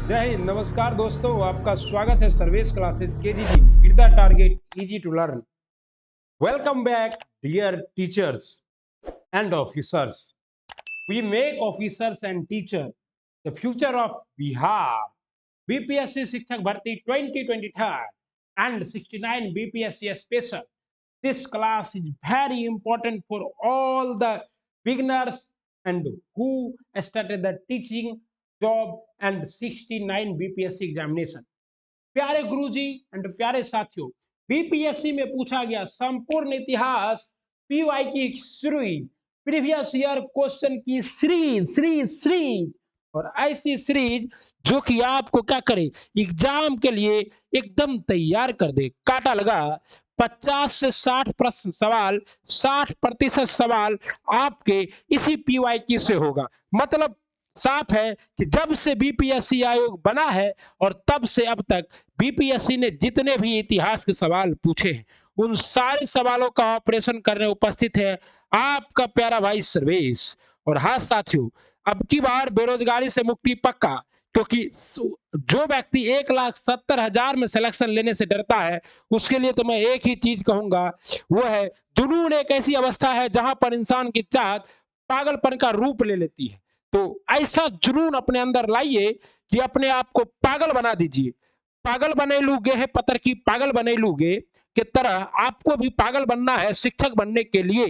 जय हिंद, नमस्कार दोस्तों, आपका स्वागत है Sarvesh classes KGG with the target easy to learn. Welcome back dear teachers and officers. We make officers and teacher the future of Bihar. BPSC शिक्षक भर्ती 2023 and 69 BPSC special. This class is very important for all the beginners and who started the teaching job and 69 BPSC examination. प्यारे गुरुजी and प्यारे साथियों, BPSC में पूछा गया संपूर्ण इतिहास पीवाई की सीरीज, प्रीवियस ईयर क्वेश्चन की सीरीज और ऐसी सीरीज जो कि आपको क्या करे, एग्जाम के लिए एकदम तैयार कर दे। काटा लगा 50 से 60 प्रश्न सवाल, 60% सवाल आपके इसी पीवाई से होगा। मतलब साफ है कि जब से बीपीएससी आयोग बना है और तब से अब तक बीपीएससी ने जितने भी इतिहास के सवाल पूछे हैं उन सारे सवालों का ऑपरेशन करने उपस्थित है आपका प्यारा भाई सर्वेश। और हाँ साथियों, अब की बार बेरोजगारी से मुक्ति पक्का, क्योंकि जो व्यक्ति 1,70,000 में सिलेक्शन लेने से डरता है उसके लिए तो मैं एक ही चीज कहूंगा, वो है जुनून। एक ऐसी अवस्था है जहां पर इंसान की चाहत पागलपन का रूप ले लेती है। तो ऐसा जुनून अपने अंदर लाइए कि अपने आप को पागल बना दीजिए। पागल बने लूगे है पतर की पागल बने लूगे की तरह आपको भी पागल बनना है शिक्षक बनने के लिए,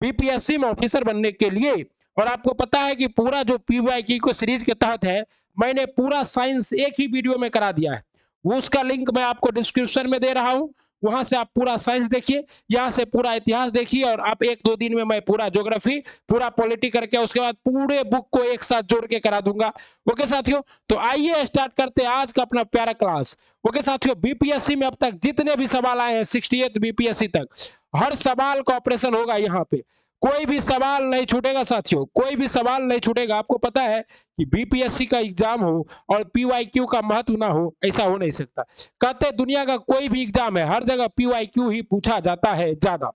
बीपीएससी में ऑफिसर बनने के लिए। और आपको पता है कि पूरा जो पीवाईक्यू को सीरीज के तहत है, मैंने पूरा साइंस एक ही वीडियो में करा दिया है। वो उसका लिंक मैं आपको डिस्क्रिप्शन में दे रहा हूं, वहां से आप पूरा साइंस देखिए, यहाँ से पूरा इतिहास देखिए, और आप 1-2 दिन में मैं पूरा ज्योग्राफी, पूरा पॉलिटी करके उसके बाद पूरे बुक को एक साथ जोड़ के करा दूंगा। ओके साथियों, तो आइए स्टार्ट करते हैं आज का अपना प्यारा क्लास। ओके साथियों, बीपीएससी में अब तक जितने भी सवाल आए हैं 68 बीपीएससी तक, हर सवाल का ऑपरेशन होगा। यहाँ पे कोई भी सवाल नहीं छूटेगा साथियों, कोई भी सवाल नहीं छूटेगा। आपको पता है कि बीपीएससी का एग्जाम हो और पीवाईक्यू का महत्व ना हो, ऐसा हो नहीं सकता। कहते दुनिया का कोई भी एग्जाम है हर जगह पीवाईक्यू ही पूछा जाता है ज्यादा।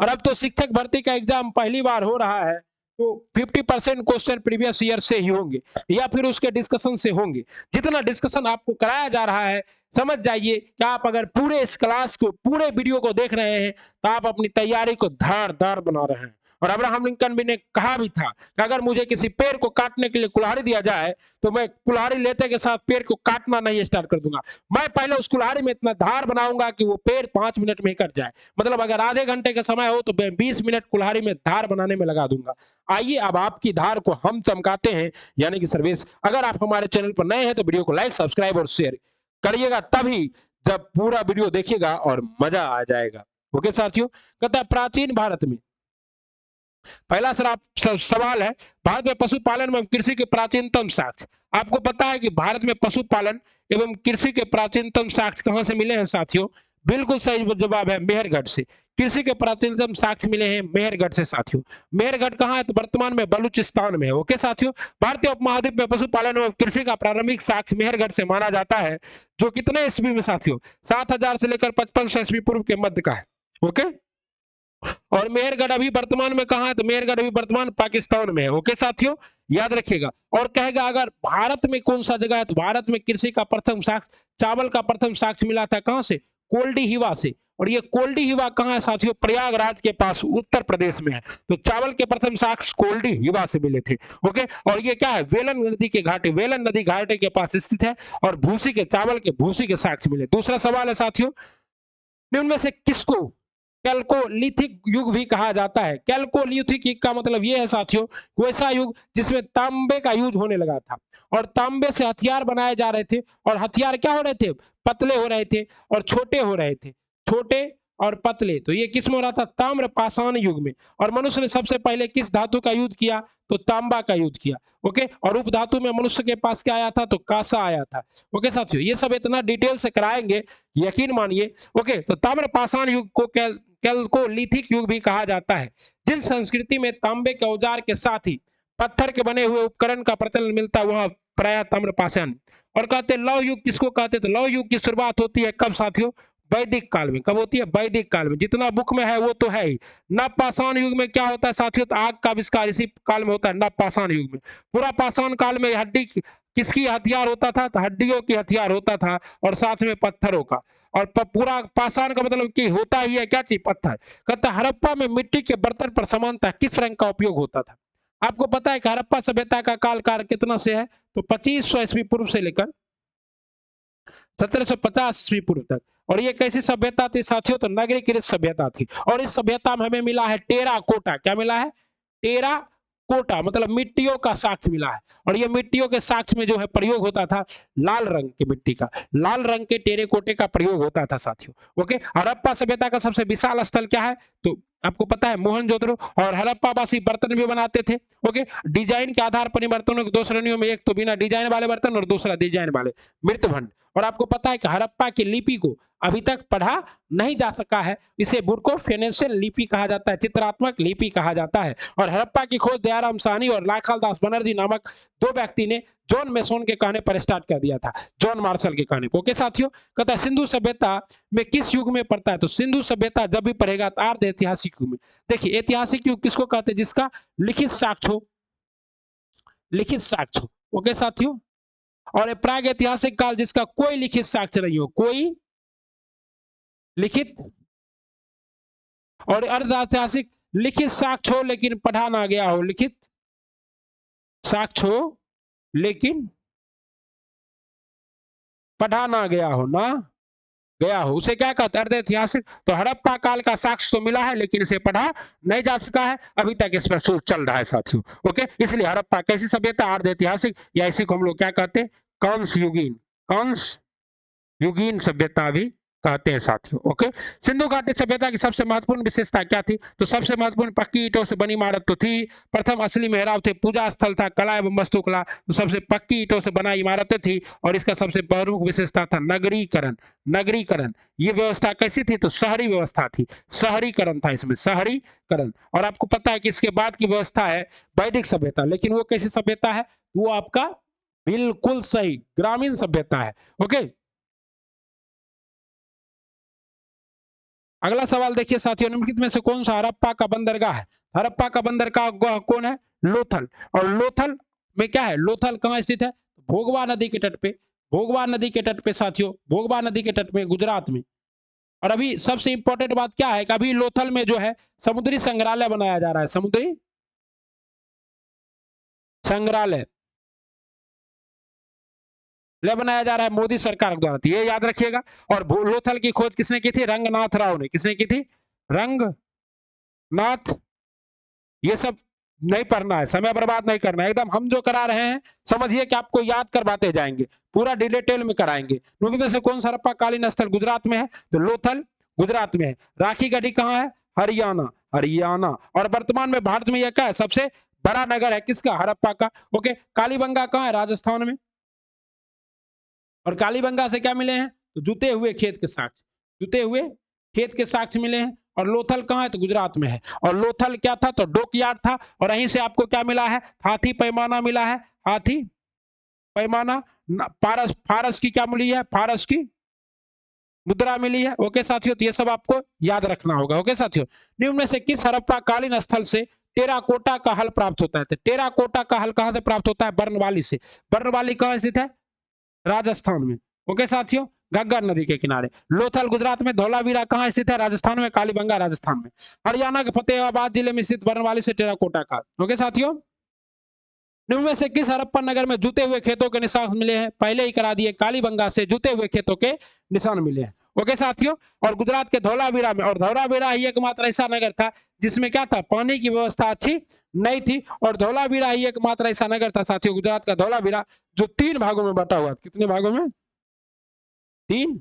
और अब तो शिक्षक भर्ती का एग्जाम पहली बार हो रहा है, तो 50% क्वेश्चन प्रीवियस ईयर से ही होंगे या फिर उसके डिस्कशन से होंगे। जितना डिस्कशन आपको कराया जा रहा है, समझ जाइए कि आप अगर पूरे इस क्लास को, पूरे वीडियो को देख रहे हैं तो आप अपनी तैयारी को धारदार बना रहे हैं। और अब्राहम लिंकन भी ने कहा भी था कि अगर मुझे किसी पेड़ को काटने के लिए कुल्हाड़ी दिया जाए तो मैं कुल्हाड़ी लेते के साथ पेड़ को काटना नहीं स्टार्ट कर दूंगा, मैं पहले उस कुल्हाड़ी में इतना धार बनाऊंगा कि वो पेड़ 5 मिनट में कट जाए। मतलब अगर आधे घंटे का समय हो तो मैं 20 मिनट कुल्हाड़ी में धार बनाने में लगा दूंगा। आइए अब आपकी धार को हम चमकाते हैं, यानी कि सर्विस। अगर आप हमारे चैनल पर नए हैं तो वीडियो को लाइक, सब्सक्राइब और शेयर करिएगा, तभी जब पूरा वीडियो देखिएगा और मजा आ जाएगा। ओके साथियों, कहता है प्राचीन भारत में, पहला सवाल है, भारत में पशुपालन एवं कृषि के प्राचीनतम साक्ष्य। आपको पता है कि भारत में पशुपालन एवं कृषि के प्राचीनतम साक्ष्य कहां से मिले हैं साथियों? बिल्कुल सही जवाब है मेहरगढ़ से। कृषि के प्राचीनतम साक्ष्य मिले हैं मेहरगढ़ से साथियों। मेहरगढ़ कहाँ है? तो वर्तमान में बलूचिस्तान में है। ओके साथियों, भारतीय उपमहाद्वीप में पशुपालन एवं कृषि का प्रारंभिक साक्ष्य मेहरगढ़ से माना जाता है, जो कितने ईस्वी में साथियों? 7000 से लेकर 5500 ईस्वी पूर्व के मध्य का है। ओके, और मेहरगढ़ अभी वर्तमान में कहा है? तो मेहरगढ़ अभी वर्तमान पाकिस्तान में है। ओके साथियों, याद रखिएगा। और कहेगा अगर भारत में कौन सा जगह है, तो भारत में कृषि का प्रथम साक्ष्य, चावल का प्रथम साक्ष्य मिला था कहां से? कोल्डी हिवा से। और ये कोल्डी हिवा कहां है साथियों? प्रयागराज के पास उत्तर प्रदेश में है। तो चावल के प्रथम साक्ष्य कोल्डी हिवा से मिले थे। ओके, और ये क्या है? वेलन नदी के घाटे, वेलन नदी घाटे के पास स्थित है, और भूसी के, चावल के भूसी के साक्ष्य मिले। दूसरा सवाल है साथियों, निम्न में से किसको कैल्कोलिथिक युग भी कहा जाता है? कैल्कोलिथिक युग का मतलब यह है साथियों, वैसा युग जिसमें तांबे का यूज होने लगा था, और तांबे से हथियार बनाए जा रहे थे, और हथियार क्या हो रहे थे? पतले हो रहे थे और छोटे हो रहे थे, छोटे और पतले। तो ये किस में हो रहा था? ताम्र पाषाण युग में। और मनुष्य ने सबसे पहले किस धातु का यूज किया? तो तांबा का यूज किया। ओके, और उप धातु में मनुष्य के पास क्या आया था? तो कांसा आया था। ओके साथियों, ये सब इतना डिटेल से कराएंगे, यकीन मानिए। ओके, तो ताम्र पाषाण युग को कैल्कोलिथिक युग भी कहा जाता है। जिन संस्कृति में तांबे के औजार के साथ ही पत्थर के बने हुए उपकरण का प्रचलन मिलता है वहां प्रायः ताम्रपाषाण। और कहते हैं लौह युग किसको कहते हैं? तो लौह युग की शुरुआत होती है कब साथियों? वैदिक काल में। कब होती है? वैदिक काल में। जितना बुक में है वो तो है ही। नवपाषाण युग में क्या होता है साथियों? तो आग का आविष्कार इसी काल में होता है, नवपाषाण युग में। पूरा पाषाण काल में हड्डी किसकी हथियार होता था? तो हड्डियों की हथियार होता था और साथ में पत्थरों का। और पूरा पाषाण का मतलब कि होता ही है क्या चीज? पत्थर। कहता हड़प्पा में मिट्टी के बर्तन पर सामान्यतः किस रंग का उपयोग होता था? आपको पता है कि हड़प्पा सभ्यता का काल कितना से है? तो 2500 ईस्वी पूर्व से लेकर 1750 ईस्वी पूर्व तक। और ये कैसी सभ्यता थी साथियों? तो नगरीकृत सभ्यता थी। और इस सभ्यता में हमें मिला है टेराकोटा। क्या मिला है? टेराकोटा मतलब मिट्टियों का साक्ष्य मिला है। और ये मिट्टियों के साक्ष्य में जो है प्रयोग होता था लाल रंग की मिट्टी का, लाल रंग के टेराकोटे का प्रयोग होता था साथियों। ओके, हड़प्पा सभ्यता का सबसे विशाल स्थल क्या है? तो आपको पता है मोहनजोदड़ो। और हड़प्पा वासी बर्तन भी बनाते थे। ओके, डिजाइन के आधार पर बर्तनों की दो श्रेणियों में, एक तो बिना डिजाइन वाले बर्तन और दूसरा डिजाइन वाले, मृतभंड। और आपको पता है कि हड़प्पा की लिपि को अभी तक पढ़ा नहीं जा सका है। इसे बुर्को फेनेंशियल लिपि कहा जाता है, चित्रात्मक लिपि कहा जाता है। और हड़प्पा की खोज दयाराम साहनी और राखाल दास बनर्जी नामक दो व्यक्ति ने जॉन मेसोन के कहने पर स्टार्ट कर दिया था, जॉन मार्शल के कहने पर। ओके साथियों, कहता है सिंधु सभ्यता में किस युग में पड़ता है? तो सिंधु सभ्यता जब भी पढ़ेगा तो अर्ध ऐतिहासिक युग में। देखिए ऐतिहासिक युग किसको कहते हैं? जिसका लिखित साक्ष्य हो, लिखित साक्ष्य हो। ओके साथियों, और प्राग ऐतिहासिक काल जिसका कोई लिखित साक्ष्य नहीं हो, कोई लिखित। और अर्ध ऐतिहासिक लिखित साक्ष्य हो लेकिन पढ़ा ना गया हो, लिखित साक्ष्य हो लेकिन पढ़ा ना गया हो, ना गया हो, उसे क्या कहते हैं? अर्ध ऐतिहासिक। तो हड़प्पा काल का साक्ष्य तो मिला है लेकिन इसे पढ़ा नहीं जा सका है, अभी तक इस पर शोध चल रहा है साथियों। ओके, इसलिए हड़प्पा कैसी सभ्यता? अर्ध ऐतिहासिक, या इसी को हम लोग क्या कहते हैं? कंस युगीन, कंस युगीन सभ्यता भी कहते हैं साथियों। ओके, सिंधु घाटी सभ्यता की सबसे महत्वपूर्ण विशेषता क्या थी? तो सबसे महत्वपूर्ण पक्की ईंटों से बनी इमारत तो थी। प्रथम असली मेहराब थे, पूजा स्थल था, कला एवं वास्तुकला। तो सबसे पक्की ईंटों से बना इमारतें थी। और इसका सबसे प्रमुख विशेषता था नगरीकरण। नगरीकरण, ये व्यवस्था कैसी थी? तो शहरी व्यवस्था थी, शहरीकरण था इसमें, शहरीकरण। और आपको पता है कि इसके बाद की व्यवस्था है वैदिक सभ्यता, लेकिन वो कैसी सभ्यता है? वो आपका बिल्कुल सही ग्रामीण सभ्यता है। ओके, अगला सवाल देखिए साथियों, निम्नलिखित में से कौन सा हड़प्पा का बंदरगाह है? हड़प्पा का बंदरगाह कौन है? लोथल। और लोथल में क्या है? लोथल कहाँ स्थित है? भोगवा नदी के तट पे, भोगवा नदी के तट पे साथियों, भोगवा नदी के तट में, गुजरात में। और अभी सबसे इंपॉर्टेंट बात क्या है कि अभी लोथल में जो है समुद्री संग्रहालय बनाया जा रहा है, समुद्री संग्रहालय बनाया जा रहा है मोदी सरकार द्वारा, तो ये याद रखिएगा। और लोथल की खोज किसने की थी? रंगनाथ राव ने। किसने की थी? रंगनाथ। ये सब नहीं पढ़ना है, समय बर्बाद नहीं करना है, एकदम हम जो करा रहे हैं समझिए कि आपको याद करवाते जाएंगे, पूरा डिटेल में कराएंगे। में से कौन सा हड़प्पा कालीन स्थल गुजरात में है? तो लोथल गुजरात में है। राखी गढ़ी कहाँ है? हरियाणा, हरियाणा। और वर्तमान में भारत में यह क्या है? सबसे बड़ा नगर है किसका? हड़प्पा का। ओके, कालीबंगा कहाँ है? राजस्थान में। और कालीबंगा से क्या मिले हैं? तो जुते हुए खेत के साक्ष्य, जुते हुए खेत के साक्ष्य मिले हैं। और लोथल कहाँ है? तो गुजरात में है। और लोथल क्या था? तो डॉकयार्ड था। और यहीं से आपको क्या मिला है? हाथी पैमाना मिला है, हाथी पैमाना। पारस, फारस की क्या मिली है? फारस की मुद्रा मिली है। ओके साथियों, तो ये सब आपको याद रखना होगा। ओके साथियों, निम्न में से किस हड़प्पा कालीन स्थल से टेराकोटा का हल प्राप्त होता है? तो टेराकोटा का हल कहां से प्राप्त होता है? बर्नवाली से। बर्नवाली कहां स्थित है? राजस्थान में। ओके साथियों, घग्गर नदी के किनारे। लोथल गुजरात में। धौलावीरा कहाँ स्थित है? राजस्थान में। कालीबंगा राजस्थान में। हरियाणा के फतेहाबाद जिले में स्थित बर्नवाली से टेराकोटा का। ओके साथियों, निम्न में से किस हड़प्पन नगर में जुते हुए खेतों के निशान मिले हैं? पहले ही करा दिए, कालीबंगा से जुते हुए खेतों के निशान मिले हैं। ओके साथियों, और गुजरात के धौलावीरा में। और धौलावीरा ही एकमात्र ऐसा नगर था जिसमें क्या था? पानी की व्यवस्था अच्छी नहीं थी। और धौलावीरा ही एकमात्र ऐसा नगर था साथियों, गुजरात का धौलावीरा, जो 3 भागों में बटा हुआ था। कितने भागों में? 3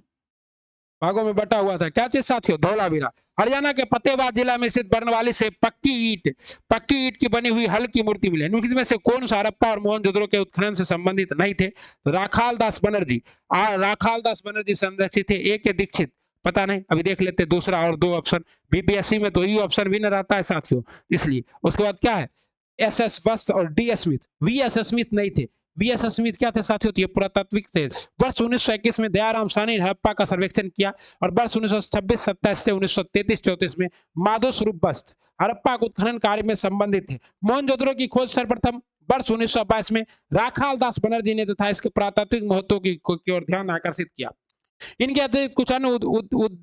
भागों में बटा हुआ था। क्या चीज साथियों? धौलावीरा। हरियाणा के फतेहाबाद जिला में स्थित बर्नवाली से पक्की ईंट की बनी हुई हल की मूर्ति मिली। निम्नलिखित में से कौन सा हड़प्पा और मोहनजोदड़ो के उत्खनन से संबंधित नहीं थे? तो राखाल दास बनर्जी। राखाल दास बनर्जी संरक्षित थे। ए के दीक्षित, पता नहीं, अभी देख लेते दूसरा और 2 ऑप्शन। बीपीएससी में तो ई ऑप्शन भी न रहता है साथियों, इसलिए। उसके बाद क्या है? एस एस वस्त और D Smith. V S Smith नहीं थे। वी एस स्मिथ क्या थे साथियों? तो ये पुरातात्विक थे। वर्ष 1921 में दयाराम साहनी ने हड़प्पा का सर्वेक्षण किया। और वर्ष 1926-27 से 1933-34 में माधो स्वरूप बस्त हड़प्पा के उत्खनन कार्य में संबंधित थे। मोहनजोदड़ो की खोज सर्वप्रथम वर्ष 1922 में राखाल दास बनर्जी ने तथा इसके पुरातात्विक महत्व की ओर ध्यान आकर्षित किया। इनके अतिरिक्त कुछ अन्य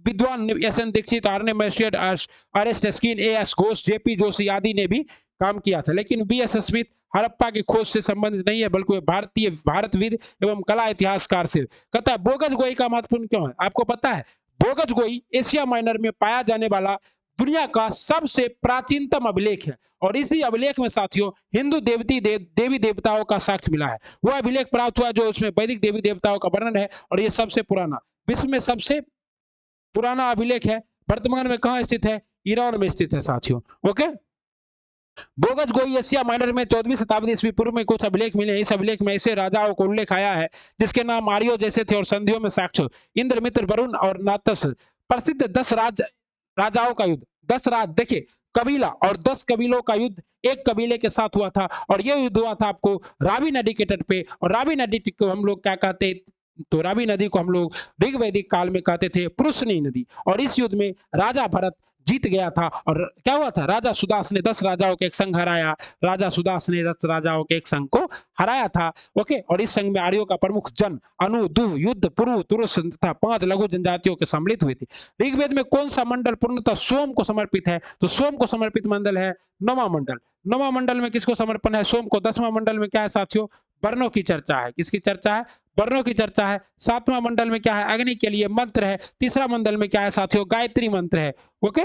विद्वान एस एन दीक्षित, आर्ने मैशियट, अरेस्ट स्किन, A S Ghosh, JP Joshi आदि ने भी काम किया था, लेकिन बी एस स्मिथ हड़प्पा की खोज से संबंधित नहीं है, बल्कि वे भारतीय भारतवीर एवं कला इतिहासकार से। कहता है बोगस गोई का महत्वपूर्ण क्यों है? आपको पता है बोगस गोई एशिया माइनर में पाया जाने वाला दुनिया का सबसे प्राचीनतम अभिलेख है, और इसी अभिलेख में साथियों हिंदू देवी देवताओं का साक्ष्य मिला है। वह अभिलेख प्राप्त हुआ जो उसमें वैदिक देवी देवताओं का वर्णन है, और यह सबसे पुराना, विश्व में सबसे पुराना अभिलेख है। वर्तमान में कहां स्थित है? ईरान में स्थित है साथियों। ओके, बोगस गोई एशिया माइनर में 14वीं शताब्दी ईस्वी पूर्व में कुछ अभिलेख मिले। इस अभिलेख में ऐसे राजाओं को उल्लेख आया है जिसके नाम आर्यों जैसे थे और संधियों में साक्ष्य इंद्र, मित्र, वरुण और नातस। प्रसिद्ध 10 राजाओं का युद्ध, 10 राज देखिए कबीला और 10 कबीलों का युद्ध एक कबीले के साथ हुआ था, और यह युद्ध हुआ था आपको रावी नदी के तट पे। और रावी नदी को हम लोग क्या कहते, तो रावी नदी को हम लोग ऋग्वैदिक काल में कहते थे पुरुषनी नदी। और इस युद्ध में राजा भरत जीत गया था, और क्या हुआ था? राजा सुदास ने 10 राजाओं के एक संघ हराया। राजा सुदास ने 10 राजाओं के एक संघ को हराया था। ओके, और इस संघ में आर्यों का प्रमुख जन, अनु, दुह, युद्ध, पुरु, तुरस तथा 5 लघु जनजातियों के सम्मिलित हुए थे। ऋग्वेद में कौन सा मंडल पूर्णतः सोम को समर्पित है? तो सोम को समर्पित मंडल है 9वां मंडल। 9वां मंडल में किसको समर्पण है? सोम को। 10वां मंडल में क्या है साथियों? वर्णों की चर्चा है। किसकी चर्चा है? वर्णों की चर्चा है। 7वां मंडल में क्या है? अग्नि के लिए मंत्र है। तीसरा मंडल में क्या है साथियों? गायत्री मंत्र है। ओके,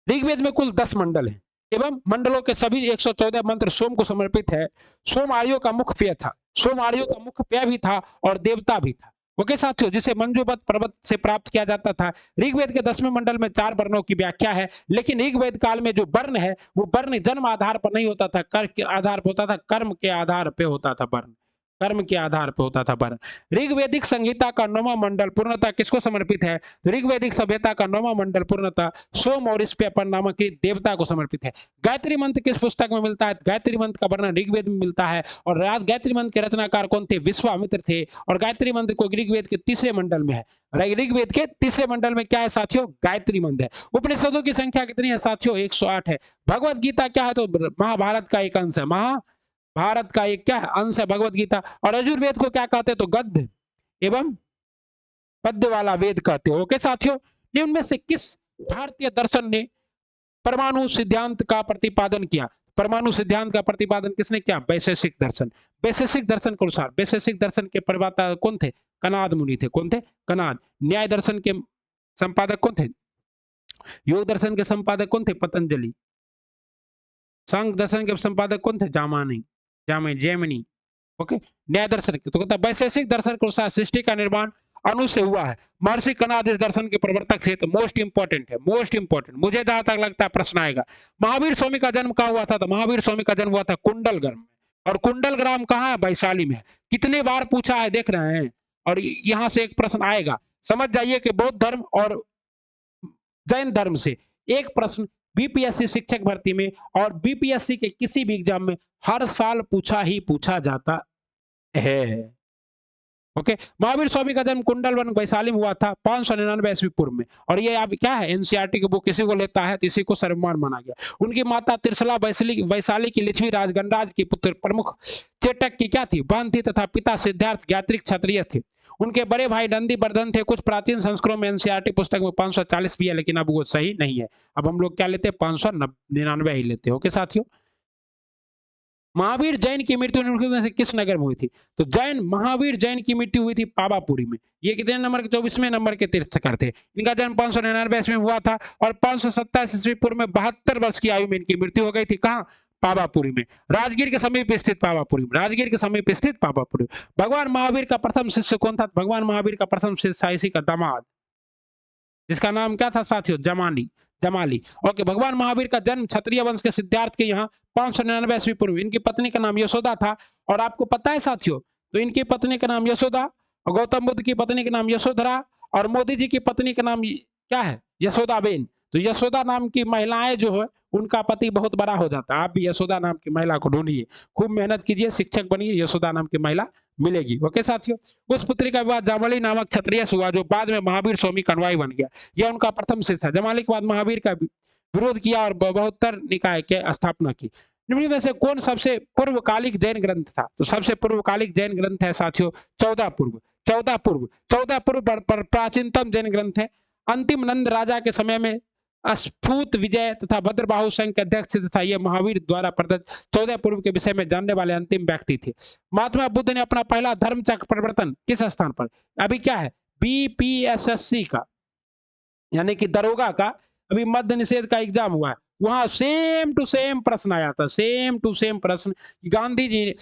ऋग्वेद में कुल 10 मंडल हैं एवं मंडलों के सभी 114 मंत्र सोम को समर्पित है। सोम आर्यों का मुख्य पेय था। सोम आर्यों का मुख्य पेय भी था और देवता भी था। ओके साथियों, जिसे मंजूबत पर्वत से प्राप्त किया जाता था। ऋग्वेद के 10वें मंडल में 4 वर्णों की व्याख्या है, लेकिन ऋग्वेद काल में जो वर्ण है वो वर्ण जन्म आधार पर नहीं होता था, कर्म के आधार पर होता था। कर्म के आधार पर होता था वर्ण, कर्म के आधार पर होता था वर्ण। ऋग्वैदिक संहिता का 9वां मंडल पूर्णतः किसको समर्पित है? ऋग्वैदिक सभ्यता का 9वां मंडल पूर्णतः सोम और इस पे अपन नामांकित देवता को समर्पित है। गायत्री मंत्र किस पुस्तक में मिलता है? गायत्री मंत्र का वर्णन ऋग्वेद में मिलता है, और गायत्री मंत्र के रचनाकार कौन थे? विश्वामित्र थे। और गायत्री मंत्र को ऋग्वेद के 3रे मंडल में है। ऋग्वेद के 3रे मंडल में क्या है साथियों? गायत्री मंत्र है। उपनिषदों की संख्या कितनी है साथियों? 108 है। भगवत गीता क्या है? तो महाभारत का एक अंश है। भारत का एक क्या है? अंश है भगवत गीता। और यजुर्वेद को क्या कहते हैं? तो गद्य एवं पद्य वाला वेद कहते हैं। ओके साथियों, निम्न में से किस भारतीय दर्शन ने परमाणु सिद्धांत का प्रतिपादन किया? परमाणु सिद्धांत का प्रतिपादन किसने किया? वैशेषिक दर्शन। वैशेषिक दर्शन के अनुसार वैशेषिक दर्शन के प्रवक्ता कौन थे? कनाद मुनि थे। कौन थे? कनाद। न्याय दर्शन के संपादक कौन थे? योग दर्शन के संपादक कौन थे? पतंजलि। सांख्य दर्शन के संपादक कौन थे? जैमिनी। ओके, न्याय दर्शन के तो कहता वैशेषिक दर्शन के अनुसार सृष्टि का निर्माण अणु से हुआ है। महर्षि कनाद इस दर्शन के प्रवर्तक थे। तो मोस्ट इंपॉर्टेंट है, मोस्ट इंपॉर्टेंट, मुझे जहां तक लगता है प्रश्न आएगा। महावीर स्वामी का जन्म कहां हुआ था? तो महावीर स्वामी का जन्म हुआ था कुंडलग्राम में। और कुंडलग्राम कहां है? वैशाली में है। कितने बार पूछा है देख रहे हैं, और यहां से एक प्रश्न आएगा। समझ जाइए कि बौद्ध धर्म और जैन धर्म से एक प्रश्न बीपीएससी शिक्षक भर्ती में और बीपीएससी के किसी भी एग्जाम में हर साल पूछा जाता है। ओके, महावीर स्वामी का जन्म कुंडलवन वैशाली में हुआ था 599 ईस्वी पूर्व में। और ये आप क्या है? एनसीईआरटी की बुक किसी को लेता है तो इसी को सर्वमान माना गया। उनकी माता त्रिशला वैशाली की लिच्छवी राज गणराज की पुत्र प्रमुख चेटक की क्या थी? बहन थी, तथा पिता सिद्धार्थ ज्ञात्रिक क्षत्रिय थे। उनके बड़े भाई नंदी वर्धन थे। कुछ प्राचीन संस्करणों में एनसीईआरटी पुस्तक में 540 भी है, लेकिन अब वो सही नहीं है। अब हम लोग क्या लेते हैं? 599 ही लेते हैं। ओके साथियों, महावीर जैन की मृत्यु से किस नगर में हुई थी? तो महावीर जैन की मृत्यु हुई थी पावापुरी में। ये कितने नंबर के? 24वें नंबर के तीर्थकर थे। इनका जन्म 599 ईस्वी में हुआ था, और 527 ईस्वी पूर्व में 72 वर्ष की आयु में इनकी मृत्यु हो गई थी। कहाँ? पावापुरी में, राजगीर के समीप स्थित पावापुरी में। राजगीर के समीप स्थित पावापुरी। भगवान महावीर का प्रथम शिष्य कौन था? भगवान महावीर का प्रथम शिष्य इसी का दामाद, जिसका नाम क्या था साथियों? जमाली। ओके, भगवान महावीर का जन्म क्षत्रिय वंश के सिद्धार्थ के यहाँ 599 ईस्वी पूर्व। इनकी पत्नी का नाम यशोदा था। और आपको पता है साथियों, तो इनकी पत्नी का नाम यशोदा, और गौतम बुद्ध की पत्नी का नाम यशोधरा, और मोदी जी की पत्नी का नाम क्या है? यशोदाबेन। तो यशोदा नाम की महिलाएं जो है उनका पति बहुत बड़ा हो जाता है। आप भी यशोदा नाम की महिला को ढूंढिए, खूब मेहनत कीजिए, शिक्षक बनिए, यशोदा नाम की महिला मिलेगी। ओके साथियों, उस पुत्री का विवाह जमाली नामक क्षत्रिय से हुआ, जो बाद में महावीर स्वामी का अनुयायी बन गया। यह उनका प्रथम शिष्य है। जमाली के बाद महावीर का विरोध किया और 72 निकाय के स्थापना की। निम्न में से कौन सबसे पूर्वकालिक जैन ग्रंथ था? तो सबसे पूर्वकालिक जैन ग्रंथ है साथियों 14 पूर्व। 14 पूर्व, 14 पूर्व प्राचीनतम जैन ग्रंथ है। अंतिम नंद राजा के समय में स्फूत विजय तथा भद्रबाहु संघ के अध्यक्ष तथा ये महावीर द्वारा प्रदत्त 14 पूर्व के विषय में जानने वाले अंतिम व्यक्ति थे। महात्मा बुद्ध ने अपना पहला धर्म चक्र परिवर्तन किस स्थान पर, अभी क्या है, बीपीएसएससी का यानी कि दरोगा का अभी मद्य निषेध का एग्जाम हुआ है, वहां सेम टू सेम प्रश्न आया था, सेम टू सेम प्रश्न। गांधी जी ने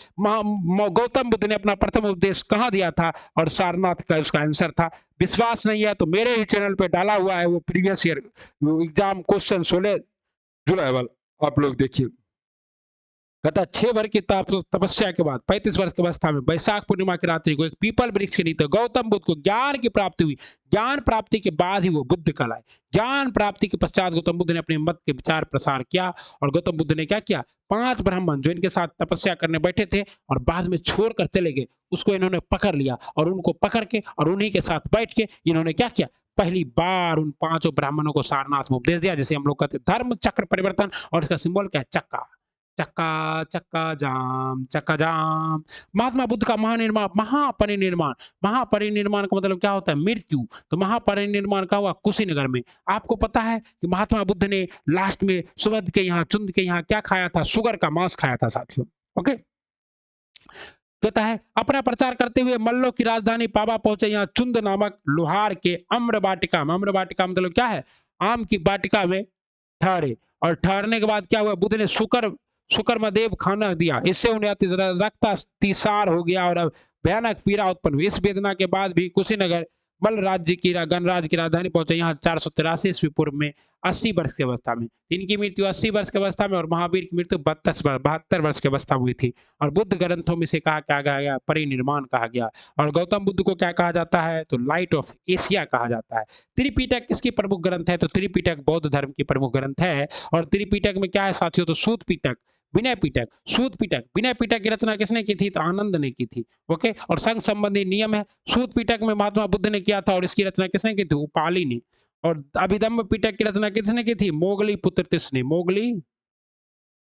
गौतम बुद्ध ने अपना प्रथम उपदेश कहाँ दिया था, और सारनाथ का उसका आंसर था। विश्वास नहीं है तो मेरे ही चैनल पे डाला हुआ है वो प्रीवियस ईयर एग्जाम क्वेश्चन 16 जुलाई वाला, आप लोग देखिए। कहता 6 वर्ष की तपस्या के बाद 35 वर्ष की अवस्था में वैशाख पूर्णिमा की रात्रि को एक पीपल वृक्ष के नीचे गौतम बुद्ध को ज्ञान की प्राप्ति हुई। ज्ञान प्राप्ति के बाद ही वो बुद्ध कहलाए। ज्ञान प्राप्ति के पश्चात गौतम बुद्ध ने अपने मत के विचार प्रसार किया, और गौतम बुद्ध ने क्या किया, 5 ब्राह्मण जो इनके साथ तपस्या करने बैठे थे और बाद में छोड़कर चले गए, उसको इन्होंने पकड़ लिया, और उनको पकड़ के और उन्हीं के साथ बैठ के इन्होंने क्या किया, पहली बार उन 5 ब्राह्मणों को सारनाथ में उपदेश दिया, जिसे हम लोग कहते हैं धर्म चक्र परिवर्तन, और इसका सिंबल क्या है, चक्का। चक्का चक्का जाम, चक्का जाम। महात्मा बुद्ध का महानिर्माण, महापरिनिर्माण, महापरिनिर्माण का मतलब क्या होता है, मृत्यु। तो महापरिनिर्माण का हुआ कुशीनगर में। आपको पता है कि महात्मा बुद्ध ने लास्ट में सुवध के यहाँ, चुंद के यहाँ क्या खाया था, सुगर का मांस खाया था साथियों। ओके, कहता है अपना प्रचार करते हुए मल्लों की राजधानी पाबा पहुंचे। यहाँ चुंद नामक लोहार के अम्र वाटिका में, अम्र वाटिका मतलब क्या है, आम की वाटिका में ठहरे, और ठहरने के बाद क्या हुआ, बुद्ध ने शुक्रमदेव खाना दिया। इससे उन्हें रक्त अतिसार हो गया और अब भयानक पीड़ा उत्पन्न हुई। इस वेदना के बाद भी कुशीनगर मल्ल राज्य की गणराज्य की राजधानी पहुंचे। यहाँ 483 ईस्वी पूर्व में 80 वर्ष की अवस्था में, इनकी मृत्यु 80 वर्ष की अवस्था में, और महावीर की मृत्यु 72 वर्ष की अवस्था में हुई थी। और बुद्ध ग्रंथों में से कहा क्या गया, परिनिर्माण कहा गया। और गौतम बुद्ध को क्या कहा जाता है, तो लाइट ऑफ एशिया कहा जाता है। त्रिपिटक किसकी प्रमुख ग्रंथ है, तो त्रिपिटक बौद्ध धर्म की प्रमुख ग्रंथ है। और त्रिपिटक में क्या है साथियों, तो सूत पिटक, विनय पिटक, सूत पिटक। विनय पिटक की रचना किसने की थी, तो आनंद ने की थी। ओके, और संघ संबंधी नियम है, सूत पिटक में महात्मा बुद्ध ने किया था, और इसकी रचना किसने की थी, उपाली ने। और अभिधम्म पिटक की रचना किसने की थी, मोगली पुत्र तिस ने, मोगली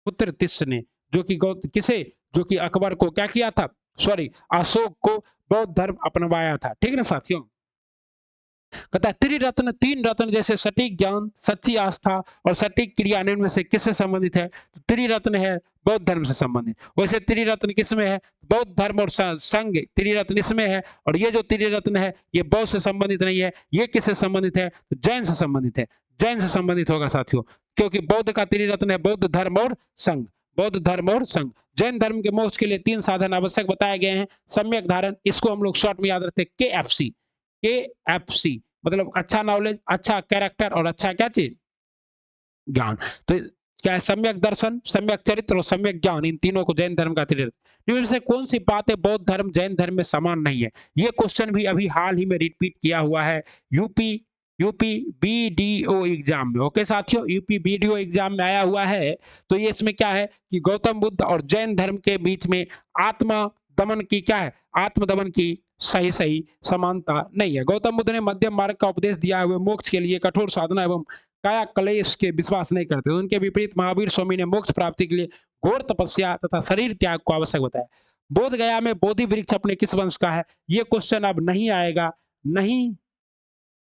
पुत्र तिस ने, जो कि किसे, जो कि अकबर को क्या किया था, सॉरी अशोक को बौद्ध धर्म अपनवाया था। ठीक है ना साथियों। कहता है त्रिरत्न, 3 रत्न जैसे सटीक ज्ञान, सच्ची आस्था और सटीक क्रिया इनमें से किससे संबंधित है, तो त्रिरत्न है बौद्ध धर्म से संबंधित। वैसे त्रिरत्न किसमें है, बौद्ध धर्म और संघ, त्रिरत्न इसमें है। और ये जो त्रिरत्न है ये बौद्ध से संबंधित नहीं है, ये किससे संबंधित है, तो जैन से संबंधित है। जैन से संबंधित होगा साथियों, क्योंकि बौद्ध का त्रिरत्न है बौद्ध धर्म और संघ, बौद्ध धर्म और संघ। जैन धर्म के मोक्ष के लिए 3 साधन आवश्यक बताए गए हैं। सम्यक धारण, इसको हम लोग शॉर्ट में याद रखते हैं KFC, KFC मतलब अच्छा नॉलेज, अच्छा कैरेक्टर और अच्छा क्या चीज, ज्ञान। तो क्या है, सम्यक दर्शन, सम्यक चरित्र और सम्यक ज्ञान, इन तीनों को जैन धर्म का त्रिरत्न। इनमें से कौन सी बातें बौद्ध धर्म जैन धर्म में समान नहीं है, ये क्वेश्चन भी अभी हाल ही में रिपीट किया हुआ है यूपी BDO एग्जाम में। ओके साथियों, यूपी BDO एग्जाम में आया हुआ है। तो ये इसमें क्या है कि गौतम बुद्ध और जैन धर्म के बीच में आत्मा दमन की क्या है, आत्मदमन की सही समानता नहीं है। गौतम बुद्ध ने मध्यम मार्ग का उपदेश दिया हुए मोक्ष के लिए कठोर साधना एवं काया कलेश के विश्वास नहीं करते। उनके विपरीत महावीर स्वामी ने मोक्ष प्राप्ति के लिए घोर तपस्या तथा शरीर त्याग को आवश्यक बताया। बोध गया में बोधि वृक्ष अपने किस वंश का है, ये क्वेश्चन अब नहीं आएगा, नहीं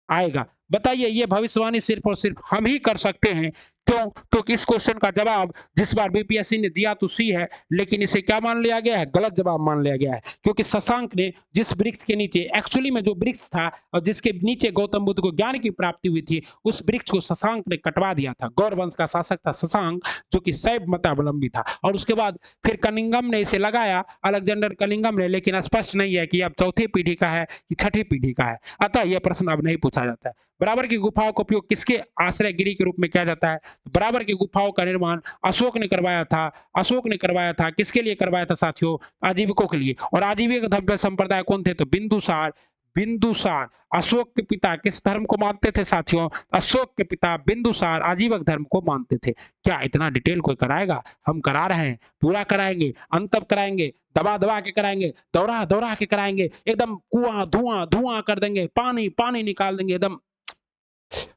आएगा। बताइए, ये भविष्यवाणी सिर्फ और सिर्फ हम ही कर सकते हैं। क्यों, क्योंकि इस क्वेश्चन का जवाब जिस बार बीपीएससी ने दिया तो सी है, लेकिन इसे क्या मान लिया गया है, गलत जवाब मान लिया गया है। क्योंकि शशांक ने जिस वृक्ष के नीचे, एक्चुअली में जो वृक्ष था और जिसके नीचे गौतम बुद्ध को ज्ञान की प्राप्ति हुई थी, उस वृक्ष को शशांक ने कटवा दिया था। गौर वंश का शासक था शशांक, जो कि शैव मतावलंबी था। और उसके बाद फिर कनिंगम ने इसे लगाया, अलेक्जेंडर कनिंगम ने, लेकिन स्पष्ट नहीं है कि अब 4थी पीढ़ी का है कि 6ठी पीढ़ी का है। अतः यह प्रश्न अब नहीं पूछा जाता है। बराबर की गुफाओं का उपयोग किसके आश्रय गिरी के रूप में किया जाता है, बराबर की गुफाओं का निर्माण अशोक ने करवाया था। अशोक ने करवाया था, किसके लिए करवाया था साथियों, आजीविकों के लिए। और आजीविक धर्म संप्रदाय कौन थे, तो बिंदुसार। बिंदुसार अशोक के पिता किस धर्म को मानते थे साथियों, अशोक के पिता बिंदुसार आजीवक धर्म को मानते थे। क्या इतना डिटेल कोई कराएगा, हम करा रहे हैं, पूरा कराएंगे, अंत कराएंगे, दबा दबा के कराएंगे, दोहरा दोहरा के कराएंगे, एकदम कुआं धुआं धुआं कर देंगे, पानी पानी निकाल देंगे, एकदम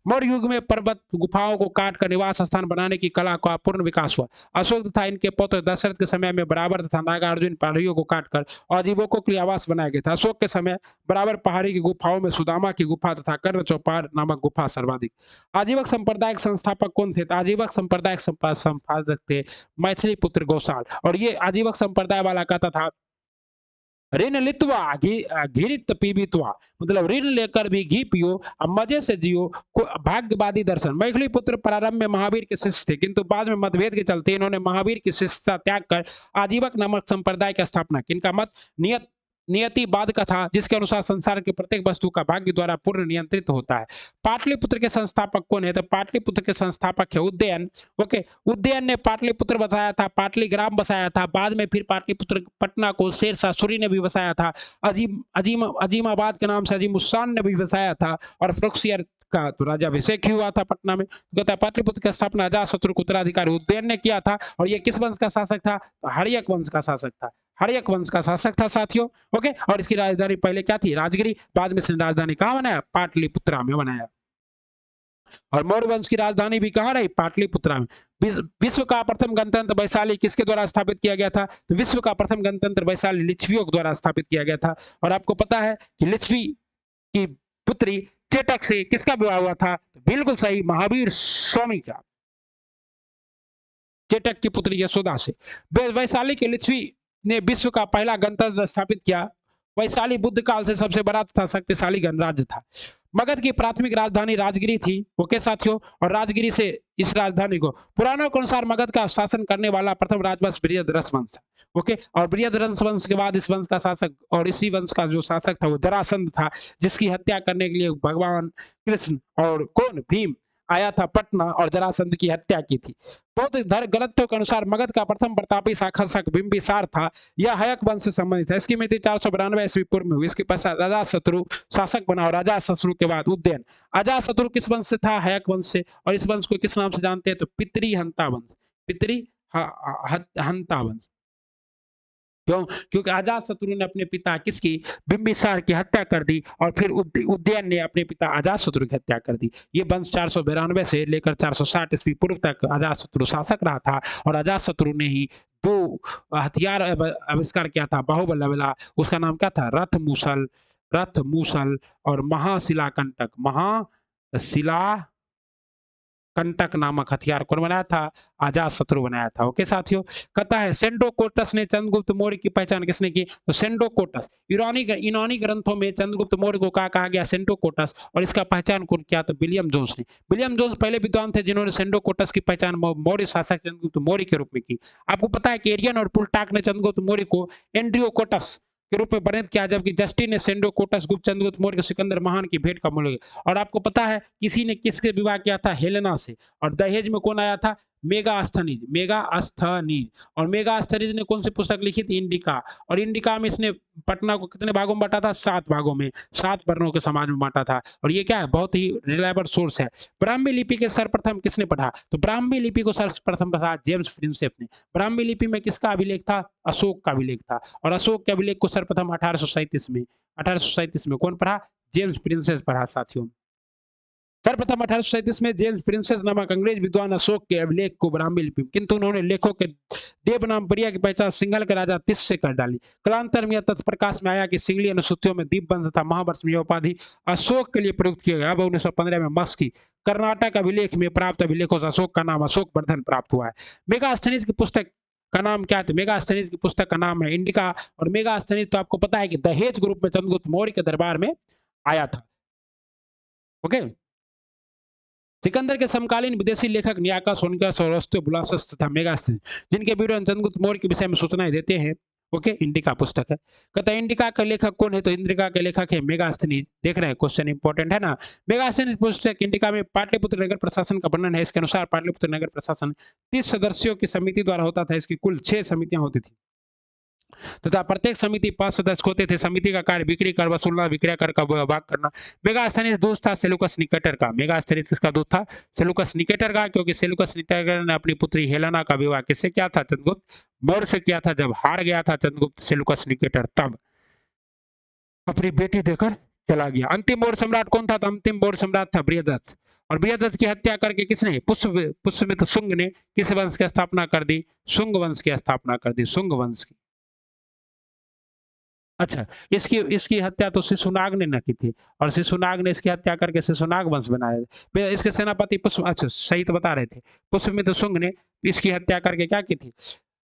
मौर्य युग में पर्वत गुफाओं को काट कर निवास स्थान बनाने की कला का पूर्ण विकास हुआ। अशोक तथा इनके पुत्र दशरथ के समय में बराबर तथा नागार्जुन पहाड़ियों को काटकर आजीवकों के लिए आवास बनाया गया था। अशोक के समय बराबर पहाड़ी की गुफाओं में सुदामा की गुफा तथा कर्ण चौपार नामक गुफा सर्वाधिक। आजीवक संप्रदाय के संस्थापक कौन थे? तो आजीवक संप्रदाय के संपादक थे मैथिली पुत्र गौसाल। और ये आजीवक संप्रदाय वाला कहता था ऋण लित्वा घिरित पीबित्वा, मतलब ऋण लेकर भी घी पियो और मजे से जियो, भाग्यवादी दर्शन। मैथिली पुत्र प्रारंभ में महावीर के शिष्य थे, किंतु बाद में मतभेद के चलते इन्होंने महावीर की शिष्यता त्याग कर आजीवक नामक संप्रदाय की स्थापना की। इनका मत नियतिवाद का था, जिसके अनुसार संसार की प्रत्येक वस्तु का भाग्य द्वारा पूर्ण नियंत्रित होता है। पाटलिपुत्र के संस्थापक कौन है? तो पाटलिपुत्र के संस्थापक है उदयन। ओके, उदयन ने पाटलिपुत्र बसाया था, पाटलिग्राम बसाया था, बाद में फिर पाटलिपुत्र पटना को शेरशाह सूरी ने भी बसाया था। अजीमाबाद के नाम से अजीमुस्सान ने भी बसाया था, और फ्रुक्सियर का तो राजाभिषेक ही हुआ था पटना में। कहता है पाटलिपुत्र की स्थापना अजातशत्रु के उत्तराधिकारी उदयन ने किया था। और ये किस वंश का शासक था? हर्यक वंश का शासक था। हर्यक वंश का शासक था साथियों। ओके, और इसकी राजधानी पहले क्या थी? राजगिरी। बाद में इसने राजधानी कहाँ बनाया? पाटलिपुत्रा में बनाया। और मौर्य वंश की राजधानी भी कहाँ रही? पाटलिपुत्रा में। विश्व का प्रथम गणतंत्र वैशाली किसके द्वारा स्थापित किया गया था? तो विश्व का प्रथम गणतंत्र वैशाली लिच्छवियों के द्वारा स्थापित किया गया था। और आपको पता है कि लिच्छवी की पुत्री चेटक से किसका विवाह हुआ था? बिल्कुल सही, महावीर स्वामी का, चेटक की पुत्री यशोदा से। वैशाली के लिच्छवी ने विश्व का पहला गणतंत्र स्थापित किया। वैशाली बुद्ध काल से सबसे बड़ा तथा शक्तिशाली गणराज्य था। मगध की प्राथमिक राजधानी राजगिरी थी। ओके साथियों, और राजगिरी से इस राजधानी को पुराणों के अनुसार मगध का शासन करने वाला प्रथम राजवंश बृहद्रथ वंश। ओके, और बृहद्रथ वंश के बाद इस वंश का शासक और इसी वंश का जो शासक था वो जरासंध था, जिसकी हत्या करने के लिए भगवान कृष्ण और कौन? भीम आया था पटना और जरासंध की हत्या की थी। बौद्ध ग्रंथों के अनुसार मगध का प्रथम प्रतापी शासक बिंबिसार था। यह हयक वंश से संबंधित है। इसकी मृत्यु 492 ईस्वी पूर्व में हुई। इसके पश्चात अजातशत्रु शासक बना और अजातशत्रु के बाद उदयन। अजातशत्रु किस वंश से था? हयक वंश से। और इस वंश को किस नाम से जानते हैं? तो पितृहंता वंश। पितृहंता वंश। क्यों? क्योंकि अजातशत्रु ने अपने पिता किसकी? बिंबिसार की हत्या कर दी, और फिर उदयन ने अपने पिता अजातशत्रु की हत्या कर दी। ये वंश 492 से लेकर 460 ईस्वी पूर्व तक अजातशत्रु शासक रहा था। और अजातशत्रु ने ही दो हथियार आविष्कार किया था बाहुबल वाला। उसका नाम क्या था? रथ मूसल और महाशिलाकंटक। महाशिला कंटक नामक हथियार कौन बनाया था? अजातशत्रु बनाया था। ओके साथियों, कहता है सेंडोकोटस ने चंद्रगुप्त मौर्य की पहचान किसने की? तो सेंडोकोटस। यूनानी ग्रंथों में चंद्रगुप्त मौर्य को कहा गया सेंडोकोटस, और इसका पहचान कौन किया? तो विलियम जोन्स ने। विलियम जोन्स पहले विद्वान थे जिन्होंने सेंडोकोटस की पहचान मौर्य शासक चंद्रगुप्त मौर्य के रूप में की। आपको पता है कि एरियन और पुलटाक ने चंद्रगुप्त मौर्य को एंड्रियोकोटस के रूप में वर्णित किया, जबकि जस्टिन ने सेंडोकोटस गुप्त चंद्रगुप्त मौर्य के सिकंदर महान की भेंट का मूल्य। और आपको पता है किसी ने किसके विवाह किया था? हेलेना से। और दहेज में कौन आया था? मेगास्थनीज। और मेगास्थनीज ने कौन सी पुस्तक लिखी थी? इंडिका। और इंडिका में इसने पटना को कितने भागों में बांटा था? 7 भागों में, 7 वर्णों के समाज में बांटा था। और ये क्या है? बहुत ही रिलायबल सोर्स है। ब्राह्मी लिपि के सर्वप्रथम किसने पढ़ा? तो ब्राह्मी लिपि को सर्वप्रथम पढ़ा जेम्स प्रिंसेप ने। ब्राह्मी लिपि में किसका अभिलेख था? अशोक का अभिलेख था। और अशोक के अभिलेख को सर्वप्रथम 1837 में कौन पढ़ा? जेम्स प्रिंसेप पढ़ा साथियों। सर्वप्रथम 1837 में जेम्स प्रिंसेस नामक अंग्रेज विद्वान अशोक के अभिलेख को ब्राह्मी लिपि, किंतु उन्होंने लेखों के देवनाम प्रिया की पहचान सिंघल के राजा तिस से कर डाली। कालांतर में यह तथ्य प्रकाश में आया कि सिंगली अनुसूचियों में दीप वंश तथा महावर्ष में यह उपाधि अशोक के लिए प्रयुक्त किया गया। अब 1915 में मस्की कर्नाटक अभिलेख में प्राप्त अभिलेखों से अशोक का नाम अशोक वर्धन प्राप्त हुआ है। मेगास्थनीज की पुस्तक का नाम क्या है? मेगास्थनीज की पुस्तक का नाम है इंडिका। और मेगास्थनीज तो आपको पता है कि दहेज ग्रुप में चंद्रगुप्त मौर्य के दरबार में आया था। ओके, सिकंदर के समकालीन विदेशी लेखक नियाका सोनिका सौरस्त्य बुलासस तथा मेगास्थनीज, जिनके विवरण चंद्रगुप्त मौर्य के विषय में सूचनाएं देते हैं। ओके, इंडिका पुस्तक है। कहता है इंडिका का लेखक कौन है? तो इंडिका के लेखक है मेगास्थनीज। देख रहे हैं, क्वेश्चन इंपॉर्टेंट है ना। मेगास्थनीज पुस्तक इंडिका में पाटलिपुत्र नगर प्रशासन का वर्णन है। इसके अनुसार पाटलिपुत्र नगर प्रशासन 30 सदस्यों की समिति द्वारा होता था। इसकी कुल 6 समितियां होती थी तथा प्रत्येक समिति 5 सदस्य होते थे। समिति का कार्य बिक्री कर वसूलना, विक्रय कर का भाग करना। मेगास्थनीज दूत था सेलुकस निकेटर का। मेगास्थनीज किसका दूत था? सेलुकस निकेटर का, क्योंकि सेलुकस निकेटर ने अपनी पुत्री हेलेना का विवाह किससे किया था? चंद्रगुप्त मौर्य से किया था। जब हार गया था चंद्रगुप्त सेलुकस निकेटर, तब अपनी बेटी देकर चला गया। अंतिम मौर्य सम्राट कौन था? तो अंतिम मौर्य सम्राट था बृहद्रथ। और विजयदत्त की हत्या करके किसने, पुष्यमित्र शुंग ने किस वंश की स्थापना कर दी, शुंग वंश की स्थापना कर दी, शुंग वंश की। अच्छा, इसकी इसकी हत्या तो शिशुनाग ने न की थी, और शिशुनाग ने इसकी हत्या करके शिशुनाग वंश बनाया। फिर इसके सेनापति पुष्प, अच्छा सही तो बता रहे थे, पुष्यमित्र शुंग ने इसकी हत्या करके क्या की थी।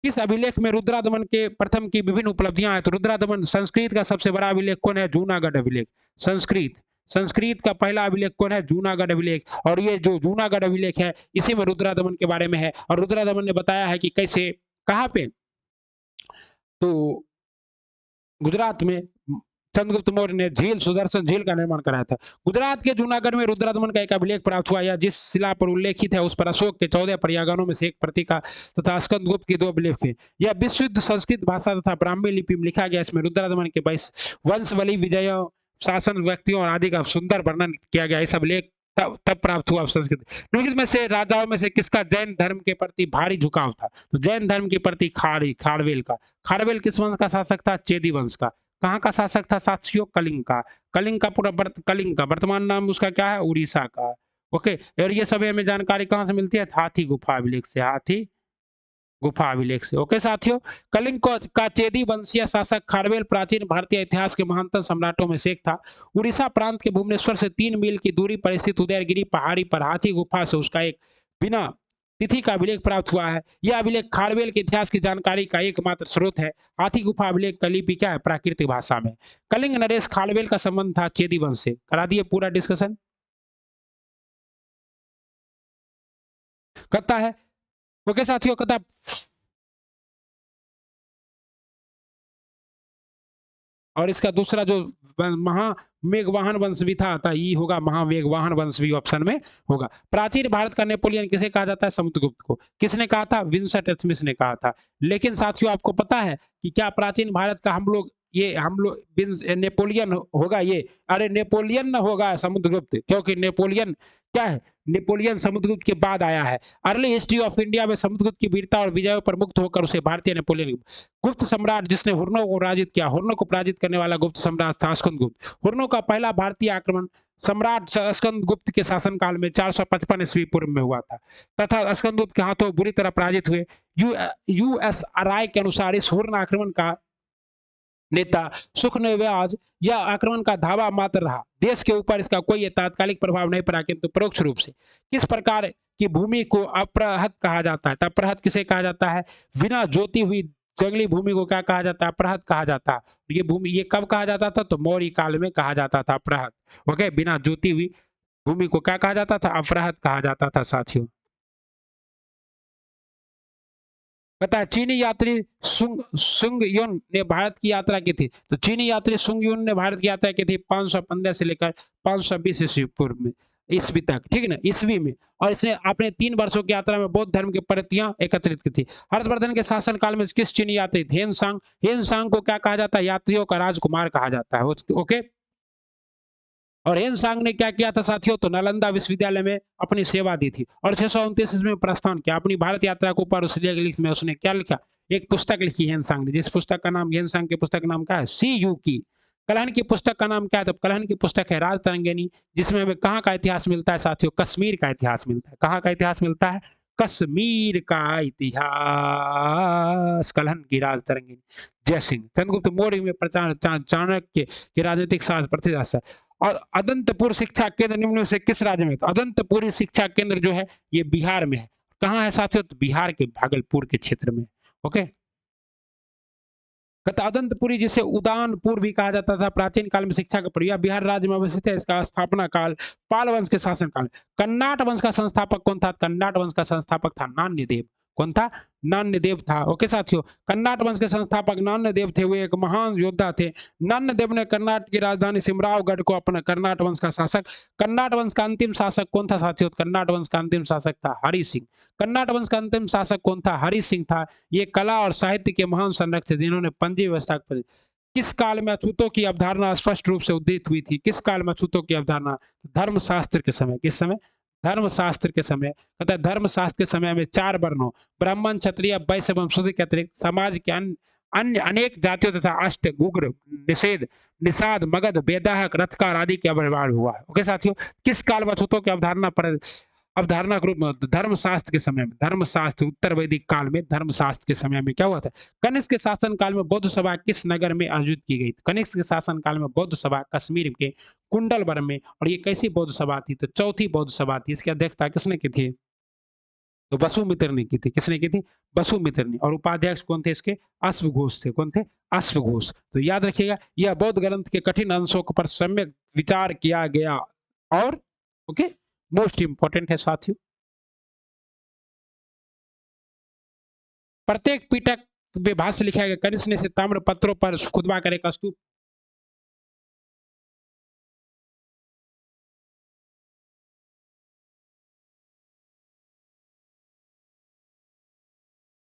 किस अभिलेख में रुद्रादमन के प्रथम की विभिन्न उपलब्धियां हैं, तो रुद्रादमन संस्कृत का सबसे बड़ा अभिलेख कौन है, जूनागढ़ अभिलेख। संस्कृत संस्कृत का पहला अभिलेख कौन है, जूनागढ़ अभिलेख। और ये जो जूनागढ़ अभिलेख है इसी में रुद्रादमन के बारे में है, और रुद्रादमन ने बताया है कि कैसे, कहाँ पे, तो गुजरात में चंद्रगुप्त मौर्य ने झील, सुदर्शन झील का निर्माण कराया था। गुजरात के जूनागढ़ में रुद्रादमन का एक अभिलेख प्राप्त हुआ, या जिस शिला पर उल्लेखित है उस पर अशोक के 14 पर्यागणों में से एक प्रतीका तथा स्कंदगुप्त के 2 अभिलेख हैं। यह विशुद्ध संस्कृत भाषा तथा ब्राह्मी लिपि में लिखा गया। इसमें रुद्रादमन के वंश, बलि, विजयों, शासन, व्यक्तियों और आदि का सुंदर वर्णन किया गया। इस अभिलेख तब प्राप्त हुआ संस्कृत। निम्नलिखित में से राजाओं में से किसका जैन धर्म के प्रति भारी झुकाव था, तो जैन धर्म के प्रति खारवेल का। खारवेल किस वंश का शासक था, चेदी वंश का। कहाँ का शासक था साथियों, कलिंग का। कलिंग का पूरा कलिंग का वर्तमान नाम उसका क्या है, उड़ीसा का। ओके, और ये सभी हमें जानकारी कहाँ से मिलती है, हाथी गुफा अभिलेख से, हाथी गुफा अभिलेख से। ओके साथियों, कलिंग का चेदी वंशीय शासक खारवेल प्राचीन भारतीय इतिहास के महानतम सम्राटों में से एक था। उड़ीसा प्रांत के भुवनेश्वर से 3 मील की दूरी पर स्थित उदयगिरी पहाड़ी पर हाथी गुफा से उसका एक बिना तिथि का अभिलेख प्राप्त हुआ है। यह अभिलेख खारवेल के इतिहास की जानकारी का एकमात्र स्रोत है। हाथी गुफा अभिलेख का लिपि क्या है, प्राकृतिक भाषा में। कलिंग नरेश खारवेल का संबंध था चेदी वंश से। करा दिए पूरा डिस्कशन। करता है, ओके साथियों, करता और इसका दूसरा जो महावेगवाहन वंश भी था ये होगा, महावेगवाहन वंश भी ऑप्शन में होगा। प्राचीन भारत का नेपोलियन किसे कहा जाता है, समुद्रगुप्त को। किसने कहा था, विंसेंट स्मिथ ने कहा था। लेकिन साथियों आपको पता है कि क्या प्राचीन भारत का हम लोग नेपोलियन होगा ये, अरे नेपोलियन न होगा, समुद्रगुप्त। क्योंकि नेपोलियन क्या है, नेपोलियन समुद्रगुप्त के बाद आया है। अर्ली हिस्ट्री ऑफ इंडिया में समुद्रगुप्त की वीरता और विजयों पर मुक्त होकर उसे भारतीय नेपोलियन, गुप्त सम्राट जिसने हुर्नों को पराजित किया, हुर्नों को पराजित करने वाला गुप्त सम्राट था स्कंदगुप्त। हुर्नों का पहला भारतीय आक्रमण सम्राट स्कंदगुप्त के शासनकाल में 455 ईस्वी पूर्व में हुआ था, तथा स्कंदगुप्त के हाथों बुरी तरह पराजित हुए। यूएसआरआई के अनुसार इस हुर्न आक्रमण का नेता सुखनवाज, यह आक्रमण का धावा मात्र रहा। देश के ऊपर इसका कोई तात्कालिक प्रभाव नहीं पड़ा, किंतु परोक्ष रूप से। किस प्रकार की भूमि को अपरहत कहा जाता है, अपरहत किसे कहा जाता है, बिना जोती हुई जंगली भूमि को क्या कहा जाता है, अपरहत कहा जाता है। ये भूमि, ये कब कहा जाता था, तो मौर्य काल में कहा जाता था अपरहत। ओके, बिना जोती हुई भूमि को क्या कहा जाता था, अपरहत कहा जाता था साथियों। पता है, चीनी यात्री सुंग युन ने भारत की यात्रा की थी। तो चीनी यात्री सुंग युन ने भारत की यात्रा की थी 515 से लेकर 520 ईस्वी पूर्व में, ईस्वी तक, ठीक है ना, ईस्वी में। और इसने अपने 3 वर्षों की यात्रा में बौद्ध धर्म की प्रतियां एकत्रित की थी। हर्षवर्धन के शासन काल में किस चीनी यात्री, हेनसांग को क्या कहा जाता है, यात्रियों का राजकुमार कहा जाता है। ओके, और हेनसांग ने क्या किया था साथियों, तो नालंदा विश्वविद्यालय में अपनी सेवा दी थी, और 629 ईस्वी में प्रस्थान किया। अपनी भारत यात्रा के ऊपर उस लेख में उसने क्या लिखा, एक पुस्तक लिखी हेनसांग ने, जिस पुस्तक का नाम, हेनसांग की पुस्तक का नाम क्या है, सी यू की। कलहन की पुस्तक का नाम क्या है, तो कलहन की पुस्तक है राज तरंगिणी, जिसमें हमें कहाँ का इतिहास मिलता है साथियों, कश्मीर का इतिहास मिलता है। कहाँ का इतिहास मिलता है, कश्मीर का इतिहास, कलहन की राज तरंगिणी। जय सिंह। चंद्रगुप्त मौर्य में चाणक्य के राजनीतिक शास्त्र प्रतिशास्त्र। और अदंतपुर शिक्षा केंद्र निम्न में से किस राज्य में, तो अदंतपुरी शिक्षा केंद्र जो है ये बिहार में है। कहाँ है साथियों, तो बिहार के भागलपुर के क्षेत्र में। ओके, अदंतपुरी जिसे उदानपुर भी कहा जाता था, प्राचीन काल में शिक्षा का प्रयोग बिहार राज्य में अवस्थित है। इसका स्थापना काल पाल वंश के शासन काल। कन्नाट वंश का संस्थापक कौन था, कन्नाट वंश का संस्थापक था नान्यदेव। कौन था, नान्यदेव था। ओके साथियों, कन्नाट वंश के संस्थापक नान्यदेव थे, वे एक महान योद्धा थे। नान्यदेव ने कर्नाटक की राजधानी सिमरावगढ़ को अपना कर्नाट वंश का शासक। कर्नाट वंश का अंतिम शासक कौन था साथियों, कर्नाट वंश का अंतिम शासक था हरि सिंह। कर्नाट वंश का अंतिम शासक कौन था, हरि सिंह था। ये कला और साहित्य के महान संरक्षक थे, जिन्होंने पंजी व्यवस्था। किस काल में अछूतों की अवधारणा स्पष्ट रूप से उदित हुई थी, किस काल में अछूतों की अवधारणा, धर्मशास्त्र के समय। किस समय, धर्मशास्त्र के समय, कहता है धर्मशास्त्र के समय में 4 वर्णों ब्राह्मण, क्षत्रिय, वैश्य एवं शूद्र के अतिरिक्त समाज के अन्य अन्य अनेक जातियों तथा अष्ट, गुग्र, निषेध, निषाद, मगध, वेदाहक, रथकार आदि के आविर्भाव हुआ। ओके साथियों, किस काल वछुतों की अवधारणा के रूप में धर्मशास्त्र के समय में, धर्मशास्त्र उत्तर वैदिक काल में धर्मशास्त्र के समय में क्या हुआ था? कनिष्क के शासन काल में बौद्ध सभा किस नगर में आयोजित की गई? कनिष्क के शासन काल में बौद्ध सभा कश्मीर के कुंडलवर में। और ये कैसी बौद्ध सभा थी? तो चौथी बौद्ध सभा थी। इसकी अध्यक्षता किसने की थी? तो वसुमित्र ने की थी। किसने की थी? वसुमित्र ने। और उपाध्यक्ष कौन थे इसके? अश्वघोष थे। कौन थे? अश्वघोष। तो याद रखिएगा, यह बौद्ध ग्रंथ के कठिन अंशों पर सम्यक विचार किया गया और ओके मोस्ट इंपॉर्टेंट है साथियों। प्रत्येक पीटक में भाष्य लिखा गया। कनिष्क ने से ताम्र पत्रों पर खुदवा कर एक स्तूप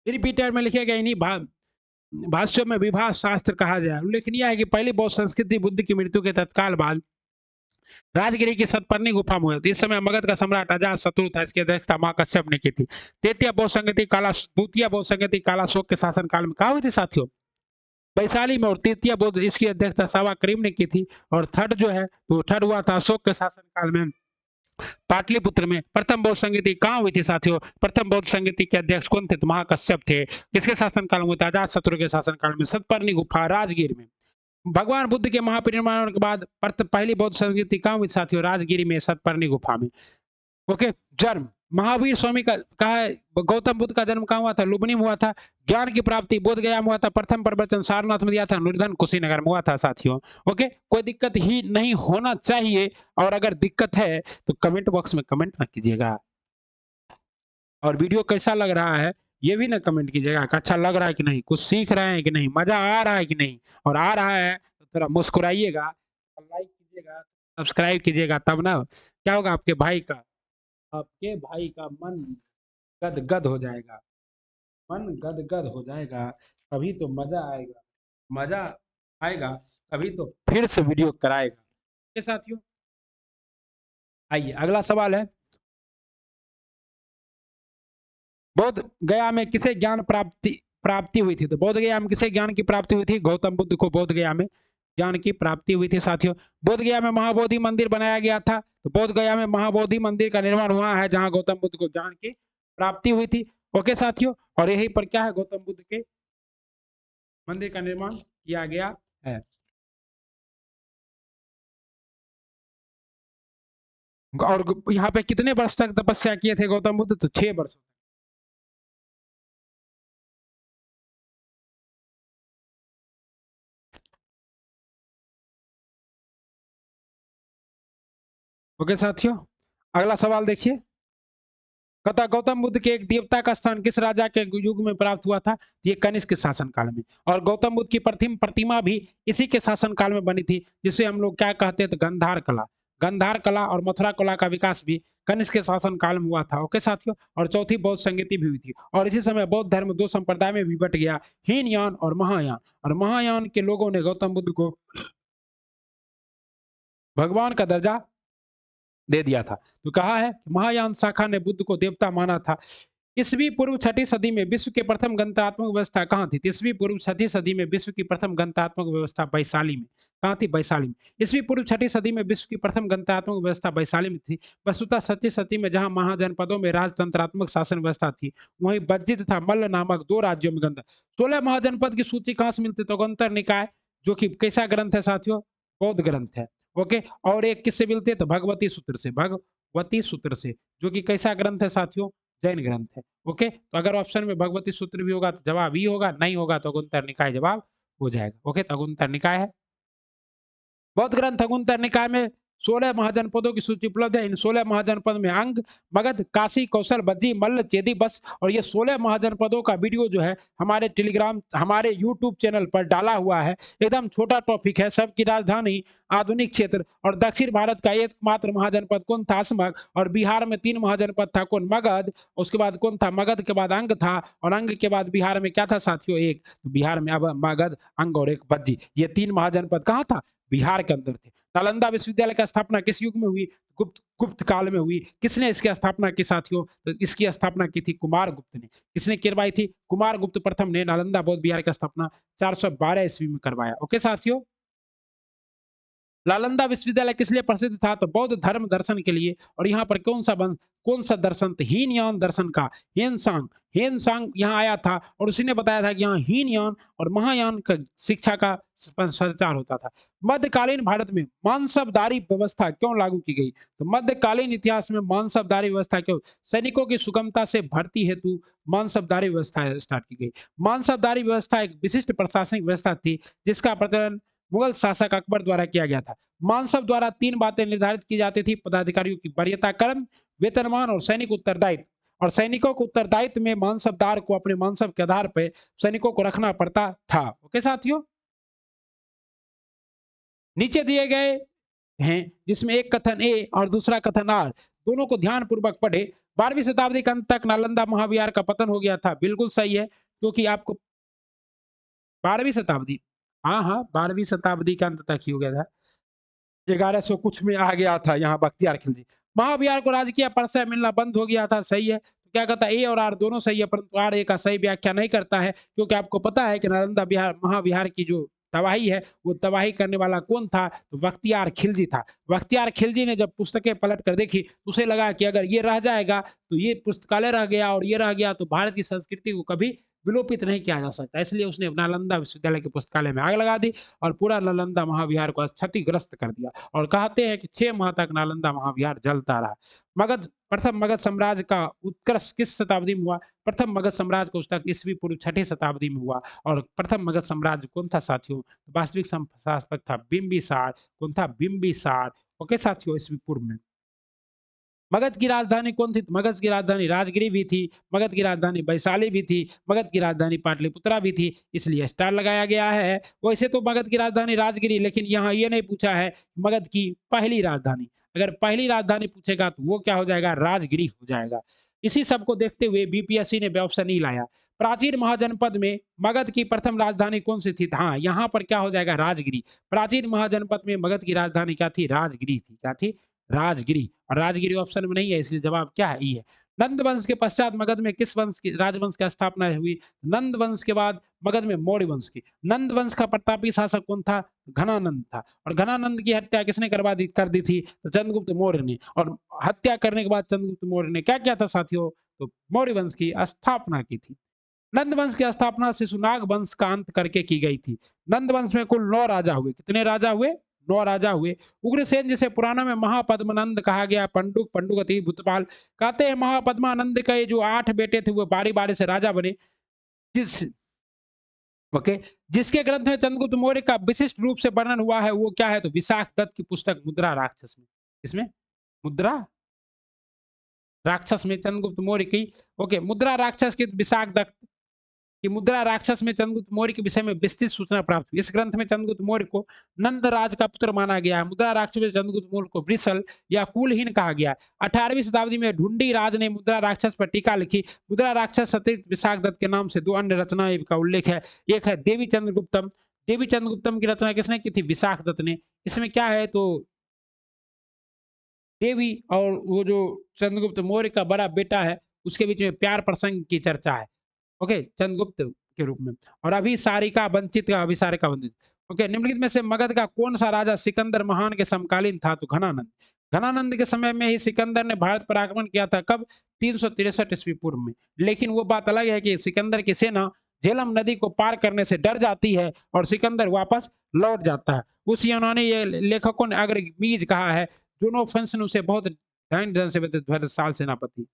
रिपीटर में लिखा गया। इन्हीं भाष्यों में विवाह शास्त्र कहा जाए। उल्लेखनीय है कि पहली बौद्ध संस्कृति बुद्ध की मृत्यु के तत्काल बाद राजगिरी की सतपर्णी गुफा में हुई थी। इस समय मगध का सम्राट अजात शत्रु था। इसकी अध्यक्षता महाकश्यप ने की थी। द्वितीय बौद्ध संगति कालाशोक के शासन काल में कहा हुई थी साथियों? वैशाली में। और तृतीय बौद्ध इसकी अध्यक्षता सावा करीम ने की थी। और थर्ड जो है वो थर्ड हुआ था अशोक के शासन काल में पाटलिपुत्र में। प्रथम बौद्ध संगति कहाँ हुई थी साथियों? प्रथम बौद्ध संगति के अध्यक्ष कौन थे? तो महाकश्यप थे। किसके शासन काल में? अजात शत्रु के शासन काल में। सतपर्णी गुफा राजगीर में। भगवान बुद्ध के महापरिनिर्वाण के बाद पहली बौद्ध संस्कृति कहाँ हुई साथियों? राजगिरी में, सतपर्णी गुफा में। ओके। जन्म महावीर स्वामी का कहा है। गौतम बुद्ध का जन्म कहाँ हुआ था? लुम्बिनी में हुआ था। ज्ञान की प्राप्ति बोध गया में हुआ था। प्रथम प्रवचन सारनाथ में दिया था। निर्धन कुशीनगर में हुआ था साथियों। ओके, कोई दिक्कत ही नहीं होना चाहिए। और अगर दिक्कत है तो कमेंट बॉक्स में कमेंट ना कीजिएगा। और वीडियो कैसा लग रहा है ये भी ना कमेंट कीजिएगा। अच्छा लग रहा है कि नहीं, कुछ सीख रहे हैं कि नहीं, मजा आ रहा है कि नहीं। और आ रहा है तो थोड़ा मुस्कुराइएगा, लाइक कीजिएगा, सब्सक्राइब कीजिएगा। तब ना क्या होगा, आपके भाई का मन गदगद हो जाएगा। मन गदगद हो जाएगा तभी तो मजा आएगा। मजा आएगा तभी तो फिर से वीडियो कराएगा। ये साथियों, आइए अगला सवाल है। बोध गया में किसे ज्ञान प्राप्ति हुई थी? तो बोध गया में किसे ज्ञान की प्राप्ति हुई थी? गौतम बुद्ध को बोध गया में ज्ञान की प्राप्ति हुई थी साथियों। बोध गया में महाबोधि मंदिर बनाया गया था। तो बोध गया में महाबोधि मंदिर का निर्माण हुआ है जहां गौतम बुद्ध को ज्ञान की प्राप्ति हुई थी। ओके साथियों, और यहीं पर क्या है, गौतम बुद्ध के मंदिर का निर्माण किया गया है। और यहाँ पे कितने वर्ष तक तपस्या किए थे गौतम बुद्ध? तो 6 वर्ष। ओके साथियों, अगला सवाल देखिए। कहता गौतम बुद्ध के एक देवता का स्थान किस राजा के युग में प्राप्त हुआ था? ये कनिष्क के शासन काल में। और गौतम बुद्ध की प्रथम प्रतिमा भी इसी के शासन काल में बनी थी, जिसे हम लोग क्या कहते हैं? तो गंधार कला। गंधार कला और मथुरा कला का विकास भी कनिष्क के शासन काल में हुआ था। ओके साथियों, और चौथी बौद्ध संगति भी हुई थी। और इसी समय बौद्ध धर्म 2 संप्रदाय में भी बट गया, हीनयान और महायान। और महायान के लोगों ने गौतम बुद्ध को भगवान का दर्जा दे दिया था। तो कहा है महायान शाखा ने बुद्ध को देवता माना था। ईस्वी पूर्व 6ठी सदी में विश्व की प्रथम गणतात्मक व्यवस्था कहाँ थी? ईस्वी पूर्व 6ठी सदी में विश्व की प्रथम गणतात्मक व्यवस्था वैशाली में। कहाँ थी? वैशाली में। ईस्वी पूर्व 6ठी सदी में विश्व की प्रथम गणतात्मक व्यवस्था वैशाली में थी। वस्तुतः 7वीं सदी में जहाँ महाजनपदों में राजतंत्रात्मक शासन व्यवस्था थी, वहीं वज्जित तथा मल्ल नामक 2 राज्यों में गणतंत्र। 16 महाजनपद की सूची कहाँ से मिलती? तो गणतंत्र निकाय, जो कि कैसा ग्रंथ है साथियों? बौद्ध ग्रंथ है। ओके, और एक किससे मिलते हैं? तो भगवती सूत्र से। भगवती सूत्र से, जो कि कैसा ग्रंथ है साथियों? जैन ग्रंथ है। ओके, तो अगर ऑप्शन में भगवती सूत्र भी होगा तो जवाब ई होगा, नहीं होगा तो अगुंतर निकाय जवाब हो जाएगा। ओके, तो अगुंतर निकाय है। बौद्ध ग्रंथ अगुंतर निकाय में 16 महाजनपदों की सूची उपलब्ध है। इन 16 महाजनपद में अंग, मगध, काशी, कौशल, बज्जी, मल्ल, चेदी, बस। और ये 16 महाजनपदों का वीडियो जो है हमारे टेलीग्राम, हमारे यूट्यूब चैनल पर डाला हुआ है। एकदम छोटा टॉपिक है। सबकी राजधानी, आधुनिक क्षेत्र और दक्षिण भारत का एकमात्र महाजनपद कौन था? असमक। और बिहार में 3 महाजनपद था, कौन? मगध। उसके बाद कौन था? मगध के बाद अंग था, और अंग के बाद बिहार में क्या था साथियों? एक। तो बिहार में अब मगध, अंग और एक बज्जी, ये 3 महाजनपद कहाँ था? बिहार के अंदर थे। नालंदा विश्वविद्यालय की स्थापना किस युग में हुई? गुप्त गुप्त काल में हुई। किसने इसकी स्थापना की साथियों? तो इसकी स्थापना की थी कुमार गुप्त ने। किसने करवाई थी? कुमार गुप्त प्रथम ने नालंदा बौद्ध विहार की स्थापना 412 ईस्वी में करवाया। ओके साथियों। नालंदा विश्वविद्यालय किस लिए प्रसिद्ध था? तो बौद्ध धर्म दर्शन के लिए। और यहाँ पर कौन सा दर्शन था? हीनयान दर्शन का। हेनसांग यहाँ आया था और उसी ने बताया था कि यहाँ हीनयान और महायान का शिक्षा का संचार होता था। मध्यकालीन भारत में मानसबदारी व्यवस्था क्यों लागू की गई? तो मध्यकालीन इतिहास में मानसबदारी व्यवस्था क्यों? सैनिकों की सुगमता से भर्ती हेतु मानसबदारी व्यवस्था स्टार्ट की गई। मानसबदारी व्यवस्था एक विशिष्ट प्रशासनिक व्यवस्था थी जिसका प्रचलन मुगल शासक अकबर द्वारा किया गया था। मानसब द्वारा 3 बातें निर्धारित की जाती थी: पदाधिकारियों की वरीयता, कर्म, वेतनमान और सैनिक उत्तरदायित्व। और सैनिकों को उत्तरदायित्व में मानसबदार को अपने मानसब के आधार पर सैनिकों को रखना पड़ता था। ओके साथियों। नीचे दिए गए हैं जिसमें एक कथन ए और दूसरा कथन आर, दोनों को ध्यान पूर्वक पढ़े। 12वीं शताब्दी के अंत तक नालंदा महाविहार का पतन हो गया था। बिल्कुल सही है, क्योंकि आपको 12वीं शताब्दी, हाँ हाँ 12वीं शताब्दी के अंत तक ही हो गया था। 1100 कुछ में आ गया था यहाँ बख्तियार खिलजी। महाविहार को राजकीय परिचय मिलना बंद हो गया था। सही है। तो क्या कहता है? ए और आर दोनों सही है, परंतु आर ए का सही व्याख्या नहीं करता है, क्योंकि आपको पता है कि नालंदा बिहार महाविहार की जो तबाही है वो तबाही करने वाला कौन था? तो बख्तियार खिलजी था। बख्तियार खिलजी ने जब पुस्तकें पलट कर देखी तो उसे लगा कि अगर ये रह जाएगा तो ये पुस्तकालय रह गया और ये रह गया तो भारत की संस्कृति को कभी विलोपित नहीं किया जा सकता। इसलिए उसने नालंदा विश्वविद्यालय के पुस्तकालय में आग लगा दी और पूरा नालंदा महाविहार को क्षतिग्रस्त कर दिया। और कहते हैं कि 6 माह तक नालंदा महाविहार जलता रहा। प्रथम मगध साम्राज्य का उत्कर्ष किस शताब्दी में हुआ? प्रथम मगध साम्राज्य का उत्कर्ष ईस्वी पूर्व 6ठी शताब्दी में हुआ। और प्रथम मगध साम्राज्य कौन था साथियों? वास्तविक शासक था बिंबिसार। कौन था? बिंबिसार। ओके साथियों, ईस्वी पूर्व में। मगध की राजधानी कौन थी? मगध की राजधानी राजगिरी भी थी, मगध की राजधानी वैशाली भी थी, मगध की राजधानी पाटलिपुत्रा भी थी, इसलिए स्टार लगाया गया है। वैसे तो मगध की राजधानी राजगिरी, लेकिन यहाँ ये नहीं पूछा है मगध की पहली राजधानी। अगर पहली राजधानी पूछेगा तो वो क्या हो जाएगा? राजगिरी हो जाएगा। इसी सब को देखते हुए बीपीएससी ने ऑप्शन नहीं लाया। प्राचीन महाजनपद में मगध की प्रथम राजधानी कौन सी थी? हाँ, यहाँ पर क्या हो जाएगा? राजगिरी। प्राचीन महाजनपद में मगध की राजधानी क्या थी? राजगिरी थी। क्या थी? राजगिरी। और राजगिरी ऑप्शन में नहीं है, इसलिए जवाब क्या है? ई है। नंद वंश के पश्चात मगध में किस वंश की राजवंश की स्थापना हुई? नंद वंश के बाद मगध में मौर्य वंश की। नंद वंश का प्रतापी शासक कौन था? घनानंद था। और घनानंद की हत्या किसने कर दी थी? तो चंद्रगुप्त मौर्य ने। और हत्या करने के बाद चंद्रगुप्त मौर्य ने क्या किया था साथियों? तो मौर्य वंश की स्थापना की थी। नंद वंश की स्थापना शिशुनाग वंश का अंत करके की गई थी। नंद वंश में कुल 9 राजा हुए। कितने राजा हुए? 9 राजा हुए। उग्रसेन जिसे पुराना में महापद्मानंद कहा गया, पंडुगति भूतपाल। कहते हैं महापद्मानंद के जो 8 बेटे थे वो बारी बारी से राजा बने। जिस ओके जिसके ग्रंथ में चंद्रगुप्त मौर्य का विशिष्ट रूप से वर्णन हुआ है वो क्या है? तो विशाख दत्त की पुस्तक मुद्रा राक्षस में। इसमें मुद्रा राक्षस में चंद्रगुप्त मौर्य की मुद्रा राक्षस की विशाख दत्त कि मुद्रा राक्षस में चंद्रगुप्त मौर्य के विषय में विस्तृत सूचना प्राप्त हुई। इस ग्रंथ में चंद्रगुप्त मौर्य को नंदराज का पुत्र माना गया है। मुद्रा राक्षस में चंद्रगुप्त मौर्य को वृषल या कुलहीन कहा गया। 18वीं शताब्दी में ढूंढी राज ने मुद्रा राक्षस पर टीका लिखी। मुद्रा राक्षस अतिरिक्त विशाख दत्त के नाम से 2 अन्य रचनाएं का उल्लेख है। एक है देवी चंद्रगुप्तम। देवी चंद्रगुप्तम की रचना किसने की थी? विशाख दत्त ने। इसमें क्या है? तो देवी और वो जो चंद्रगुप्त मौर्य का बड़ा बेटा है उसके बीच में प्यार प्रसंग की चर्चा है। ओके, चंद्रगुप्त के रूप में। और अभिसारिका वंचित का अभिसारिका वंचित। ओके, निम्नलिखित में से मगध का कौन सा राजा सिकंदर महान के समकालीन था? तो घनानंद। घनानंद के समय में ही सिकंदर ने भारत पर आक्रमण किया था। कब? 363 ईस्वी पूर्व में। लेकिन वो बात अलग है कि सिकंदर की सेना झेलम नदी को पार करने से डर जाती है और सिकंदर वापस लौट जाता है। उस यूनानी ये लेखकों ने अगर मीज कहा है, जोनोफेंस ने उसे बहुत ढंग से साल सेनापति।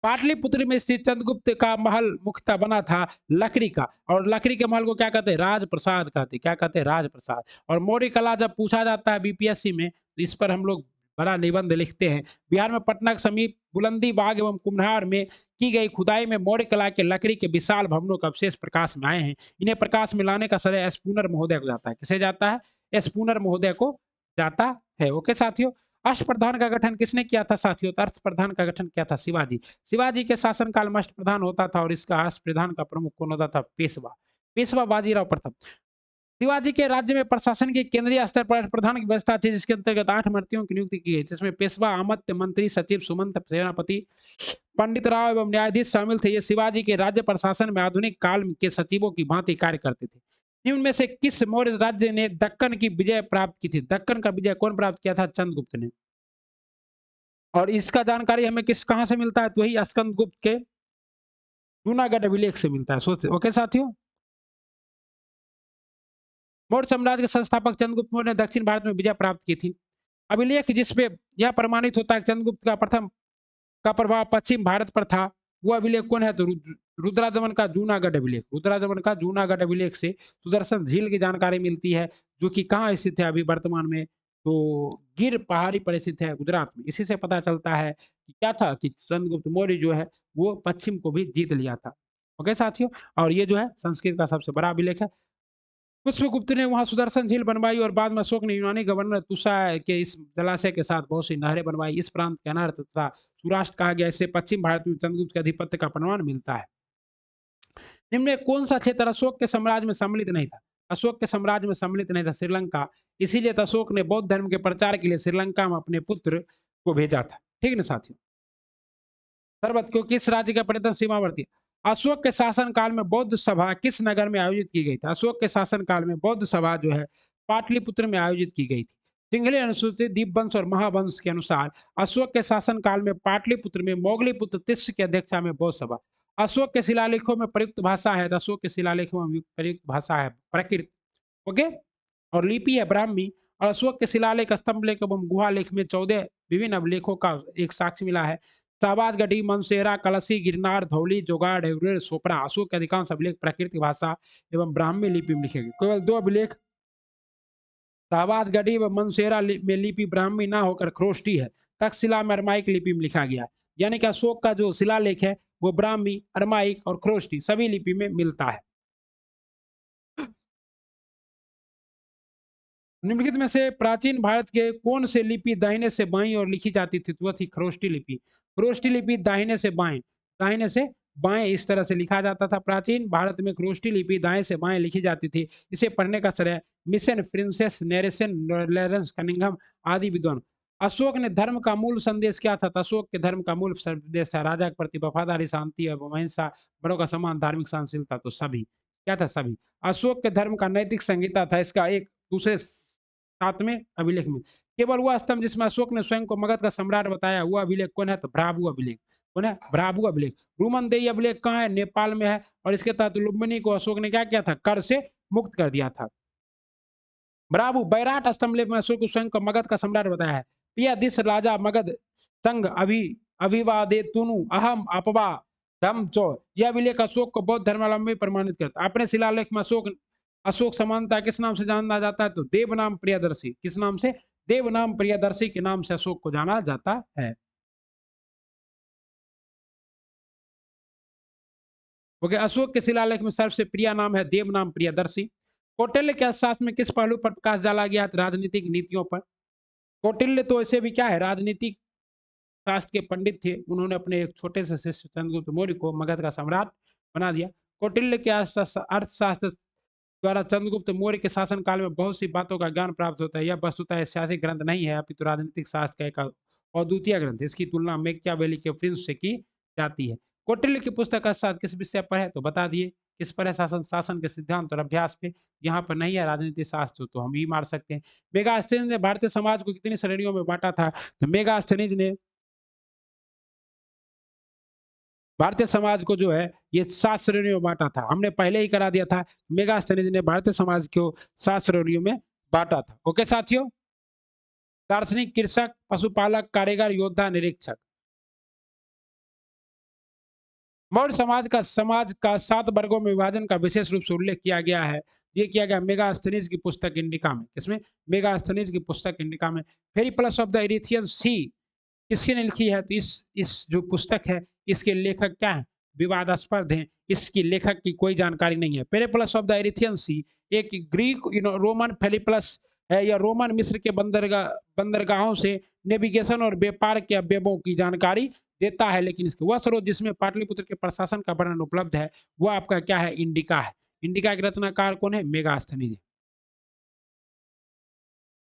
पाटलिपुत्र में स्थित चंद्रगुप्त का महल मुख्यतः बना था लकड़ी का। और लकड़ी के महल को क्या कहते हैं? राजप्रसाद कहते हैं। क्या कहते हैं? राजप्रसाद। और मौर्य कला जब पूछा जाता है बीपीएससी में तो इस पर हम लोग बड़ा निबंध लिखते हैं। बिहार में पटना के समीप बुलंदी बाग एवं कुम्हार में की गई खुदाई में मौर्य कला के लकड़ी के विशाल भवनों का अवशेष प्रकाश में आए हैं। इन्हें प्रकाश में लाने का श्रेय स्पूनर महोदय को जाता है। किसे जाता है? स्पूनर महोदय को जाता है। ओके साथियों, अष्टप्रधान का गठन किसने किया था साथियों? तो अष्टप्रधान का गठन किया था शिवाजी। शिवाजी के शासनकाल में अष्टप्रधान होता था और इसका अष्टप्रधान का प्रमुख कौन होता था? पेशवा। पेशवा बाजीराव प्रथम। शिवाजी के राज्य में प्रशासन के केंद्रीय स्तर पर प्रधान की व्यवस्था थी, जिसके अंतर्गत 8 मंत्रियों की नियुक्ति की गई, जिसमें पेशवा, अमात्य, मंत्री, सचिव, सुमंत, सेनापति, पंडित राव एवं न्यायाधीश शामिल थे। ये शिवाजी के राज्य प्रशासन में आधुनिक काल के सचिवों की भांति कार्य करते थे। इनमें से किस मौर्य राज्य ने दक्कन की विजय प्राप्त की थी? दक्कन का विजय कौन प्राप्त किया था? चंद्रगुप्त ने। और इसका जानकारी हमें कहां से मिलता है? तो वही स्कंदगुप्त के जूनागढ़ अभिलेख से मिलता है। सोचते ओके साथियों। मौर्य साम्राज्य के संस्थापक चंद्रगुप्त मौर्य ने दक्षिण भारत में विजय प्राप्त की थी। अभिलेख जिसपे यह प्रमाणित होता है कि चंद्रगुप्त का प्रथम का प्रभाव पश्चिम भारत पर था, वो अभिलेख कौन है? तो रुद्रादमन का जूनागढ़ अभिलेख। रुद्रादमन का जूनागढ़ अभिलेख से सुदर्शन झील की जानकारी मिलती है, जो कि कहाँ स्थित है अभी वर्तमान में? तो गिर पहाड़ी पर स्थित है, गुजरात में। इसी से पता चलता है कि क्या था कि चंद्रगुप्त मौर्य जो है वो पश्चिम को भी जीत लिया था। ओके साथियों। और ये जो है संस्कृत का सबसे बड़ा अभिलेख है। पुष्पगुप्त ने वहां सुदर्शन झील बनवाई और बाद में अशोक ने यूनानी गवर्नर तुषा के इस जलाशय के साथ बहुत सी नहरें बनवाई। इस प्रांत के अनर्थ तथा सुराष्ट्र कहा गया। इससे पश्चिम भारत में चंद्रगुप्त के आधिपत्य का प्रमाण मिलता है। निम्न में कौन सा क्षेत्र अशोक के साम्राज्य में सम्मिलित नहीं था? अशोक के साम्राज्य में सम्मिलित नहीं था श्रीलंका। इसीलिए तो अशोक ने बौद्ध धर्म के प्रचार के लिए श्रीलंका में अपने पुत्र को भेजा था। ठीक है ना साथियों। सर्वत को किस राज्य का पर्यटन सीमावर्ती? अशोक के शासन काल में बौद्ध सभा किस नगर में आयोजित की गई थी? अशोक के शासन काल में बौद्ध सभा जो है पाटलिपुत्र में आयोजित की गई थी। सिंहली अनुसूचित दीपवंश और महावंश के अनुसार अशोक के शासन काल में पाटलिपुत्र में मोगली पुत्र तिष्य की अध्यक्षता में बौद्ध सभा। अशोक के शिलालेखों में प्रयुक्त भाषा है, तो अशोक के शिलालेखों में प्रयुक्त भाषा है प्राकृत। ओके। और लिपि है ब्राह्मी। और अशोक के शिलालेख, स्तंभ लेख एवं गुहा लेख में 14 विभिन्न अभिलेखों का एक साक्ष्य मिला है। शाहबाज गढ़ी, मनसेरा, कलसी, गिरनार, धौली, जोगाड़, हेगुरेर, सोपरा। अशोक के अधिकांश अभिलेख प्राकृतिक भाषा एवं ब्राह्मी लिपि में लिखे गए। केवल 2 अभिलेख शाहबाज गढ़ी व मनसेरा में लिपि ब्राह्मी ना होकर खरोष्टी है। तक्षशिला में अरमाइक लिपि में लिखा गया। यानी कि अशोक का जो शिलालेख है वो ब्राह्मी, अरमाइक और खरोष्टी सभी लिपि में मिलता है। निम्नलिखित में से प्राचीन भारत के कौन से लिपि दाहिने से बाईं ओर लिखी जाती थी? तो वह थी खरोष्टी लिपि। खरोष्टी लिपि दाहिने से बाएं, दाहिने से बाएं इस तरह से लिखा जाता था। प्राचीन भारत में खरोष्टी लिपि दाएं से बाएं लिखी जाती थी। इसे पढ़ने का श्रेय mission, princess, narration, Lawrence Cunningham आदि विद्वान। अशोक ने धर्म का मूल संदेश क्या था? तो अशोक के धर्म का मूल संदेश है राजा के प्रति वफादारी, शांति एवं अहिंसा, बड़ों का सम्मान, धार्मिक सहनशीलता। तो सभी क्या था? सभी। अशोक के धर्म का नैतिक संहिता था। इसका एक दूसरे 7वें अभिलेख में केवल वह स्तंभ जिसमें अशोक ने स्वयं को मगध का सम्राट बताया, वह अभिलेख कौन है? तो भ्राभु अभिलेख। कौन है? भ्राभु अभिलेख। रूमनदेही अभिलेख कहाँ है? नेपाल में है। और इसके तहत लुम्बिनी को अशोक ने क्या किया था? कर से मुक्त कर दिया था। भ्राभु बैराट स्तंभ लेख में अशोक को स्वयं को मगध का सम्राट बताया है। पिया दिस राजा मगध संग अभिवादे तुनु अहम अपवा धम चो। यह अभिलेख अशोक को बौद्ध धर्मावलंबी प्रमाणित करता। अपने शिलालेख में अशोक अशोक समानता किस नाम से जाना जाता है? तो देव नाम प्रियदर्शी। किस नाम से? देव नाम प्रियदर्शी के नाम से अशोक को जाना जाता है। ओके। अशोक के शिलालेख में सबसे प्रिय नाम है देव नाम प्रियदर्शी। कौटिल्य के अर्थशास्त्र में किस पहलू पर प्रकाश डाला गया? राजनीतिक नीतियों पर। कौटिल्य तो ऐसे भी क्या है? राजनीतिक शास्त्र के पंडित थे। उन्होंने अपने एक छोटे से शिष्य चंद्रगुप्त मौर्य को मगध का सम्राट बना दिया। कौटिल्य के अर्थशास्त्र द्वारा चंद्रगुप्त मौर्य के शासन काल में बहुत सी बातों का ज्ञान प्राप्त होता है। यह वस्तुतः ऐतिहासिक ग्रंथ नहीं है, अपितु राजनीतिक शास्त्र का एक अद्वितीय ग्रंथ है। इसकी तुलना मैकियावेली के प्रिंस से की जाती है। कौटिल्य की पुस्तक अर्थशास्त्र किस विषय पर है? तो बता दिए किस पर है? शासन के सिद्धांत और अभ्यास पे। यहाँ पर नहीं है राजनीतिक शास्त्र, तो हम ही मार सकते हैं। मेगास्थनीज ने भारतीय समाज को कितनी श्रेणियों में बांटा था? तो मेगास्थनीज ने भारतीय समाज को जो है ये 7 श्रेणियों में बांटा था। हमने पहले ही करा दिया था। मेगास्थनीज ने भारतीय समाज को 7 श्रेणियों में बांटा था। ओके साथियों। दार्शनिक, कृषक, पशुपालक, कारीगर, योद्धा, निरीक्षक। मौर्य समाज का 7 वर्गों में विभाजन का विशेष रूप से उल्लेख किया गया है। ये किया गया मेगास्थनीज की पुस्तक इंडिका में। किसमें? मेगास्थनीज की पुस्तक इंडिका में। पेरिप्लस ऑफ द इरिथियन सी किसने लिखी है? तो इस जो पुस्तक है इसके लेखक क्या है? विवादास्पद हैं। इसकी लेखक की कोई जानकारी नहीं है। पेरिप्लस ऑफ द इरिथियन सी एक ग्रीक रोमन पेरिप्लस है। यह रोमन मिस्र के बंदरगाहों से नेविगेशन और व्यापार के अवयवों की जानकारी देता है। लेकिन इसके वह स्रोत जिसमें पाटलिपुत्र के प्रशासन का वर्णन उपलब्ध है वो आपका क्या है? इंडिका है। इंडिका के रचनाकार कौन है? मेगास्थनीज।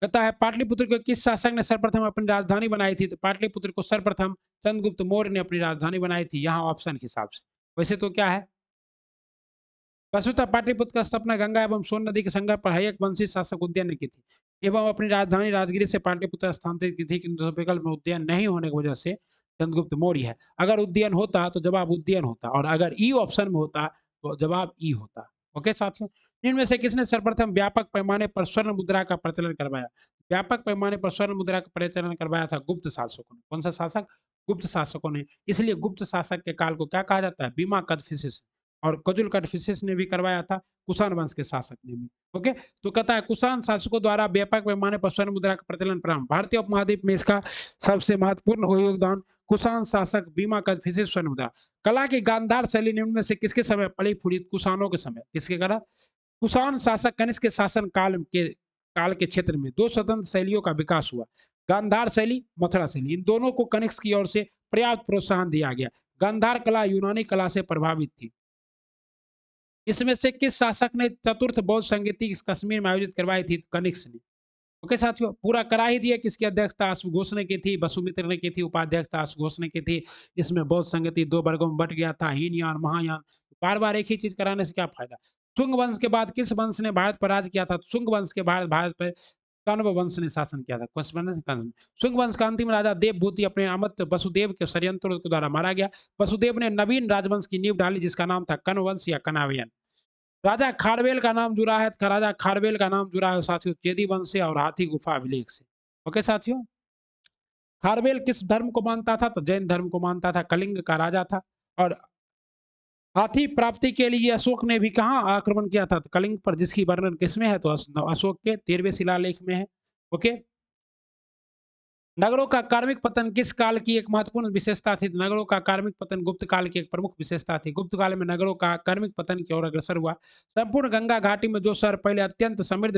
कहता है पाटलिपुत्र को किस शासक ने सर्वप्रथम अपनी राजधानी बनाई थी? तो पाटलिपुत्र को सर्वप्रथम चंद्रगुप्त मौर्य ने अपनी राजधानी बनाई थी, यहाँ ऑप्शन के हिसाब से। वैसे तो क्या है, वसुतः पाटलिपुत्र का स्थापना गंगा एवं सोन नदी के संगम पर हयक वंशी शासक उदयन ने की थी एवं अपनी राजधानी राजगिरी से पाटलिपुत्र स्थानांतरित की थी, किंतु विकल्प में उदयन नहीं होने की वजह से चंद्रगुप्त मौर्य है। अगर उदयन होता तो जवाब उदयन होता, और अगर ई ऑप्शन में होता तो जवाब ई होता। ओके साथियों, इनमें से किसने सर्वप्रथम व्यापक पैमाने पर स्वर्ण मुद्रा का प्रचलन करवाया? व्यापक पैमाने पर स्वर्ण मुद्रा का प्रचलन करवाया था गुप्त शासकों ने। कौन सा शासक? गुप्त शासकों ने। इसलिए गुप्त शासक के काल को क्या कहा जाता है? बीमा कदफिसिस। और कजुल कदफिसिस ने भी करवाया था, कुषाण वंश के शासक ने भी। ओके, तो कहता है कुषाण शासकों द्वारा व्यापक पैमाने पर स्वर्ण मुद्रा का प्रचलन प्रारंभ। भारतीय उपमहाद्वीप में इसका सबसे महत्वपूर्ण योगदान कुषाण शासक बीमा कदफिसिस स्वर्ण मुद्रा। कला की गांधार शैली निम्न में से किसके समय पड़ी फूली? कुषाणों के समय। किसके कारण? कुषाण शासक कनिष्क के शासन काल के क्षेत्र में दो स्वतंत्र शैलियों का विकास हुआ, गांधार शैली, मथुरा शैली। इन दोनों को कनिष्क की ओर से पर्याप्त प्रोत्साहन दिया गया। गांधार कला यूनानी कला से प्रभावित थी। इसमें से किस शासक ने चतुर्थ बौद्ध संगीति कश्मीर में आयोजित करवाई थी? कनिष्क ने। ओके साथियों, पूरा करा ही दिया। किसकी अध्यक्षता अश्वघोष ने की थी? वसुमित्र ने की थी। उपाध्यक्षता अश्वघोष ने की थी। इसमें बौद्ध संगीति दो वर्गों में बट गया था, हीनयान, महायान। बार बार एक ही चीज कराने से क्या फायदा? शुंग वंश के बाद किस वंश ने भारत पर राज किया था? शुंग वंश के बाद भारत पर कण्व वंश ने शासन किया था। शुंग वंश का अंतिम राजा देवभूति अपने अमृत वसुदेव के षड्यंत्रों के द्वारा मारा गया। वसुदेव ने नवीन राजवंश की नींव डाली, जिसका नाम था कण्व वंश या कनावयन। राजा खारवेल का नाम जुड़ा है, राजा खारवेल का नाम जुड़ा है साथियों चेदी वंश से और हाथी गुफा अभिलेख से। ओके साथियों, खारवेल किस धर्म को मानता था? तो जैन धर्म को मानता था, कलिंग का राजा था। और हाथी प्राप्ति के लिए अशोक ने भी कहाँ आक्रमण किया था? तो कलिंग पर, जिसकी वर्णन किसमें है? तो अशोक के 13वें शिलालेख में है। ओके, नगरों का कार्मिक पतन किस काल की एक महत्वपूर्ण विशेषता थी? नगरों का कार्मिक पतन गुप्त काल की एक प्रमुख विशेषता थी। गुप्त काल में नगरों का कार्मिक पतन की ओर अग्रसर हुआ। संपूर्ण गंगा घाटी में जो शहर पहले अत्यंत समृद्ध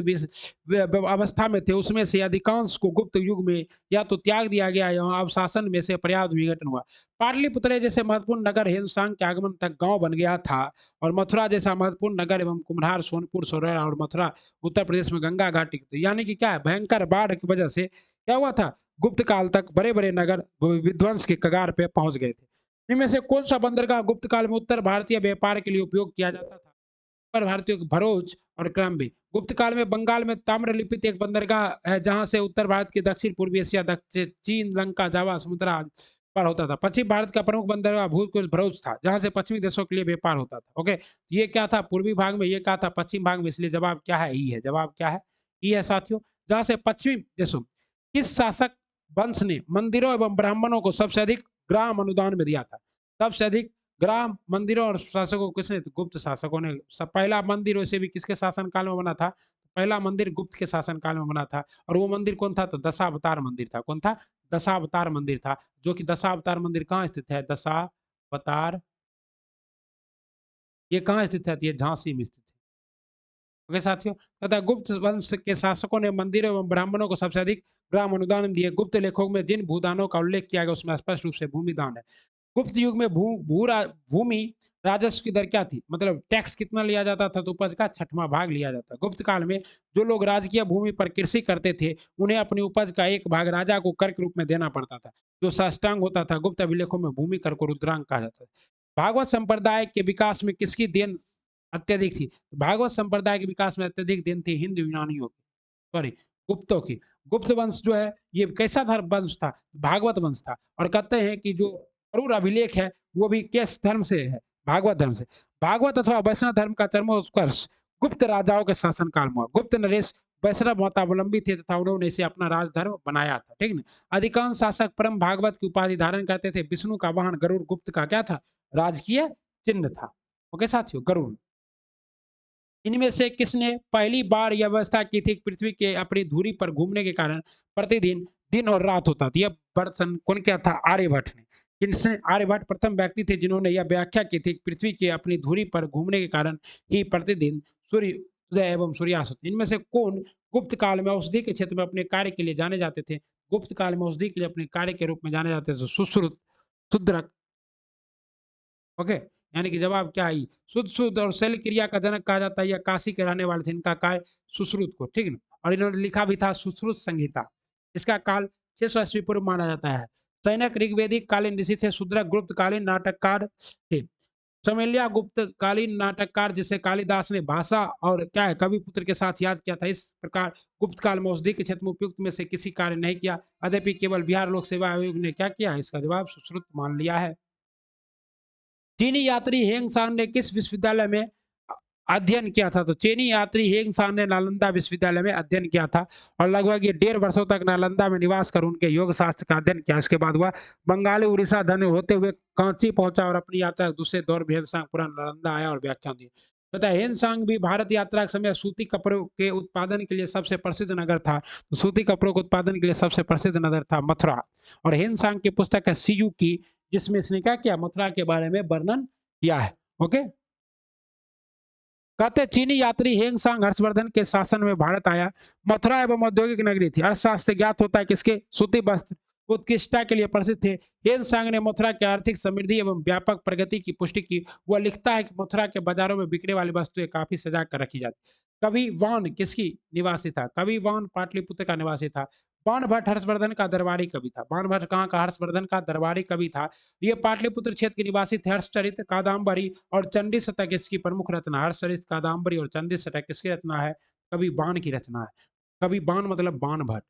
अवस्था में थे, उसमें से अधिकांश को गुप्त युग में या तो त्याग दिया गया या अवशासन में से पर्याप्त विघटन हुआ। पाटलिपुत्र जैसे महत्वपूर्ण नगर हिंदुस्तान के आगमन तक गांव बन गया था, और मथुरा जैसा महत्वपूर्ण नगर एवं कुम्हार सोनपुर, सोरेरा और मथुरा उत्तर प्रदेश में गंगा घाटी, यानी कि क्या है, भयंकर बाढ़ की वजह से क्या हुआ था? गुप्त काल तक बड़े बड़े नगर विध्वंस के कगार पे पहुंच गए थे। इनमें से कौन सा बंदरगाह गुप्त काल में उत्तर भारतीय व्यापार के लिए उपयोग किया जाता था? उत्तर भारतीय भरोच और क्रम्बी। गुप्त काल में बंगाल में ताम्र लिपित एक बंदरगाह है, जहां से उत्तर भारत के दक्षिण पूर्वी एशिया, दक्षिण चीन, लंका, जावा समुद्र पर होता था। पश्चिम भारत का प्रमुख बंदरगाह भूतपूर्व भरोच था, जहां से पश्चिमी देशों के लिए व्यापार होता था। ओके, ये क्या था? पूर्वी भाग में, ये क्या था? पश्चिम भाग में। इसलिए जवाब क्या है? ई है। जवाब क्या है? ई है साथियों। जहां से पश्चिमी देशों, किस शासक वंश ने मंदिरों एवं ब्राह्मणों को सबसे अधिक ग्राम अनुदान में दिया था? सबसे अधिक ग्राम, मंदिरों और शासकों को किसने? तो गुप्त शासकों ने। सब पहला मंदिर वैसे भी किसके शासन काल में बना था? पहला मंदिर गुप्त के शासन काल में बना था। और वो मंदिर कौन था? तो दशावतार मंदिर था। कौन था? दशावतार मंदिर था। जो कि दशावतार मंदिर कहाँ स्थित है? दशावतार, ये कहाँ स्थित है? ये झांसी में स्थित है। ओके साथियों, तथा गुप्त वंश के शासकों ने मंदिरों एवं ब्राह्मणों को सबसे अधिक ग्राम अनुदान दिए। गुप्त लेखों में जिन भूदानों का उल्लेख किया गया, उसमें स्पष्ट रूप से भूमि दान है। गुप्त युग में भूमि राजस्व की दर क्या थी? मतलब टैक्स कितना लिया जाता था? तो उपज का 6वां भाग लिया जाता। गुप्त काल में जो लोग राजकीय भूमि पर कृषि करते थे, उन्हें अपनी उपज का एक भाग राजा को कर के रूप में देना पड़ता था, जो साष्टांग होता था। गुप्त अभिलेखों में भूमि कर को रुद्रांक कहा जाता है। भागवत संप्रदाय के विकास में किसकी देन अत्यधिक थी? भागवत संप्रदाय के विकास में अत्यधिक देन थी हिंदू यूनानियों की, सॉरी, गुप्तों की। गुप्त वंश जो है, ये कैसा धर्म वंश था? भागवत वंश था। और कहते हैं कि जो अरूर अभिलेख है, वो भी किस धर्म से है? भागवत धर्म से। भागवत अथवा वैष्णव धर्म का चरमोत्कर्ष गुप्त राजाओं के शासनकाल में हुआ। गुप्त नरेश वैष्णव मतावलंबी थे तथा उन्होंने इसे अपना राजधर्म बनाया था। ठीक ना? अधिकांश शासक परम भागवत की उपाधि धारण करते थे। विष्णु का वाहन गरुड़ गुप्त का क्या था? राजकीय चिन्ह था। ओके साथियों, गरुड़। इनमें से किसने पहली बार यह व्यवस्था की थी? पृथ्वी के अपनी धुरी पर घूमने के कारण प्रतिदिन दिन और रात होता था। यह वर्णन कौन किया था? आर्यभट्ट ने। किसने? आर्यभट्ट प्रथम व्यक्ति थे जिन्होंने यह व्याख्या की थी, पृथ्वी के अपनी धुरी पर घूमने के कारण ही प्रतिदिन सूर्य उदय एवं सूर्यास्त। इनमें से कौन गुप्त काल में औषधि के क्षेत्र में अपने कार्य के लिए जाने जाते थे? गुप्त काल में औषधि के लिए अपने कार्य के रूप में जाने जाते थे सुश्रुत, शूद्रक। ओके, यानी कि जवाब क्या है? शुद्ध शुद्ध और शैल क्रिया का जनक कहा जाता है। या काशी के रहने वाले थे, इनका कार्य सुश्रुत को। ठीक है, और इन्होंने लिखा भी था सुश्रुत संहिता। इसका काल 600 ईस्वी पूर्व माना जाता है। सैनक ऋग्वेदिक कालीन ऋषि थे। शूद्रक गुप्त कालीन नाटककार थे। चमेलिया गुप्त कालीन नाटककार जिसे कालिदास ने भाषा और क्या है कवि पुत्र के साथ याद किया था। इस प्रकार गुप्त काल में औषधि के क्षेत्र में उपयुक्त में से किसी कार्य नहीं किया। अद्यपि केवल बिहार लोक सेवा आयोग ने क्या किया, इसका जवाब सुश्रुत मान लिया है। चीनी यात्री हेंग सांग ने किस विश्वविद्यालय में अध्ययन किया था? तो चीनी यात्री हेंग सांग ने नालंदा विश्वविद्यालय में अध्ययन किया था और लगभग ये 1.5 वर्षों तक नालंदा में निवास कर उनके योग शास्त्र का अध्ययन किया। इसके बाद वह बंगाली उड़ीसा धन्य होते हुए कांची पहुंचा और अपनी यात्रा के दूसरे दौर में हेंग सांग पुनः नालंदा आया और व्याख्यान दिए। तथा हेंग सांग भी भारत यात्रा के समय सूती कपड़ों के उत्पादन के लिए सबसे प्रसिद्ध नगर था। तो सूती कपड़ों के उत्पादन के लिए सबसे प्रसिद्ध नगर था मथुरा। और हेंग सांग की पुस्तक है सीयू की, जिसमें इसने क्या किया, मथुरा के बारे में वर्णन किया है। ओके, कहते चीनी यात्री हेंग सांग हर्षवर्धन के शासन में भारत आया। मथुरा एवं औद्योगिक नगरी थी। अर्थशास्त्र ज्ञात होता है किसके, सूती वस्त्र उत्कृष्टता के लिए प्रसिद्ध थे। हेंग सांग ने मथुरा की आर्थिक समृद्धि एवं व्यापक प्रगति की पुष्टि की। वह लिखता है कि मथुरा के बाजारों में बिकने वाली वस्तुएं काफी सजा कर रखी जाती। कवि वान किसकी निवासी था? कवि वान पाटलिपुत्र का निवासी था। बाण भट्ट हर्षवर्धन का दरबारी कवि था। बाण भट्ट कहाँ का? हर्षवर्धन का दरबारी कवि था। ये पाटलिपुत्र क्षेत्र के निवासी थे। हर्षचरित, कादम्बरी और चंडी शतक इसकी प्रमुख रचना। हर्षचरित, कादम्बरी और चंडी शतक किसकी रचना है? कवि बाण की रचना है। कवि बाण मतलब बाण भट्ट।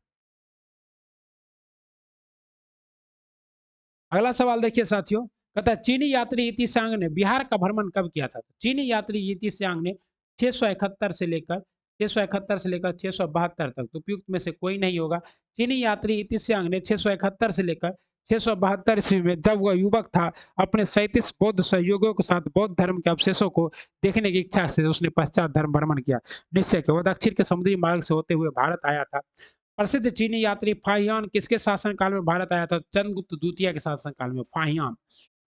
अगला सवाल देखिए साथियों, कहता है चीनी यात्री इति सांग ने बिहार का भ्रमण कब किया था? चीनी यात्री इति सांग ने 671 से लेकर 672 तक, तो उपयुक्त में से कोई नहीं होगा। चीनी यात्री इति सांग ने 671 से लेकर 672 ईस्वी में जब वह युवक था, अपने 37 बौद्ध सहयोगियों के साथ बौद्ध धर्म के अवशेषों को देखने की इच्छा से उसने पश्चात धर्म भ्रमण किया। निश्चय के वह दक्षिण के समुद्री मार्ग से होते हुए भारत आया था। प्रसिद्ध चीनी यात्री फाहियान किसके शासन काल में भारत आया था? चंद्रगुप्त द्वितीय के शासन काल में फाहियान।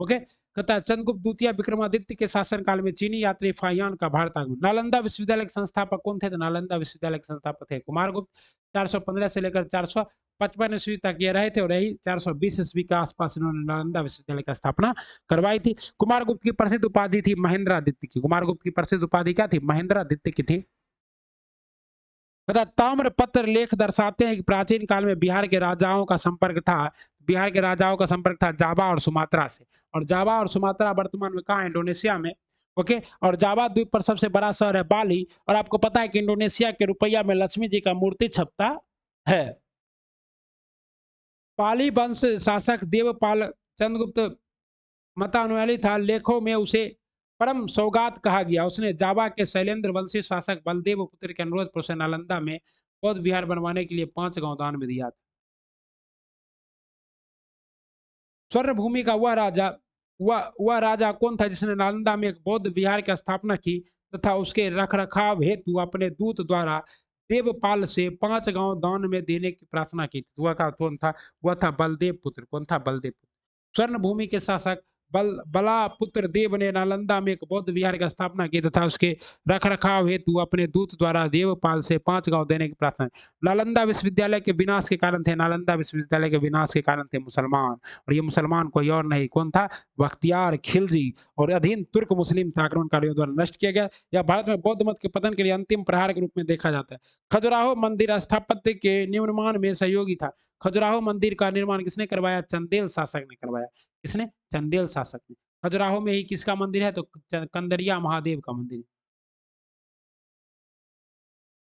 ओके, कहता है चंद्रगुप्त द्वितीय विक्रमादित्य के शासन काल में चीनी यात्री फाहियान का भारत आगमन। नालंदा विश्वविद्यालय के संस्थापक कौन थे? तो नालंदा विश्वविद्यालय के संस्थापक थे कुमारगुप्त। 415 से लेकर 455 ईस्वी तक ये रहे थे और यही 420 ईस्वी के आसपास इन्होंने नालंदा विश्वविद्यालय की स्थापना करवाई थी। कुमारगुप्त की प्रसिद्ध उपाधि थी महेंद्रादित्य की। कुमारगुप्त की प्रसिद्ध उपाधि क्या थी? महेंद्रादित्य की थी। तथा ताम्रपत्र लेख दर्शाते हैं कि प्राचीन काल में बिहार के राजाओं का संपर्क था। बिहार के राजाओं का संपर्क था जावा और सुमात्रा से। और जावा और सुमात्रा वर्तमान में कहाँ है? इंडोनेशिया में। ओके, और जावा द्वीप पर सबसे बड़ा शहर है बाली। और आपको पता है कि इंडोनेशिया के रुपया में लक्ष्मी जी का मूर्ति छपता है। पाली वंश शासक देवपाल चंद्रगुप्त मतानुयायी था। लेखों में उसे परम सौगात कहा गया। उसने जावा के शैलेंद्र वंशी शासक बलदेव पुत्र के अनुरोध पर उसे नालंदा में बौद्ध विहार बनवाने के लिए 5 गांव दान में दिया था। स्वर्ण भूमि का वह राजा कौन था जिसने नालंदा में एक बौद्ध विहार की स्थापना की तथा उसके रखरखाव हेतु अपने दूत द्वारा देवपाल से 5 गांव दान में देने की प्रार्थना की? वह का कौन था? वह था बलदेव पुत्र। कौन था? बलदेव पुत्र। स्वर्ण भूमि के शासक बला पुत्र देव ने नालंदा में एक बौद्ध विहार की स्थापना की तथा उसके रखरखाव हेतु अपने दूत द्वारा देवपाल से 5 गांव देने की प्रार्थना। नालंदा विश्वविद्यालय के विनाश के कारण थे, नालंदा विश्वविद्यालय के विनाश के कारण थे मुसलमान। और ये मुसलमान कोई और नहीं, कौन था? बख्तियार खिलजी। और अधीन तुर्क मुस्लिम आक्रमणकारियों द्वारा नष्ट किया गया। यह भारत में बौद्ध मत के पतन के लिए अंतिम प्रहार के रूप में देखा जाता है। खजुराहो मंदिर स्थापत्य के निर्माण में सहयोगी था। खजुराहो मंदिर का निर्माण किसने करवाया? चंदेल शासक ने करवाया। किसने? चंदेल शासक ने। खजुराहो में ही किसका मंदिर है? तो कंदरिया महादेव का मंदिर।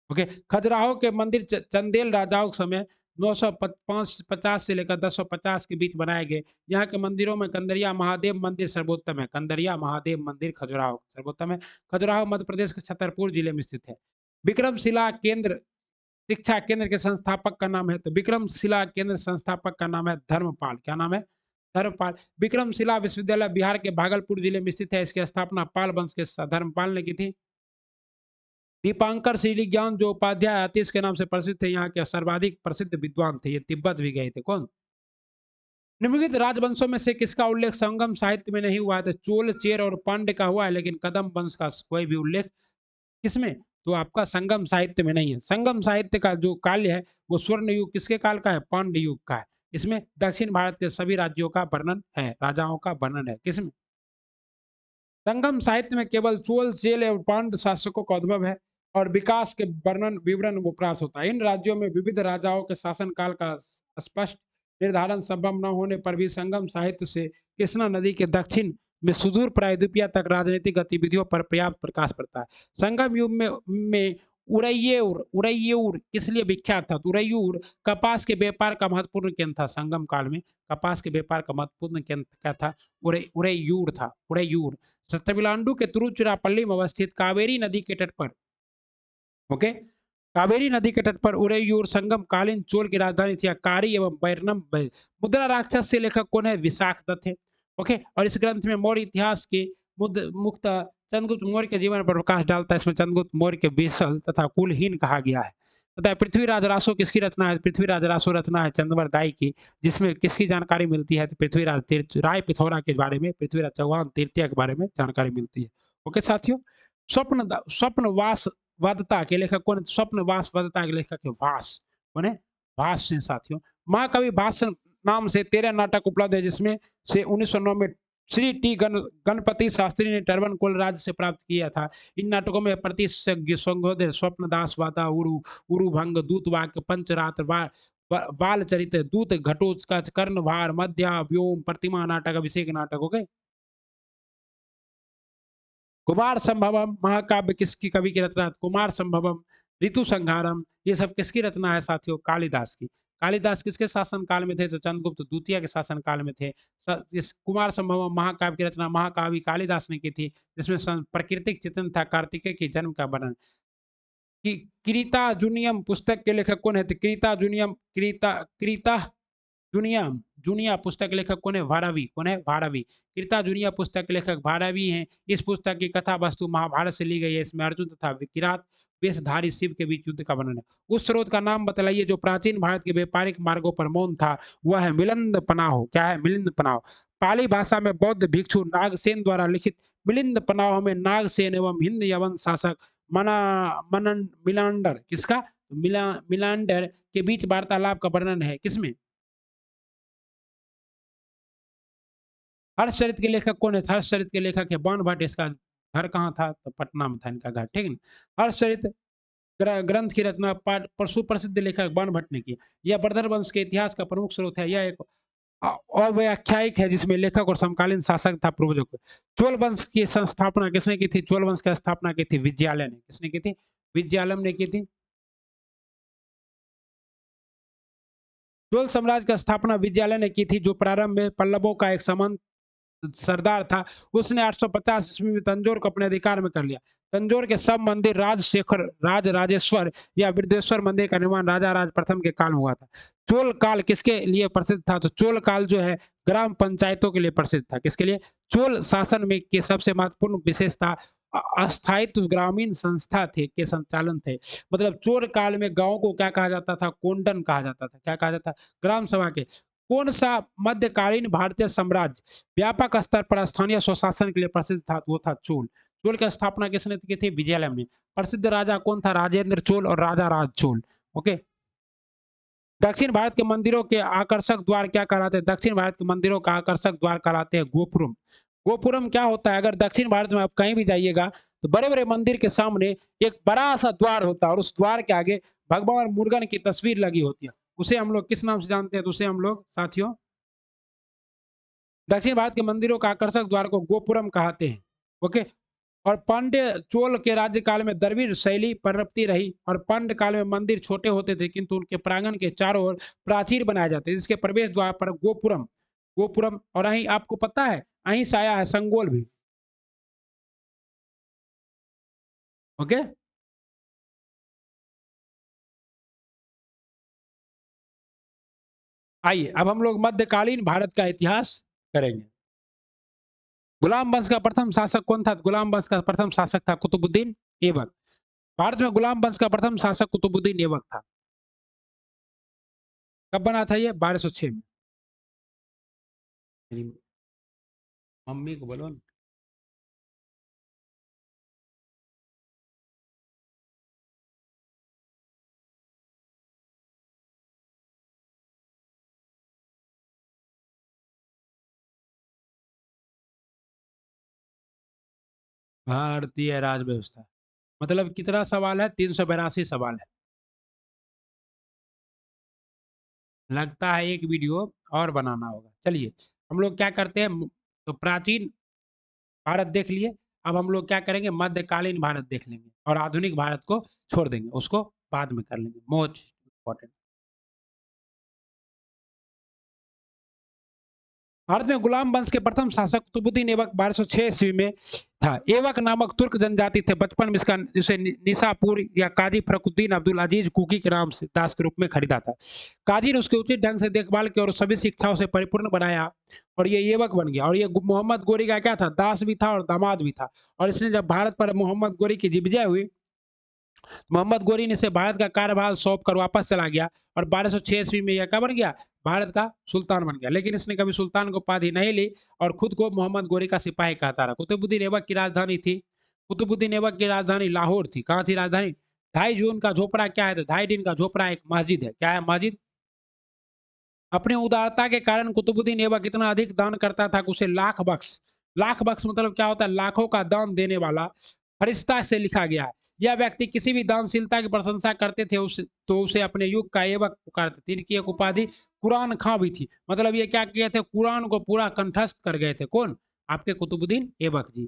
ओके, खजुराहो के मंदिर चंदेल राजाओं के समय 950 से लेकर 1050 के बीच बनाए गए। यहाँ के मंदिरों में कंदरिया महादेव मंदिर सर्वोत्तम है। कंदरिया महादेव मंदिर खजुराहो सर्वोत्तम है। खजुराहो मध्य प्रदेश के छतरपुर जिले में स्थित है। विक्रमशिला केंद्र शिक्षा केंद्र के संस्थापक का नाम है? तो विक्रमशिला केंद्र संस्थापक का नाम है धर्मपाल। क्या नाम है? धर्मपाल। विक्रमशिला विश्वविद्यालय बिहार के भागलपुर जिले में स्थित है। इसकी स्थापना पाल वंश के धर्मपाल ने की थी। दीपांकर श्री ज्ञान जो उपाध्याय आतिश के नाम से प्रसिद्ध थे, यहाँ के सर्वाधिक प्रसिद्ध विद्वान थे। ये तिब्बत भी गए थे। कौन? निम्नलिखित राजवंशों में से किसका उल्लेख संगम साहित्य में नहीं हुआ है? तो चोल, चेर और पांड्य का हुआ है, लेकिन कदम वंश का कोई भी उल्लेख किसमें? तो आपका संगम साहित्य में नहीं है। संगम साहित्य का जो काल्य है वो स्वर्ण युग किसके काल का है? पांड्य युग का है। इसमें दक्षिण भारत के सभी राज्यों का वर्णन है, राजाओं का वर्णन है। किसमें? संगम साहित्य में केवल चोल, चेल एवं पांड्य शासकों का उद्भव है। और विकास के वर्णन विवरण वो प्राप्त होता है। इन राज्यों में विविध राजाओं के शासनकाल का स्पष्ट निर्धारण संभव न होने पर भी संगम साहित्य से कृष्णा नदी के दक्षिण में सुदूर प्रायद्वीपीय तक राजनीतिक गतिविधियों पर पर्याप्त प्रकाश पड़ता है। संगम युग में उरैयूर उरैयूर किस लिए विख्यात था? तो उरैयूर कपास के व्यापार का महत्वपूर्ण केंद्र था। संगम काल में कपास के व्यापार का महत्वपूर्ण केंद्र क्या था? उरैयूर था। उरैयूर तमिलनाडु के तिरुचिरापल्ली में अवस्थित कावेरी नदी के तट पर, ओके, कावेरी नदी के तट पर उरैयूर संगम कालीन चोल की राजधानी थी। कारी एवं बैरनम मुद्रा राक्षस से लेखक कौन है? विशाख दत्त है। ओके, और इस ग्रंथ में मौर्य इतिहास के मुक्त चंद्रगुप्त मौर्य के जीवन पर प्रकाश डालता है। इसमें चंद्रगुप्त मौर्य के विशल तथा कुलहीन कहा गया है। तथा पृथ्वीराज रासो किसकी रचना है? पृथ्वीराज रासो रचना है चंद्रवरदाई की, जिसमें किसकी जानकारी मिलती है? तो पृथ्वीराज राय पिथौरा के बारे में, पृथ्वीराज चौहान तृतीय के बारे में जानकारी मिलती है। ओके साथियों, स्वप्नवास वदता के लेखक कौन? स्वप्नवास वदता के लेखक है वास। कौन है? वास सिंह साथियों। महाकवि भाष नाम से 13 नाटक उपलब्ध है, जिसमें से 1909 में श्री टी गणपति शास्त्री ने टर्बन कुल राज्य से प्राप्त किया था। इन नाटकों में प्रतिशज्ञ संगोदय स्वप्नदास वाता उरु उरुभंग दूत वाक्य पंचरात्र बाल चरित्र दूत घटोत्कच कर्णभार मध्या व्योम प्रतिमा नाटक अभिषेक नाटक। हो गए। कुमार संभवम महाकाव्य किसकी कवि की रचना? कुमार संभवम ऋतु संहारम ये सब किसकी रचना है साथियों? कालिदास की। कालिदास किसके शासन काल में थे? तो चंद्रगुप्त द्वितीय के शासन काल में थे। इस कुमार संभवम महाकाव्य की रचना महाकाव्य कालिदास ने की थी, जिसमें प्राकृतिक चित्रण था कार्तिकेय के जन्म का वर्णन। कि क्रीता जूनियम पुस्तक के लेखक कौन है? तो क्रीता जूनियम क्रीता जूनिया जूनिया पुस्तक के लेखक कौन है? भारवी। कौन है? भारवी। कृता जूनिया पुस्तक के लेखक भारवी हैं। इस पुस्तक की कथा वस्तु महाभारत से ली गई है। इसमें अर्जुन तथा विकिरात वेशधारी शिव के बीच युद्ध का वर्णन है। उस स्रोत का नाम बतलाइए जो प्राचीन भारत के व्यापारिक मार्गों पर मौन था। वह है मिलिंद पनाह। क्या है? मिलिंद पनाह। पाली भाषा में बौद्ध भिक्षु नागसेन द्वारा लिखित मिलिंद पनाह में नागसेन एवं हिंद यवन शासक मना मनन मिलांडर किसका? मिलांडर के बीच वार्तालाप का वर्णन है। किसमें? हर्षचरित के लेखक कौन है? हर्षचरित के लेखक है बाण भट्ट। इसका घर कहाँ था? तो पटना में था इनका घर। ठीक है ना। हर्षचरित ग्रंथ की रचना सुप्रसिद्ध लेखक बाण भट्ट ने की। यह वर्धन वंश के इतिहास का प्रमुख स्रोत है। यह एक अव्याख्यायिक है, जिसमें लेखक और समकालीन शासक था पूर्वजों। चोल वंश की संस्थापना किसने की थी? चोल वंश की स्थापना की थी विजयालय ने। किसने की थी? विजयालम ने की थी। चोल साम्राज्य की स्थापना विजयालय ने की थी, जो प्रारंभ में पल्लवों का एक सामंत सरदार था। उसने 850 ईस्वी में तंजौर को अपने अधिकार में कर लिया। तंजौर के सब मंदिर राजशेखर राजेश्वर या वृद्धेश्वर मंदिर का निर्माण राजा राज प्रथम के काल में हुआ था। चोल काल किसके लिए प्रसिद्ध था? तो चोल काल जो है ग्राम पंचायतों के लिए प्रसिद्ध था। किसके लिए? चोल शासन में के सबसे महत्वपूर्ण विशेषता अस्थायित्व ग्रामीण संस्था थे के संचालन थे। मतलब चोल काल में गांव को क्या कहा जाता था? कोंडन कहा जाता था। क्या कहा जाता? ग्राम सभा के। कौन सा मध्यकालीन भारतीय साम्राज्य व्यापक स्तर पर स्थानीय स्वशासन के लिए प्रसिद्ध था? वो था चोल। चोल की स्थापना किसने की थी? विजयालय ने। प्रसिद्ध राजा कौन था? राजेंद्र चोल और राजा राज चोल। ओके। दक्षिण भारत के मंदिरों के आकर्षक द्वार क्या कहलाते हैं? दक्षिण भारत के मंदिरों का आकर्षक द्वार कहलाते हैं गोपुरम। गोपुरम क्या होता है? अगर दक्षिण भारत में आप कहीं भी जाइएगा तो बड़े बड़े मंदिर के सामने एक बड़ा सा द्वार होता है, और उस द्वार के आगे भगवान मुर्गन की तस्वीर लगी होती है। उसे हम लोग किस नाम से जानते हैं? तो उसे हम लोग साथियों दक्षिण भारत के मंदिरों का आकर्षक द्वार को गोपुरम कहते हैं। ओके। और पांड्य चोल के राज्यकाल में द्रविड़ शैली प्रवृत्ति रही, और पांड्य काल में मंदिर छोटे होते थे, किंतु उनके प्रांगण के चारों ओर प्राचीर बनाए जाते, जिसके प्रवेश द्वार पर गोपुरम गोपुरम और अहीं आपको पता है अहीं से आया है संगोल भी। ओके। आइए अब हम लोग मध्यकालीन भारत का इतिहास करेंगे। गुलाम वंश का प्रथम शासक कौन था? गुलाम वंश का प्रथम शासक था कुतुबुद्दीन ऐबक। भारत में गुलाम वंश का प्रथम शासक कुतुबुद्दीन ऐबक था। कब बना था ये? 1206 में। मेरी मम्मी को बोलो ना। भारतीय राज व्यवस्था। मतलब कितना सवाल है? 382 सवाल है। लगता है एक वीडियो और बनाना होगा। चलिए हम लोग क्या करते हैं, तो प्राचीन भारत देख लिए, अब हम लोग क्या करेंगे, मध्यकालीन भारत देख लेंगे और आधुनिक भारत को छोड़ देंगे, उसको बाद में कर लेंगे। Most important. भारत में गुलाम वंश के प्रथम शासक कुतुबुद्दीन ऐबक 1206 ईस्वी में था। ऐबक नामक तुर्क जनजाति थे। बचपन में इसका जिसे निसापुर या काजी फरुखुद्दीन अब्दुल अजीज कुकी के नाम से दास के रूप में खरीदा था। काजी ने उसके उचित ढंग से देखभाल की और सभी शिक्षाओं से परिपूर्ण बनाया और ये ऐबक बन गया। और ये मोहम्मद गोरी का क्या था, दास भी था और दामाद भी था। और इसने जब भारत पर मोहम्मद गोरी की विजय हुई, मोहम्मद गोरी ने इसे भारत का कार्यभार सौंप कर वापस चला गया और 1206 ईस्वी में यह क्या बन गया, भारत का सुल्तान बन गया। लेकिन इसने कभी सुल्तान को उपाधि नहीं ली और खुद को मोहम्मद गोरी का सिपाही कहता रहा। कुतुबुद्दीन ऐबक की राजधानी थी, कुतुबुद्दीन ऐबक की राजधानी लाहौर थी। कहाँ थी राजधानी? 2.5 जून का झोपड़ा क्या है, तो 2.5 दिन का झोपड़ा एक मस्जिद है। क्या है? मस्जिद। अपनी उदारता के कारण कुतुबुद्दीन ऐबक इतना अधिक दान करता था कि उसे लाख बख्श, लाख बख्श मतलब क्या होता है, लाखों का दान देने वाला फरिश्ता से लिखा गया है। यह व्यक्ति किसी भी दानशीलता की प्रशंसा करते थे तो उसे अपने युग का ऐबक पुकारते थे। इनकी एक उपाधि कुरान खां भी थी। मतलब ये क्या किए थे, कुरान को पूरा कंठस्थ कर गए थे। कौन? आपके कुतुबुद्दीन ऐबक जी।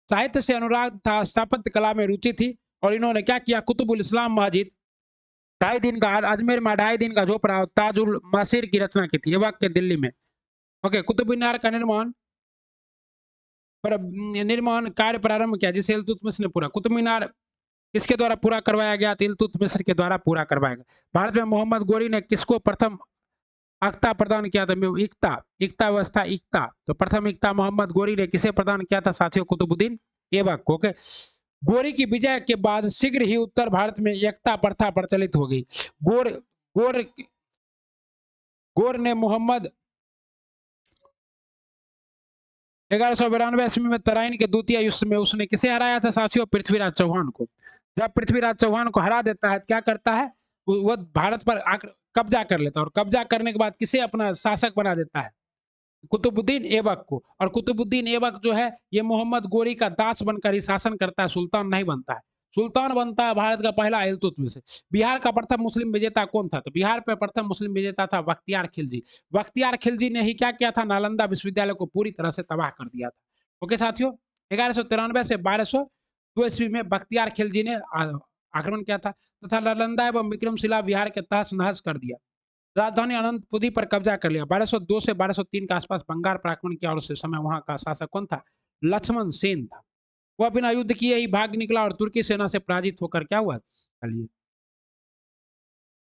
साहित्य से अनुराग था, स्थापत्य कला में रुचि थी और इन्होंने क्या किया, कुतुबुल इस्लाम मस्जिद, 2.5 दिन का अजमेर में 2.5 दिन का झोपड़ा और ताजुल मसीर की रचना की थी ऐबक के दिल्ली में। ओके, कुतुब मीनार का निर्माण कार्य प्रारंभ किया जिसे इल्तुतमिश ने पूरा। कुतुब मीनार किसके द्वारा पूरा करवाया गया? तो इल्तुतमिश के द्वारा पूरा करवाया गया। भारत में मोहम्मद गोरी ने किसको प्रथम अख्ता प्रदान किया था? इक्ता, इक्ता व्यवस्था, इक्ता। तो प्रथम इक्ता मोहम्मद गोरी ने किसे प्रदान किया था साथियों? कुतुबुद्दीन ऐबक को। ओके, गोरी की विजय के बाद शीघ्र ही उत्तर भारत में एकता प्रथा प्रचलित हो गई। गोर गोर गोर ने मोहम्मद 1192 ईस्वी में तराइन के द्वितीय युद्ध में उसने किसे हराया था साथियों? पृथ्वीराज चौहान को। जब पृथ्वीराज चौहान को हरा देता है, क्या करता है, वह भारत पर कब्जा कर लेता है और कब्जा करने के बाद किसे अपना शासक बना देता है? कुतुबुद्दीन ऐबक को। और कुतुबुद्दीन ऐबक जो है ये मोहम्मद गोरी का दास बनकर ही शासन करता है, सुल्तान नहीं बनता है। सुल्तान बनता है भारत का पहला इल्तुतमिश। बिहार का प्रथम मुस्लिम विजेता कौन था? तो बिहार पे प्रथम मुस्लिम विजेता था बख्तियार खिलजी। बख्तियार खिलजी ने ही क्या किया था, नालंदा विश्वविद्यालय को पूरी तरह से तबाह कर दिया था। ओके साथियों, 1193 से 1202 ईस्वी में बख्तियार खिलजी ने आक्रमण किया था तथा नालंदा एवं विक्रमशिला बिहार के तहस नहस कर दिया। राजधानी अनंतपुरी पर कब्जा कर लिया। 1202 से 1203 के आसपास बंगाल पर आक्रमण किया और उस समय वहां का शासक कौन था? लक्ष्मण सेन था। वह बिना युद्ध किए ही भाग निकला और तुर्की सेना से पराजित होकर क्या हुआ? चलिए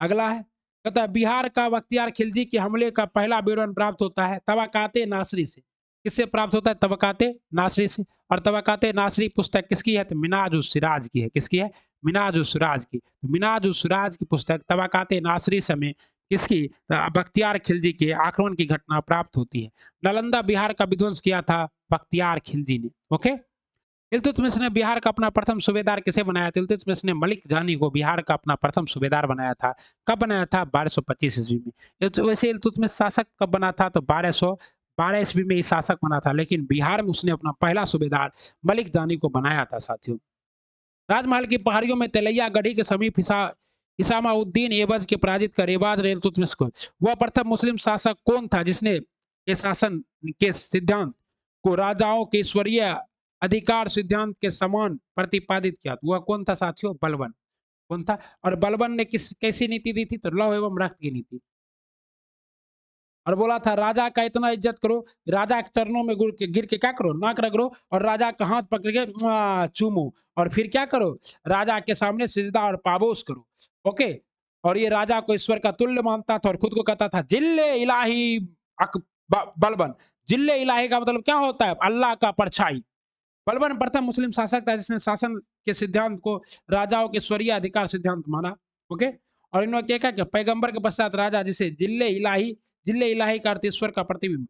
अगला है, कहता है बिहार का बख्तियार खिलजी के हमले का पहला विवरण प्राप्त होता है तबकाते नासरी से। किससे प्राप्त होता है? तबकाते नासरी से। और तबकाते नासरी पुस्तक किसकी है? तो मिनाज उस सिराज की है। किसकी है? मिनाज उस सिराज की। मिनाज उस सिराज की पुस्तक तबकाते नासरी समय किसकी? बख्तियार खिलजी के आक्रमण की घटना प्राप्त होती है। नालंदा बिहार का विध्वंस किया था बख्तियार खिलजी ने। ओके, इल्तुतमिश ने बिहार का अपना प्रथम सूबेदार किसे बनाया था? इल्तुतमिश ने मलिक जानी को बिहार का अपना प्रथम सूबेदार बनाया था। कब बनाया था? 1225 ईस्वी में। वैसे इल्तुतमिश शासक कब बना था? तो 1212 ईस्वी में ही शासक बना था, लेकिन बिहार में उसने अपना पहला सूबेदार मलिक जानी को बनाया था साथियों। राजमहल की पहाड़ियों में तेलैया गढ़ी के समीप हिसामुद्दीन एबज के पराजित कर एबाज ने इल्तुतमिश को। वह प्रथम मुस्लिम शासक कौन था जिसने के शासन के सिद्धांत को राजाओं के ईश्वरीय अधिकार सिद्धांत के समान प्रतिपादित किया? वह कौन था साथियों? बलबन। कौन था? और बलबन ने कैसी नीति दी थी? तो लौह एवं रक्त की नीति। और बोला था राजा का इतना इज्जत करो, राजा के चरणों में गिर के क्या करो? नाक रगड़ो और राजा का हाथ पकड़ के चूमो और फिर क्या करो? राजा के सामने सिजदा और पाबोस करो। ओके, और ये राजा को ईश्वर का तुल्य मानता था और खुद को कहता था जिल्ले इलाही बलबन। जिल्ले इलाही का मतलब क्या होता है? अल्लाह का परछाई। बलबन प्रथम मुस्लिम शासक था जिसने शासन के सिद्धांत को राजाओं के ईश्वरीय अधिकार सिद्धांत माना। ओके, और इन्होंने क्या किया? पैगंबर के पश्चात राजा जिसे जिले इलाही का अर्थ ईश्वर का प्रतिबिंब,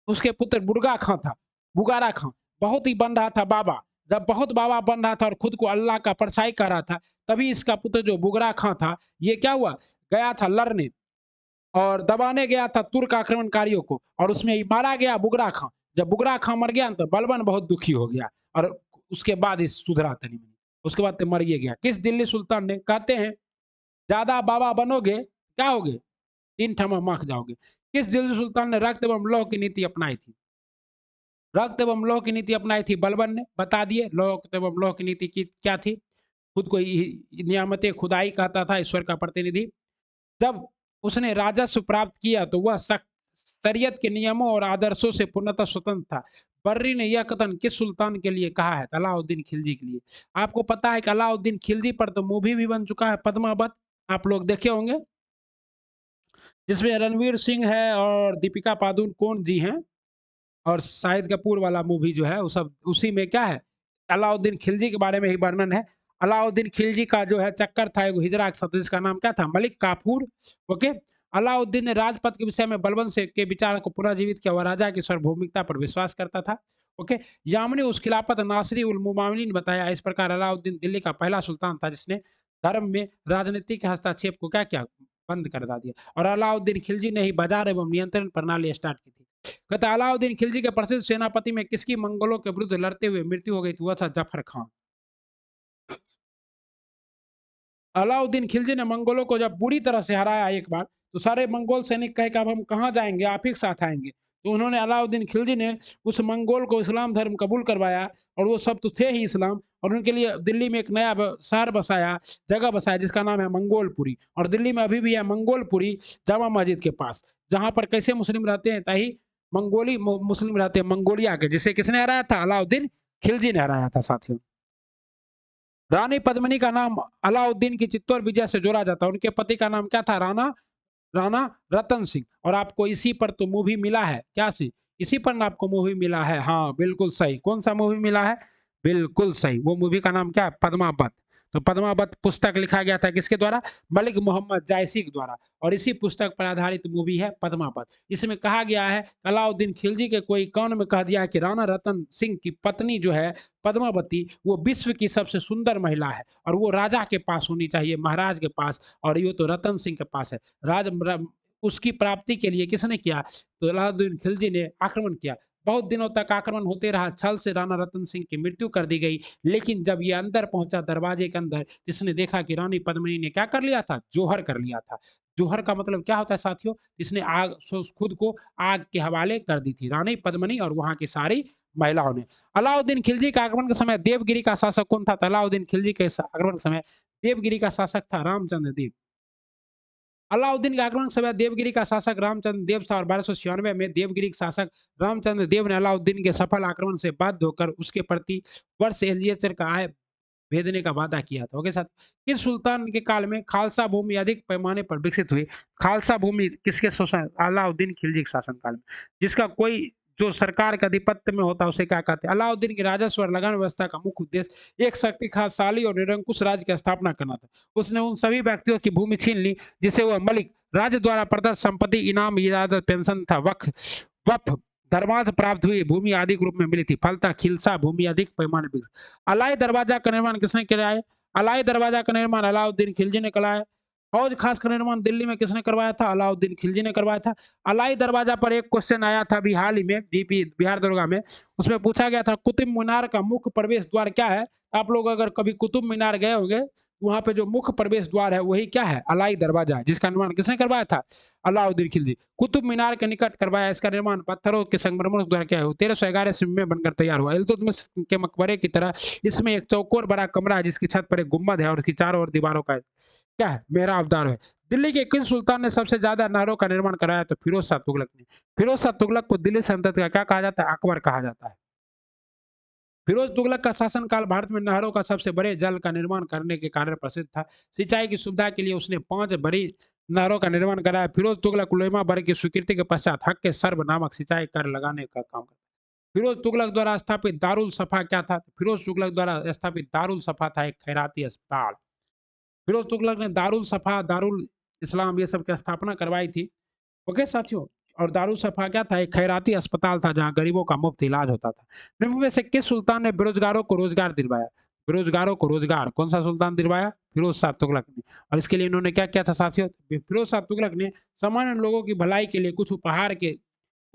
उसके पुत्र बुर्गा खां था, बुगारा खां। बहुत ही बन रहा था बाबा, जब बहुत बाबा बन रहा था और खुद को अल्लाह का परछाई कर रहा था, तभी इसका पुत्र जो बुगरा खां था ये क्या हुआ? गया था लड़ने और दबाने गया था तुर्क आक्रमणकारियों को और उसमें ही मारा गया बुगरा खां। जब बुगरा खां मर गया न, तो बलबन बहुत दुखी हो गया और उसके बाद इस सुधरा तनी मनी, उसके बाद तो मर ही गया। किस दिल्ली सुल्तान ने, कहते हैं ज्यादा बाबा बनोगे क्या होगे, 3 ठमा मख जाओगे। किस दिल्ली सुल्तान ने रक्त एवं लौह की नीति अपनाई थी? रक्त एवं लौह की नीति अपनाई थी बलबन ने, बता दिए। रक्त एवं लौह की नीति की क्या थी? खुद को नियामत खुदाई कहता था, ईश्वर का प्रतिनिधि। जब उसने राजस्व प्राप्त किया तो वह शरीयत के नियमों और आदर्शों से पूर्णतः स्वतंत्र था। बर्री ने यह कथन किस सुल्तान के लिए कहा है? अलाउद्दीन खिलजी के लिए। आपको पता है कि अलाउद्दीन खिलजी पर तो मूवी भी बन चुका है, पद्मावत, आप लोग देखे होंगे, जिसमें रणवीर सिंह है और दीपिका पादुकोण जी हैं, और शाहिद कपूर वाला मूवी जो है वो सब उसी में क्या है, अलाउद्दीन खिलजी के बारे में ही वर्णन है। अलाउद्दीन खिलजी का जो है चक्कर था, एक हिजरा के साथ, जिसका नाम क्या था? मलिक काफूर। ओके। अलाउद्दीन ने राजपथ के विषय में बलबन से के विचार को पुनर्जीवित किया। वह राजा की सार्वभौमिकता पर विश्वास करता था। ओके। यामनी उस खिलाफत नासिरी उल मुमाविली ने बताया, इस प्रकार अलाउद्दीन दिल्ली का पहला सुल्तान था जिसने धर्म में राजनीतिक हस्तक्षेप को क्या किया, बंद कर दिया। और अलाउद्दीन खिलजी ने ही बाजार एवं नियंत्रण प्रणाली स्टार्ट की थी। कहता अलाउद्दीन खिलजी के प्रसिद्ध सेनापति में किसकी मंगोलों के विरुद्ध लड़ते हुए मृत्यु हो गई थी? वह था जफर खान। अलाउद्दीन खिलजी ने मंगोलों को जब बुरी तरह से हराया एक बार, तो सारे मंगोल सैनिक कहे कि अब हम कहाँ जाएंगे, आप ही के साथ आएंगे। तो उन्होंने, अलाउद्दीन खिलजी ने उस मंगोल को इस्लाम धर्म कबूल करवाया, और वो सब तो थे ही इस्लाम, और उनके लिए दिल्ली में एक नया शहर बसाया, जगह बसाया, जिसका नाम है मंगोलपुरी। और दिल्ली में अभी भी है मंगोलपुरी, जामा मस्जिद के पास, जहां पर कैसे मुस्लिम रहते हैं, ताही मंगोली मुस्लिम रहते हैं, मंगोलिया के, जिसे किसने हराया था? अलाउद्दीन खिलजी ने हराया था साथियों। रानी पद्मिनी का नाम अलाउद्दीन की चित्तौड़ विजय से जोड़ा जाता है। उनके पति का नाम क्या था? राणा राणा रतन सिंह। और आपको इसी पर तो मूवी मिला है, क्या सी, इसी पर ना आपको मूवी मिला है। हाँ बिल्कुल सही। कौन सा मूवी मिला है? बिल्कुल सही। वो मूवी का नाम क्या है? पद्मावत। तो पद्मावत पुस्तक लिखा गया था किसके द्वारा? मलिक मोहम्मद जायसी के द्वारा, और इसी पुस्तक पर आधारित मूवी है पद्मावत। इसमें कहा गया है, अलाउद्दीन खिलजी के कोई कान में कह दिया है कि राणा रतन सिंह की पत्नी जो है पद्मावती, वो विश्व की सबसे सुंदर महिला है, और वो राजा के पास होनी चाहिए, महाराज के पास, और ये तो रतन सिंह के पास है। उसकी प्राप्ति के लिए किसने किया? तो अलाउद्दीन खिलजी ने आक्रमण किया। बहुत दिनों तक आक्रमण होते रहा, छल से राणा रतन सिंह की मृत्यु कर दी गई। लेकिन जब ये अंदर पहुंचा दरवाजे के अंदर, जिसने देखा कि रानी पद्मिनी ने क्या कर लिया था? जोहर कर लिया था। जोहर का मतलब क्या होता है साथियों? इसने आग, खुद को आग के हवाले कर दी थी रानी पद्मिनी और वहां की सारी महिलाओं ने। अलाउद्दीन खिलजी के आक्रमण के समय देवगिरी का शासक कौन था? अलाउद्दीन खिलजी के आक्रमण के समय देवगिरी का शासक था रामचंद्र देव। अलाउद्दीन के आक्रमण के समय देवगिरी का शासक रामचंद्र देव था, और 1296 में देवगिरी के शासक रामचंद्र देव ने अलाउद्दीन के सफल आक्रमण से बाध्य होकर उसके प्रति वर्ष एलियचर का आय भेजने का वादा किया था। ओके साथ, किस सुल्तान के काल में खालसा भूमि अधिक पैमाने पर विकसित हुई? खालसा भूमि किसके शासन? अलाउद्दीन खिलजी के शासनकाल में। जिसका कोई जो सरकार का अधिपत्य में होता है उसे क्या कहते हैं? अलाउद्दीन की राजस्व और लगान व्यवस्था का मुख्य उद्देश्य एक शक्तिशाली और निरंकुश राज्य की स्थापना करना था। उसने उन सभी व्यक्तियों की भूमि छीन ली जिसे वह मलिक, राज्य द्वारा प्रदत्त संपत्ति, इनाम, इजाजत, पेंशन था, वक्फ, धर्मार्थ प्राप्त हुई भूमि आदि के रूप में मिली थी। फलतः खिलसा भूमि अधिक पैमाने पर। अलाई दरवाजा का निर्माण किसने कराया? अलाई दरवाजा का निर्माण अलाउद्दीन खिलजी ने कराया। हौज खास का निर्माण दिल्ली में किसने करवाया था? अलाउद्दीन खिलजी ने करवाया था। अलाई दरवाजा पर एक क्वेश्चन आया था अभी हाल ही में बीपी बिहार दरोगा में, उसमें पूछा गया था कुतुब मीनार का मुख्य प्रवेश द्वार क्या है? आप लोग अगर कभी कुतुब मीनार गए होंगे, वहां पे जो मुख्य प्रवेश द्वार है वही क्या है? अलाई दरवाजा, जिसका निर्माण किसने करवाया था? अलाउद्दीन खिलजी। कुतुब मीनार के निकट करवाया। इसका निर्माण पत्थरों के संगमरमर द्वारा क्या है? 1311 ईस्वी में बनकर तैयार हुआ। इल्तुतमिश के मकबरे की तरह इसमें एक चौकोर बड़ा कमरा है जिसकी छत पर एक गुम्बद है और उसकी चारों ओर दीवारों का क्या है? मेहराबदार है। दिल्ली के किस सुल्तान ने सबसे ज्यादा नहरों का निर्माण कराया? तो फिरोज शाह तुगलक ने। फिरोज शाह तुगलक को दिल्ली सल्तनत का क्या कहा जाता है? अकबर कहा जाता है। फिरोज तुगलक का शासनकाल भारत में नहरों का सबसे बड़े जल का निर्माण करने के कारण प्रसिद्ध था। सिंचाई की सुविधा के लिए उसने 5 बड़ी नहरों का निर्माण कराया। फिरोज तुगलक उलेमा वर्ग की स्वीकृति के पश्चात हक के सर्व नामक सिंचाई कर लगाने का काम करता। फिरोज तुगलक द्वारा स्थापित दारुल सफा क्या था? फिरोज तुगलक द्वारा स्थापित दारुल सफा था एक खैराती अस्पताल। फिरोज तुगलक ने दारुल सफा, दारुल इस्लाम, ये सब की स्थापना करवाई थी। ओके साथियों। और दारुल सफा क्या था? एक खैराती अस्पताल था जहां गरीबों का मुफ्त इलाज होता था। निम्न में से किस सुल्तान ने बेरोजगारों को रोजगार दिलवाया? बेरोजगारों को रोजगार कौन सा सुल्तान दिलवाया? फिरोज शाह तुगलक ने। और इसके लिए इन्होंने क्या किया था साथियों? फिरोज शाह तुगलक ने सामान्य लोगों की भलाई के लिए कुछ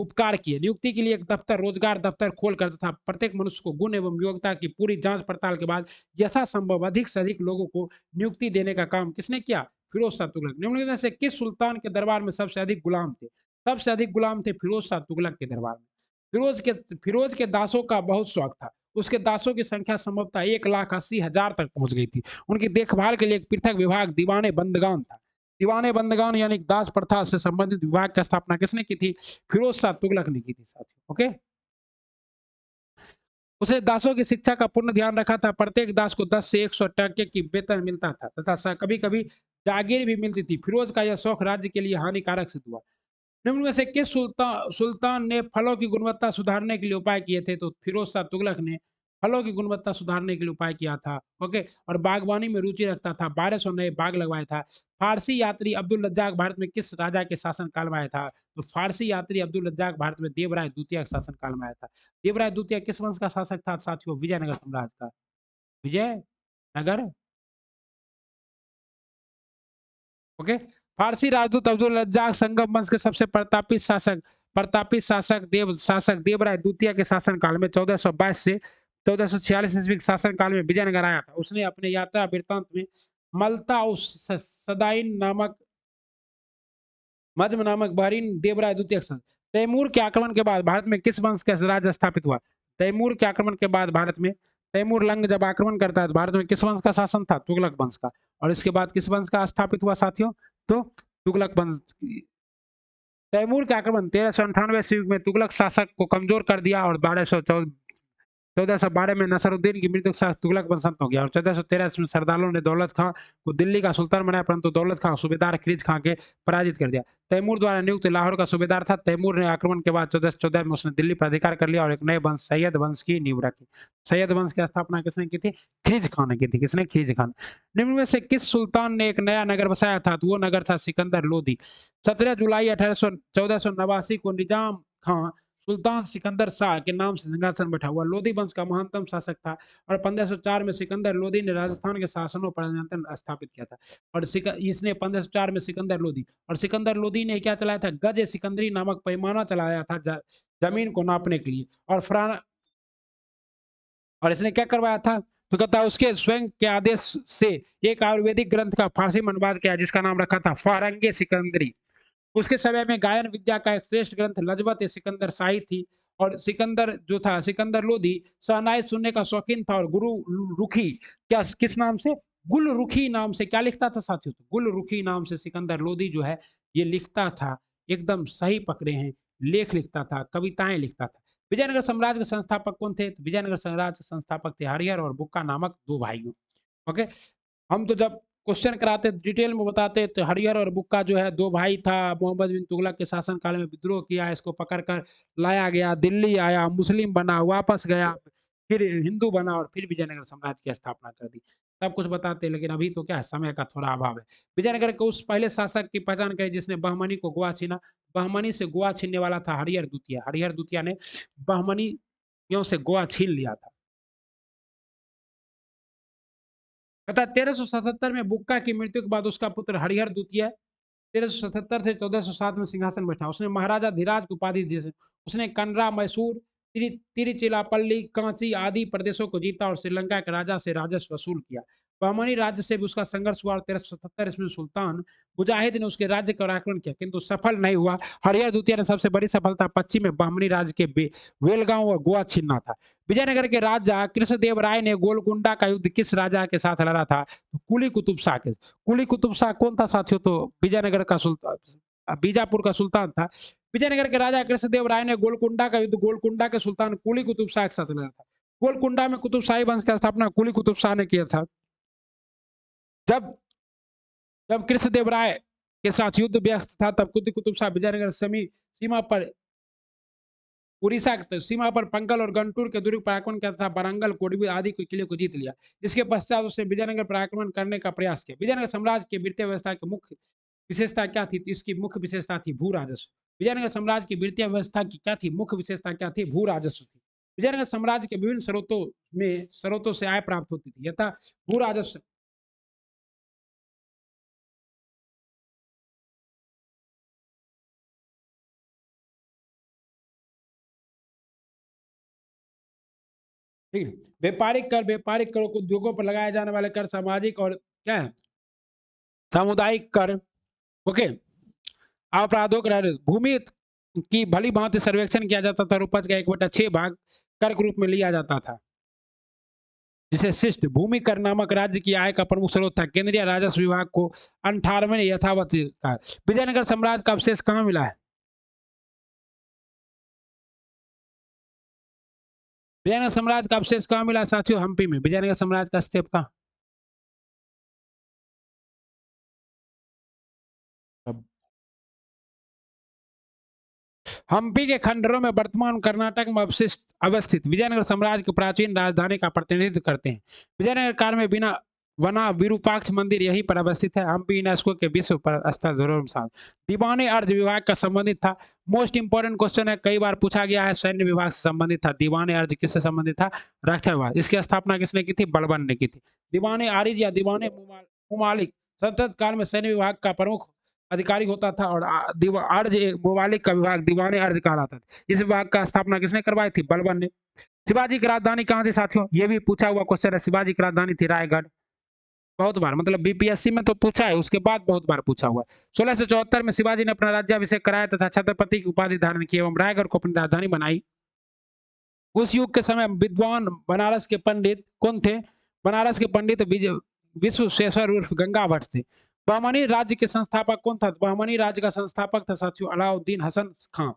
उपकार किए। नियुक्ति के लिए एक दफ्तर, रोजगार दफ्तर खोल कर तथा प्रत्येक मनुष्य को गुण एवं योग्यता की पूरी जांच पड़ताल के बाद यथासंभव अधिक से अधिक लोगों को नियुक्ति देने का काम किसने किया? फिरोज शाह तुगलक। निम्नलिखित में से किस सुल्तान के दरबार में सबसे अधिक गुलाम थे? सबसे अधिक गुलाम थे फिरोज शाह तुगलक के दरबार में। फिरोज के दासों का बहुत शौक था। उसके दासों की संख्या संभवतः 1,80,000 तक पहुंच गई थी। उनकी देखभाल के लिए एक पृथक विभाग दीवाने बंदगान था। दीवाने बंदगान यानी दास प्रथा से संबंधित विभाग की स्थापना किसने की थी? फिरोज शाह तुगलक ने की थी साथियों। ओके, उसे दासों की शिक्षा का पूर्ण ध्यान रखा था। प्रत्येक दास को 10 से 100 टके की वेतन मिलता था तथा कभी कभी जागीर भी मिलती थी। फिरोज का यह शौक राज्य के लिए हानिकारक सिद्ध हुआ। निम्न में से किस सुल्तान ने फलों की गुणवत्ता सुधारने के लिए उपाय किए थे? तो फिरोज शाह तुगलक ने फलों की गुणवत्ता सुधारने के लिए उपाय किया था। ओके, और बागवानी में रुचि रखता था। 1200 नए बाग लगवाया था। फारसी यात्री अब्दुल रज्जाक भारत में किस राजा के शासन काल में आया था? तो फारसी यात्री अब्दुल रज्जाक भारत में देवराय द्वितीय के शासन काल में आया था। देवराय द्वितीय किस वंश का शासक था साथियों? विजयनगर साम्राज्य का। विजयनगर। ओके, फारसी राजदूत अब्दुल रज्जाक संगम वंश के सबसे प्रतापी शासक देवराय द्वितीय के शासन काल में 1422 से 1446 ईस्वी के शासन काल में विजयनगर आया था। उसने अपने यात्रा वृत्तांत में मल्ता उस सदाइन नामक मज्म नामक बहरीन देवराय द्वितीय तैमूर के आक्रमण के बाद भारत में किस वंश का राज्य स्थापित हुआ? तैमूर के आक्रमण के बाद भारत में तैमूर लंग जब आक्रमण करता है तो भारत में किस वंश का शासन था? तुगलक वंश का। और इसके बाद किस वंश का स्थापित हुआ साथियों? तो तुगलक वंश। तैमूर के आक्रमण 1398 ईस्वी में तुगलक शासक को कमजोर कर दिया और 1412 में नसरुद्दीन की मृत्यु के साथ तुगलक वंश अंत हो गया। और 1413 में सरदारों ने दौलत खां को दिल्ली का सुल्तान बनाया, परंतु दौलत खां सूबेदार खिलजी खां के पराजित कर दिया। तैमूर द्वारा नियुक्त लाहौर का सूबेदार था। तैमूर ने आक्रमण के बाद 1414 में उसने दिल्ली पर अधिकार कर लिया और एक नए वंश सैयद वंश की नींव रखी। सैयद वंश की स्थापना किसने की थी? खिलजी खां ने की थी। किसने? खिलजी खान। निम्न में से किस सुल्तान ने एक नया नगर बसाया था? तो वो नगर था सिकंदर लोधी। 17 जुलाई 1489 को निजाम खां सुल्तान सिकंदर शाह के नाम से सिंहासन बैठा हुआ। लोधी वंश का महानतम शासक था और 1504 में सिकंदर लोधी ने राजस्थान के शासनों पर नियंत्रण स्थापित किया था। और इसने 1504 में सिकंदर लोधी ने क्या चलाया था? गज सिकंदरी नामक पैमाना चलाया था जमीन को नापने के लिए। और इसने क्या करवाया था? तो कहता है उसके स्वयं के आदेश से एक आयुर्वेदिक ग्रंथ का फारसी में अनुवाद किया जिसका नाम रखा था फारंगे सिकंदरी। उसके समय में गायन विद्या का एक श्रेष्ठ ग्रंथ लजवत सिकंदर शाही थी। और सिकंदर जो था सिकंदर लोधी शहनाई सुनने का शौकीन था और गुरु रुखी क्या किस नाम से? गुल रुखी नाम से क्या लिखता था साथियों? तो गुल रुखी नाम से सिकंदर लोधी जो है ये लिखता था। एकदम सही पकड़े हैं। लेख लिखता था, कविताएं लिखता था। विजयनगर साम्राज्य के संस्थापक कौन थे? तो विजयनगर साम्राज्य के संस्थापक थे हरिहर और बुक्का नामक दो भाइयों। ओके, हम तो जब क्वेश्चन कराते डिटेल में बताते तो हरिहर और बुक्का जो है दो भाई था। मोहम्मद बिन तुगलक के शासन काल में विद्रोह किया, इसको पकड़कर लाया गया, दिल्ली आया, मुस्लिम बना, वापस गया, फिर हिंदू बना और फिर विजयनगर साम्राज्य की स्थापना कर दी। सब कुछ बताते, लेकिन अभी तो क्या है, समय का थोड़ा अभाव है। विजयनगर के उस पहले शासक की पहचान करें जिसने बहमनी को गोवा छीना। बहमनी से गोवा छीनने वाला था हरिहर द्वितीय। हरिहर द्वितीय ने बहमनियों से गोवा छीन लिया था। तथा 1377 में बुक्का की मृत्यु के बाद उसका पुत्र हरिहर द्वितीय 1377 से 1407 में सिंहासन बैठा। उसने महाराजा धीराज की उपाधि दी। उसने कनरा, मैसूर, तिरुचिरापल्ली, कांची आदि प्रदेशों को जीता और श्रीलंका के राजा से राजस्व वसूल किया। बहमनी राज्य से भी उसका संघर्ष हुआ और 1377 ईस्वी में सुल्तान मुजाहिद ने उसके राज्य का आक्रमण किया किंतु सफल नहीं हुआ। हरिहर द्वितीय ने सबसे बड़ी सफलता पश्चिम में बहमनी राज्य के वेलगांव और गोवा छीनना था। विजयनगर के राजा कृष्णदेव राय ने गोलकुंडा का युद्ध किस राजा के साथ लड़ा था? तो कुली कुतुब शाह के। कुली कुतुब शाह कौन था साथियों? तो विजयनगर का सुल्तान, बीजापुर का सुल्तान था। विजयनगर के राजा कृष्णदेव राय ने गोलकुंडा का युद्ध गोलकुंडा के सुल्तान कुली कुतुब शाह के साथ लड़ा था। गोलकुंडा में कुतुब शाही वंश की स्थापना कुली कुतुब शाह ने किया था। जब जब कृष्णदेव राय के साथ युद्ध व्यस्त था तब कुली कुतुब शाह विजयनगर सीमा पर उड़ीसा की सीमा पर पंकल और गंटूर के दुर्ग पर आक्रमण किया था। बरंगल, कोडवी आदि के किले को जीत लिया। इसके पश्चात उसने विजयनगर पर आक्रमण करने का प्रयास किया। विजयनगर साम्राज्य की वित्तीय व्यवस्था की मुख्य विशेषता क्या थी? इसकी मुख्य विशेषता थी भू राजस्व। विजयनगर साम्राज्य की वित्तीय व्यवस्था की क्या थी? मुख्य विशेषता क्या थी? भू राजस्व थी। विजयनगर साम्राज्य के विभिन्न स्रोतों से आय प्राप्त होती थी यथा भू राजस्व ठीक है। व्यापारिक करों को उद्योगों पर लगाए जाने वाले कर, सामाजिक और क्या है, सामुदायिक कर। ओके। अपराधों का भूमि की भली भांति सर्वेक्षण किया जाता था और उपज का 1/6 भाग कर के रूप में लिया जाता था, जिसे शिष्ट भूमि कर नामक राज्य की आय का प्रमुख स्रोत था। केंद्रीय राजस्व विभाग को 18वें यथावत का। विजयनगर साम्राज्य का अवशेष कहाँ मिला है? विजयनगर साम्राज्य का अवशेष कहाँ मिला साथियों? हम्पी में। विजयनगर साम्राज्य का स्टेप कहाँ? हम्पी के खंडरों में वर्तमान कर्नाटक में अवस्थित विजयनगर साम्राज्य की प्राचीन राजधानी का प्रतिनिधित्व करते हैं। विजयनगर काल में बिना वना विरूपाक्ष मंदिर यहीं पर अवस्थित है। हम्पी यूनेस्को के विश्व स्थल धरोहर स्थान। दीवाने अर्ज विभाग का संबंधित था। मोस्ट इंपोर्टेंट क्वेश्चन है, कई बार पूछा गया है, सैन्य विभाग से संबंधित था। दीवाने अर्ज किससे संबंधित था? रक्षा विभाग। इसकी स्थापना किसने की थी? बलबन ने की थी। दीवाने आरिज या दीवाने मुमालिक सल्तनत काल में सैन्य विभाग का प्रमुख अधिकारी होता था और अर्ज मुमालिक का विभाग दीवाने अर्ज कहलाता था। इस विभाग का स्थापना किसने करवाई थी? बलबन ने। शिवाजी की राजधानी कहाँ थी साथियों? ये भी पूछा हुआ क्वेश्चन है। शिवाजी की राजधानी थी रायगढ़। बहुत बार, मतलब बीपीएससी में तो पूछा है, उसके बाद बहुत बार पूछा हुआ है। 1674 में शिवाजी ने अपना राज्याभिषेक कराया तथा छत्रपति की उपाधि धारण की एवं रायगढ़ को अपनी राजधानी बनाई। उस युग के समय विद्वान बनारस के पंडित कौन थे? बनारस के पंडित विश्वेश्वर उर्फ गंगा भट्ट थे। बहमनी राज्य के संस्थापक कौन था? बहमनी राज्य का संस्थापक था साथियों अलाउद्दीन हसन खां,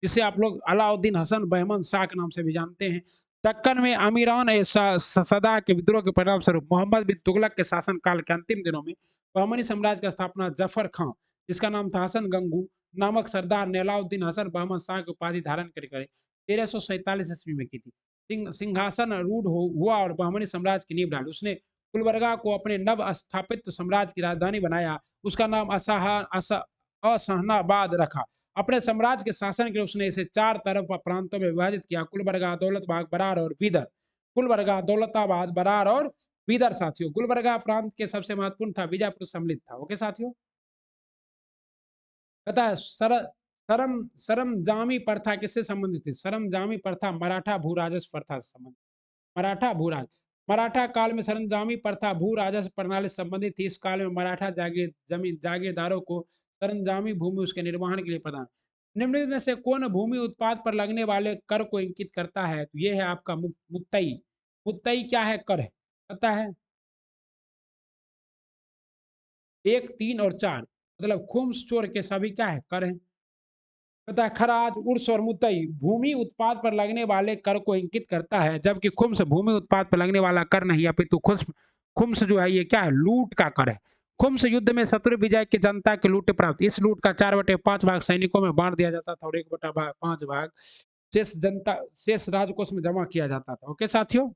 जिसे आप लोग अलाउद्दीन हसन बहमन शाह के नाम से भी जानते हैं। दक्कन में अमीरान ए सदा के विद्रोह के परिणाम स्वरूप मोहम्मद बिन तुगलक के शासन काल के अंतिम दिनों में बहमनी साम्राज्य का स्थापना जफर खां, जिसका नाम था हसन गंगू नामक सरदार ने अलाउद्दीन हसन बहमन शाह की उपाधि धारण कर 1347 ईस्वी में की थी। सिंहासन रूढ़ हुआ और बहमनी साम्राज्य की नींव डाली। उसने गुलबर्गा को अपने नव स्थापित साम्राज्य की राजधानी बनाया। उसका नाम असहनाबाद रखा। अपने साम्राज्य के शासन के लिए उसने इसे 4 तरफ प्रांतों में विभाजित किया: गुलबर्गा, दौलतबाग, बरार और बीदर। गुलबर्गा, दौलताबाद, बरार और बीदर साथियों। गुलबर्गा प्रांत के सबसे महत्वपूर्ण था, बीजापुर सम्मिलित था। ओके साथियों। पता है सरमजामी प्रथा किससे संबंधित है? सरमजामी प्रथा मराठा भू राजस्व प्रथा से संबंधित। मराठा भूराज मराठा काल में सरंजामी प्रथा भू राजस्व प्रणाली से संबंधित थी। इस काल में मराठा जागीरदारों को सरंजामी भूमि उसके निर्वहन के लिए प्रदान। निम्नलिखित में से कौन भूमि उत्पाद पर लगने वाले कर को इंगित करता है? तो ये है आपका मुत्तई। मुत्तई क्या है? कर है। पता है? 1, 3 और 4 मतलब खुम्स चोर के सभी क्या है? कर है। पता है? खराज, उर्स और मुतई भूमि उत्पाद पर लगने वाले कर को इंगित करता है, जबकि खुम्स भूमि उत्पाद पर लगने वाला कर नहीं, अपितु खुम्स जो है ये क्या है? लूट का कर है। खुम्स युद्ध में शत्रु विजय की जनता के लूट प्राप्त। इस लूट का 4/5 भाग सैनिकों में बांट दिया जाता था और 1/5 भाग शेष राजकोष में जमा किया जाता था। ओके साथियों।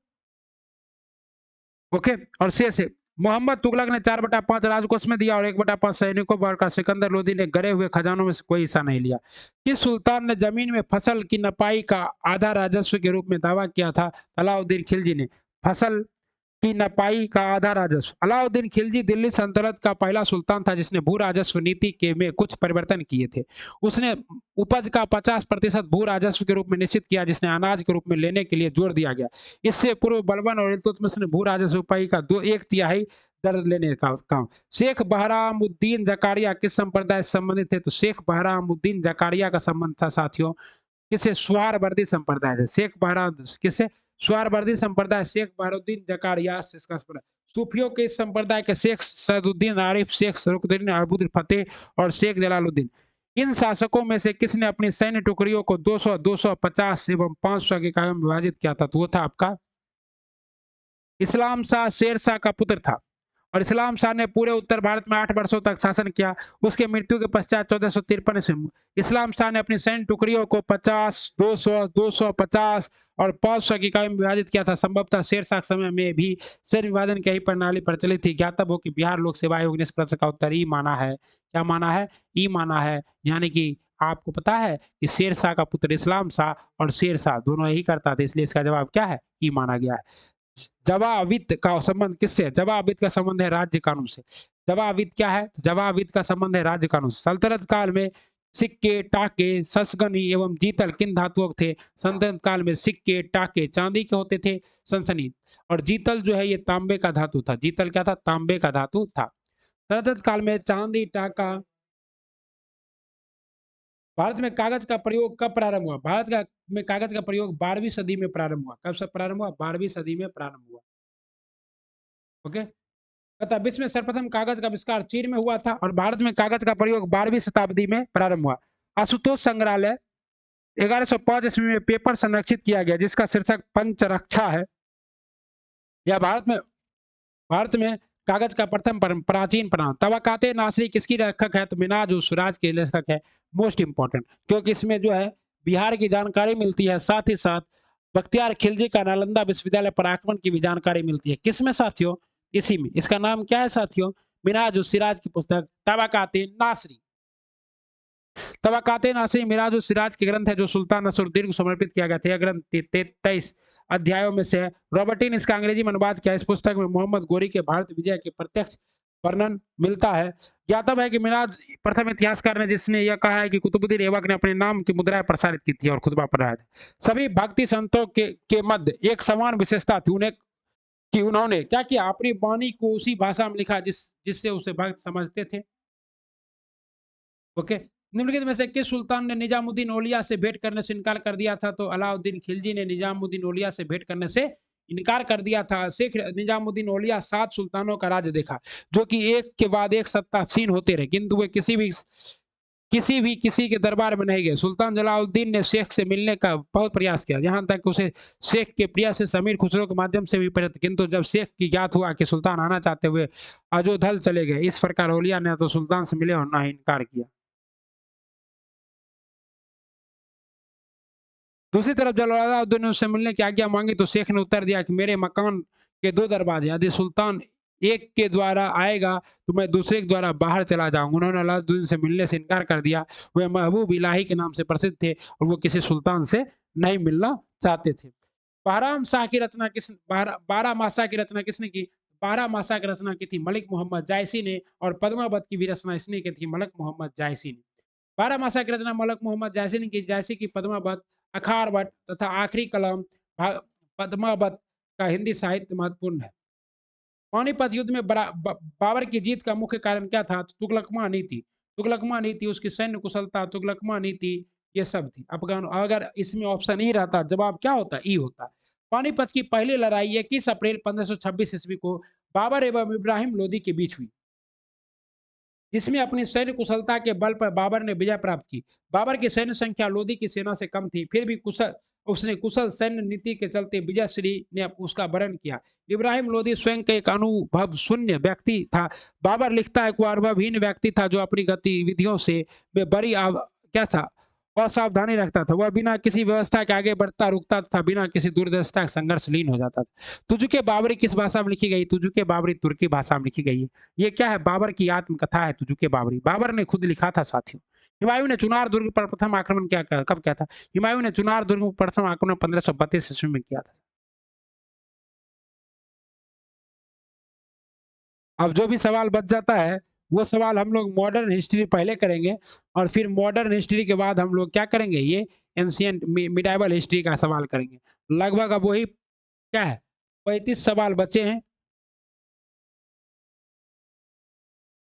ओके। और शेष मोहम्मद तुगलक ने 4/5 राजकोष में दिया और 1/5 सैनिकों पर का। सिकंदर लोदी ने गड़े हुए खजानों में से कोई हिस्सा नहीं लिया। किस सुल्तान ने जमीन में फसल की नपाई का आधा राजस्व के रूप में दावा किया था? अलाउद्दीन खिलजी ने। फसल की नपाई का आधा राजस्व। अलाउद्दीन खिलजी दिल्ली सल्तनत का पहला सुल्तान था जिसने भू राजस्व नीति के में कुछ परिवर्तन किए थे। उसने उपज का 50% भू राजस्व के रूप में निश्चित किया, जिसने अनाज के रूप में लेने के लिए जोर दिया गया। इससे पूर्व बलबन और इल्तुतमिश ने भू राजस्व पाई का 1/3 दर लेने का काम। शेख बहरामुद्दीन जकारिया किस संप्रदाय से संबंधित थे? तो शेख बहरामुद्दीन जकारिया का संबंध था साथियों किससे? सुहारवर्दी संप्रदाय से। शेख बहरा किससे? सुहारवर्दी संप्रदाय शेख बहरुद्दीन जकारिया से इसका संप्रदाय। सूफियों के इस संप्रदाय के शेख सैदुद्दीन आरिफ, शेख सरुद्दीन अबुल फतेह और शेख जलालुद्दीन। इन शासकों में से किसने अपनी सैन्य टुकड़ियों को 200, 250 एवं 500 के इकाइयों में विभाजित किया था? तो वो था आपका इस्लाम शाह शेर शाह का पुत्र था और इस्लाम शाह ने पूरे उत्तर भारत में 8 वर्षों तक शासन किया। उसके मृत्यु के पश्चात 1453 ईस्वी इस्लाम शाह ने अपनी सैन्य टुकड़ियों को 50, 200, 250 और 500 की इकाई में विभाजित किया था। संभवतः शेर शाह समय में भी सैन्य विभाजन की यही प्रणाली प्रचलित थी। ज्ञातव्य हो कि बिहार लोक सेवा आयोग ने इस प्रश्न का उत्तर ई माना है। क्या माना है? ई माना है। यानी कि आपको पता है कि शेर शाह का पुत्र इस्लाम शाह और शेर शाह दोनों यही करता था, इसलिए इसका जवाब क्या है? ई माना गया है। जवाविद का संबंध किससे? जवाविद का संबंध है राज्य कानून से। जवाविद क्या है? तो जवाविद का संबंध है राज्य कानून से। सल्तनत काल में सिक्के, टाके, ससगनी एवं जीतल किन धातुओं के थे? सल्तनत काल में सिक्के, टाके चांदी के होते थे, सनसनी, और जीतल जो है ये तांबे का धातु था। जीतल क्या था? तांबे का धातु था। सल्तनत काल में चांदी, टाका। भारत में कागज का प्रयोग कब प्रारंभ हुआ? में कागज का प्रयोग 12वीं सदी में प्रारंभ हुआ। कब से प्रारंभ हुआ? 12वीं सदी में प्रारंभ हुआ। ओके। तथा विश्व में सर्वप्रथम कागज का आविष्कार चीन में हुआ था और भारत में कागज का प्रयोग 12वीं शताब्दी में प्रारंभ हुआ। आशुतोष संग्रहालय 1105 ईस्वी में पेपर संरक्षित किया गया जिसका शीर्षक पंचरक्षा है। यह भारत में कागज का प्रथम प्राचीन प्रमाण। तबकाते नासरी किसकी लेखक है? तो मिनाज उस सूराज के लेखक है। मोस्ट इंपॉर्टेंट, क्योंकि इसमें जो है बिहार की जानकारी मिलती है, साथ ही साथ बख्तियार खिलजी का नालंदा विश्वविद्यालय पर आक्रमण की भी जानकारी मिलती है। किसमें साथियों? इसी में। इसका नाम क्या है साथियों? मिनाज उस सिराज की पुस्तक तबकाते नासरी। तबकाते नासरी मिराज उस सिराज के ग्रंथ है जो सुल्तान नसरुद्दीन को समर्पित किया गया था। यह ग्रंथ 23 अध्यायों में से है। रॉबर्टिन इसका अंग्रेजी में अनुवाद किया। इस पुस्तक में मोहम्मद गोरी के भारत विजय के प्रत्यक्ष वर्णन मिलता है। ज्ञातव्य है कि मिराज प्रथम इतिहासकार ने जिसने यह कहा है कि कुतुबुद्दीन ऐबक ने अपने नाम की मुद्राएं प्रसारित की थी और खुतबा पढ़ाया था। सभी भक्ति संतों के मध्य एक समान विशेषता थी उन्हें कि उन्होंने क्या किया? अपनी वाणी को उसी भाषा में लिखा जिससे उसे भक्त समझते थे। ओके। निम्नलिखित में से किस सुल्तान ने निजामुद्दीन औलिया से भेंट करने से इनकार कर दिया था? तो अलाउद्दीन खिलजी ने निजामुद्दीन औलिया से भेंट करने से इनकार कर दिया था। शेख निजामुद्दीन औलिया 7 सुल्तानों का राज्य देखा जो कि एक के बाद एक सत्तासीन होते रहे, किंतु वे किसी के दरबार में नहीं गए। सुल्तान जलालुद्दीन ने शेख से मिलने का बहुत प्रयास किया, यहाँ तक उसे शेख के प्रिया से समीर खुसरो के माध्यम से भी प्रयत्न, किंतु जब शेख की ज्ञात हुआ कि सुल्तान आना चाहते हुए अजोधल चले गए। इस प्रकार औलिया ने तो सुल्तान से मिले और ना ही इनकार किया। दूसरी तरफ जलालुद्दीन ने उससे मिलने की आज्ञा मांगी तो शेख ने उत्तर दिया कि मेरे मकान के 2 दरवाजे, यदि सुल्तान एक के द्वारा आएगा तो मैं दूसरे के द्वारा बाहर चला जाऊंगा। उन्होंने अलाउद्दीन से मिलने से इनकार कर दिया। वे महबूब इलाही के नाम से प्रसिद्ध थे और वो किसी सुल्तान से नहीं मिलना चाहते थे। बारह मासा की रचना किसने की? 12 मासा की रचना की थी मलिक मोहम्मद जायसी ने, और पद्मावत की भी रचना इसने की थी मलिक मोहम्मद जायसी ने। 12 मासा की रचना मलिक मोहम्मद जायसी ने की। जायसी की पद्मावत, अखारवट तथा आखिरी कलम पद्मावत का हिंदी साहित्य महत्वपूर्ण है। पानीपत युद्ध में बाबर की जीत का मुख्य कारण क्या था? तुगलकमा नीति। तुगलकमा नीति, उसकी सैन्य कुशलता, तुगलकमा नीति, ये सब थी। अफगान, अगर इसमें ऑप्शन ई रहता जवाब क्या होता? ई होता। पानीपत की पहली लड़ाई 21 अप्रैल 1526 ईस्वी को बाबर एवं इब्राहिम लोदी के बीच हुई, जिसमें अपनी सैन्य कुशलता के बल पर बाबर ने विजय प्राप्त की। बाबर की सैन्य संख्या लोदी की सेना से कम थी, फिर भी उसने कुशल सैन्य नीति के चलते विजयश्री ने उसका वरण किया। इब्राहिम लोदी स्वयं का एक अनुभव शून्य व्यक्ति था। बाबर लिखता है कि वह अनुभवहीन व्यक्ति था जो अपनी गतिविधियों से बड़ी क्या था? असावधानी रखता था। वह बिना किसी व्यवस्था के आगे बढ़ता रुकता था, बिना किसी दूरदर्शिता के संघर्ष लीन हो जाता था। तुजुके बाबरी किस भाषा में लिखी गई? तुजुके बाबरी तुर्की भाषा में लिखी गई है। ये क्या है? बाबर की आत्मकथा है तुजुके बाबरी। बाबर ने खुद लिखा था साथियों। हुमायूं ने चुनार दुर्ग पर प्रथम आक्रमण कब किया था? हुमायूं ने चुनार दुर्ग पर प्रथम आक्रमण 1532 ईस्वी में किया था। अब जो भी सवाल बच जाता है वो सवाल हम लोग मॉडर्न हिस्ट्री पहले करेंगे और फिर मॉडर्न हिस्ट्री के बाद हम लोग क्या करेंगे? ये एंशियंट मिडाइवल हिस्ट्री का सवाल करेंगे। लगभग अब वही क्या है, 35 सवाल बचे हैं।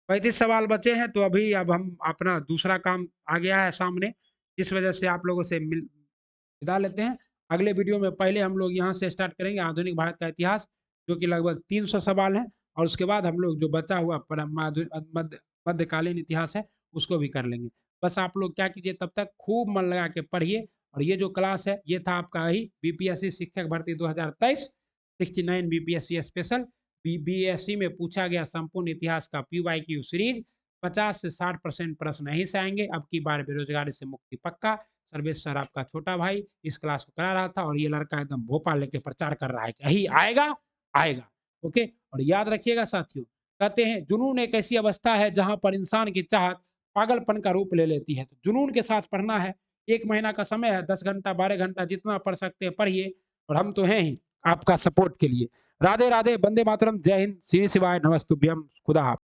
35 सवाल बचे हैं, तो अभी अब हम अपना दूसरा काम आ गया है सामने, इस वजह से आप लोगों से विदा लेते हैं। अगले वीडियो में पहले हम लोग यहाँ से स्टार्ट करेंगे आधुनिक भारत का इतिहास, जो कि लगभग 300 सवाल हैं, और उसके बाद हम लोग जो बचा हुआ मध्यकालीन इतिहास है उसको भी कर लेंगे। बस आप लोग क्या कीजिए, तब तक खूब मन लगा के पढ़िए। और ये जो क्लास है ये था आपका ही बीपीएससी शिक्षक भर्ती 2023 69 बीपीएससी स्पेशल। बीपीएससी में पूछा गया संपूर्ण इतिहास का PYQ सीरीज 50 से 60% प्रश्न यहीं से आएंगे। अब की बार बेरोजगारी से मुक्ति पक्का। सर्वेश सर आपका छोटा भाई इस क्लास को करा रहा था, और ये लड़का एकदम भोपाल लेके प्रचार कर रहा है कि यही आएगा आएगा। ओके, और याद रखिएगा साथियों, कहते हैं जुनून एक ऐसी अवस्था है जहां पर इंसान की चाहत पागलपन का रूप ले लेती है। तो जुनून के साथ पढ़ना है। 1 महीना का समय है, 10 घंटा 12 घंटा जितना पढ़ सकते हैं पढ़िए, और हम तो हैं ही आपका सपोर्ट के लिए। राधे राधे, वंदे मातरम, जय हिंद, श्री शिवाय, नमस्तुभ्यम, खुदा हाफिज।